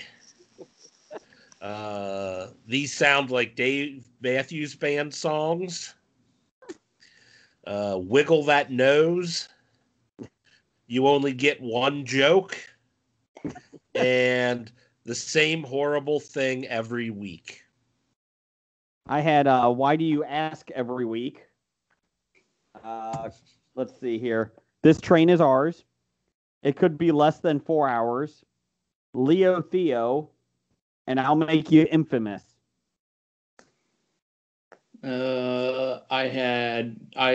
These sound like Dave Matthews Band songs. Wiggle That Nose. You Only Get One Joke. And The Same Horrible Thing Every Week.
I had Why Do You Ask Every Week. Let's see here. This Train Is Ours. It Could Be Less Than 4 Hours. Leo Theo. And I'll Make You Infamous.
I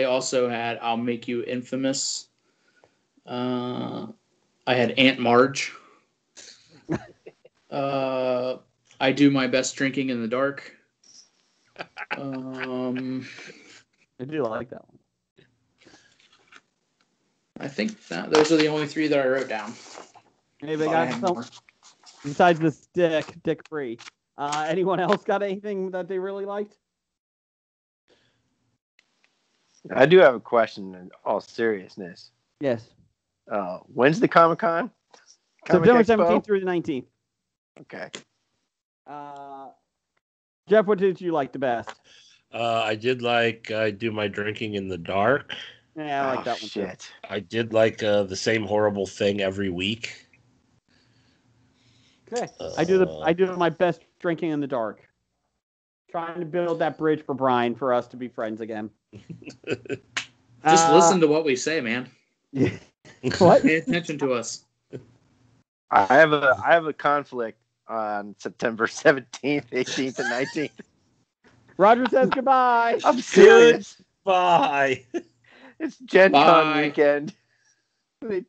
also had I'll Make You Infamous. I had Aunt Marge. I Do My Best Drinking in the Dark.
I do like that one.
I think those are the only three that I wrote down.
Maybe got some. Besides this Dick Free. Anyone else got anything that they really liked?
I do have a question in all seriousness.
Yes.
When's the Comic-Con?
September 17th through the 19th.
Okay.
Jeff, what did you like the best?
I did like I Do My Drinking in the Dark.
Yeah, I like that one too.
I did like The Same Horrible Thing Every Week.
Okay. I do my best drinking in the dark. Trying to build that bridge for Brian for us to be friends again.
Just listen to what we say, man.
What?
Pay attention to us.
I have a conflict on September 17th, 18th, and 19th.
Roger says goodbye.
I'm serious.
Bye.
It's Gen Con weekend. They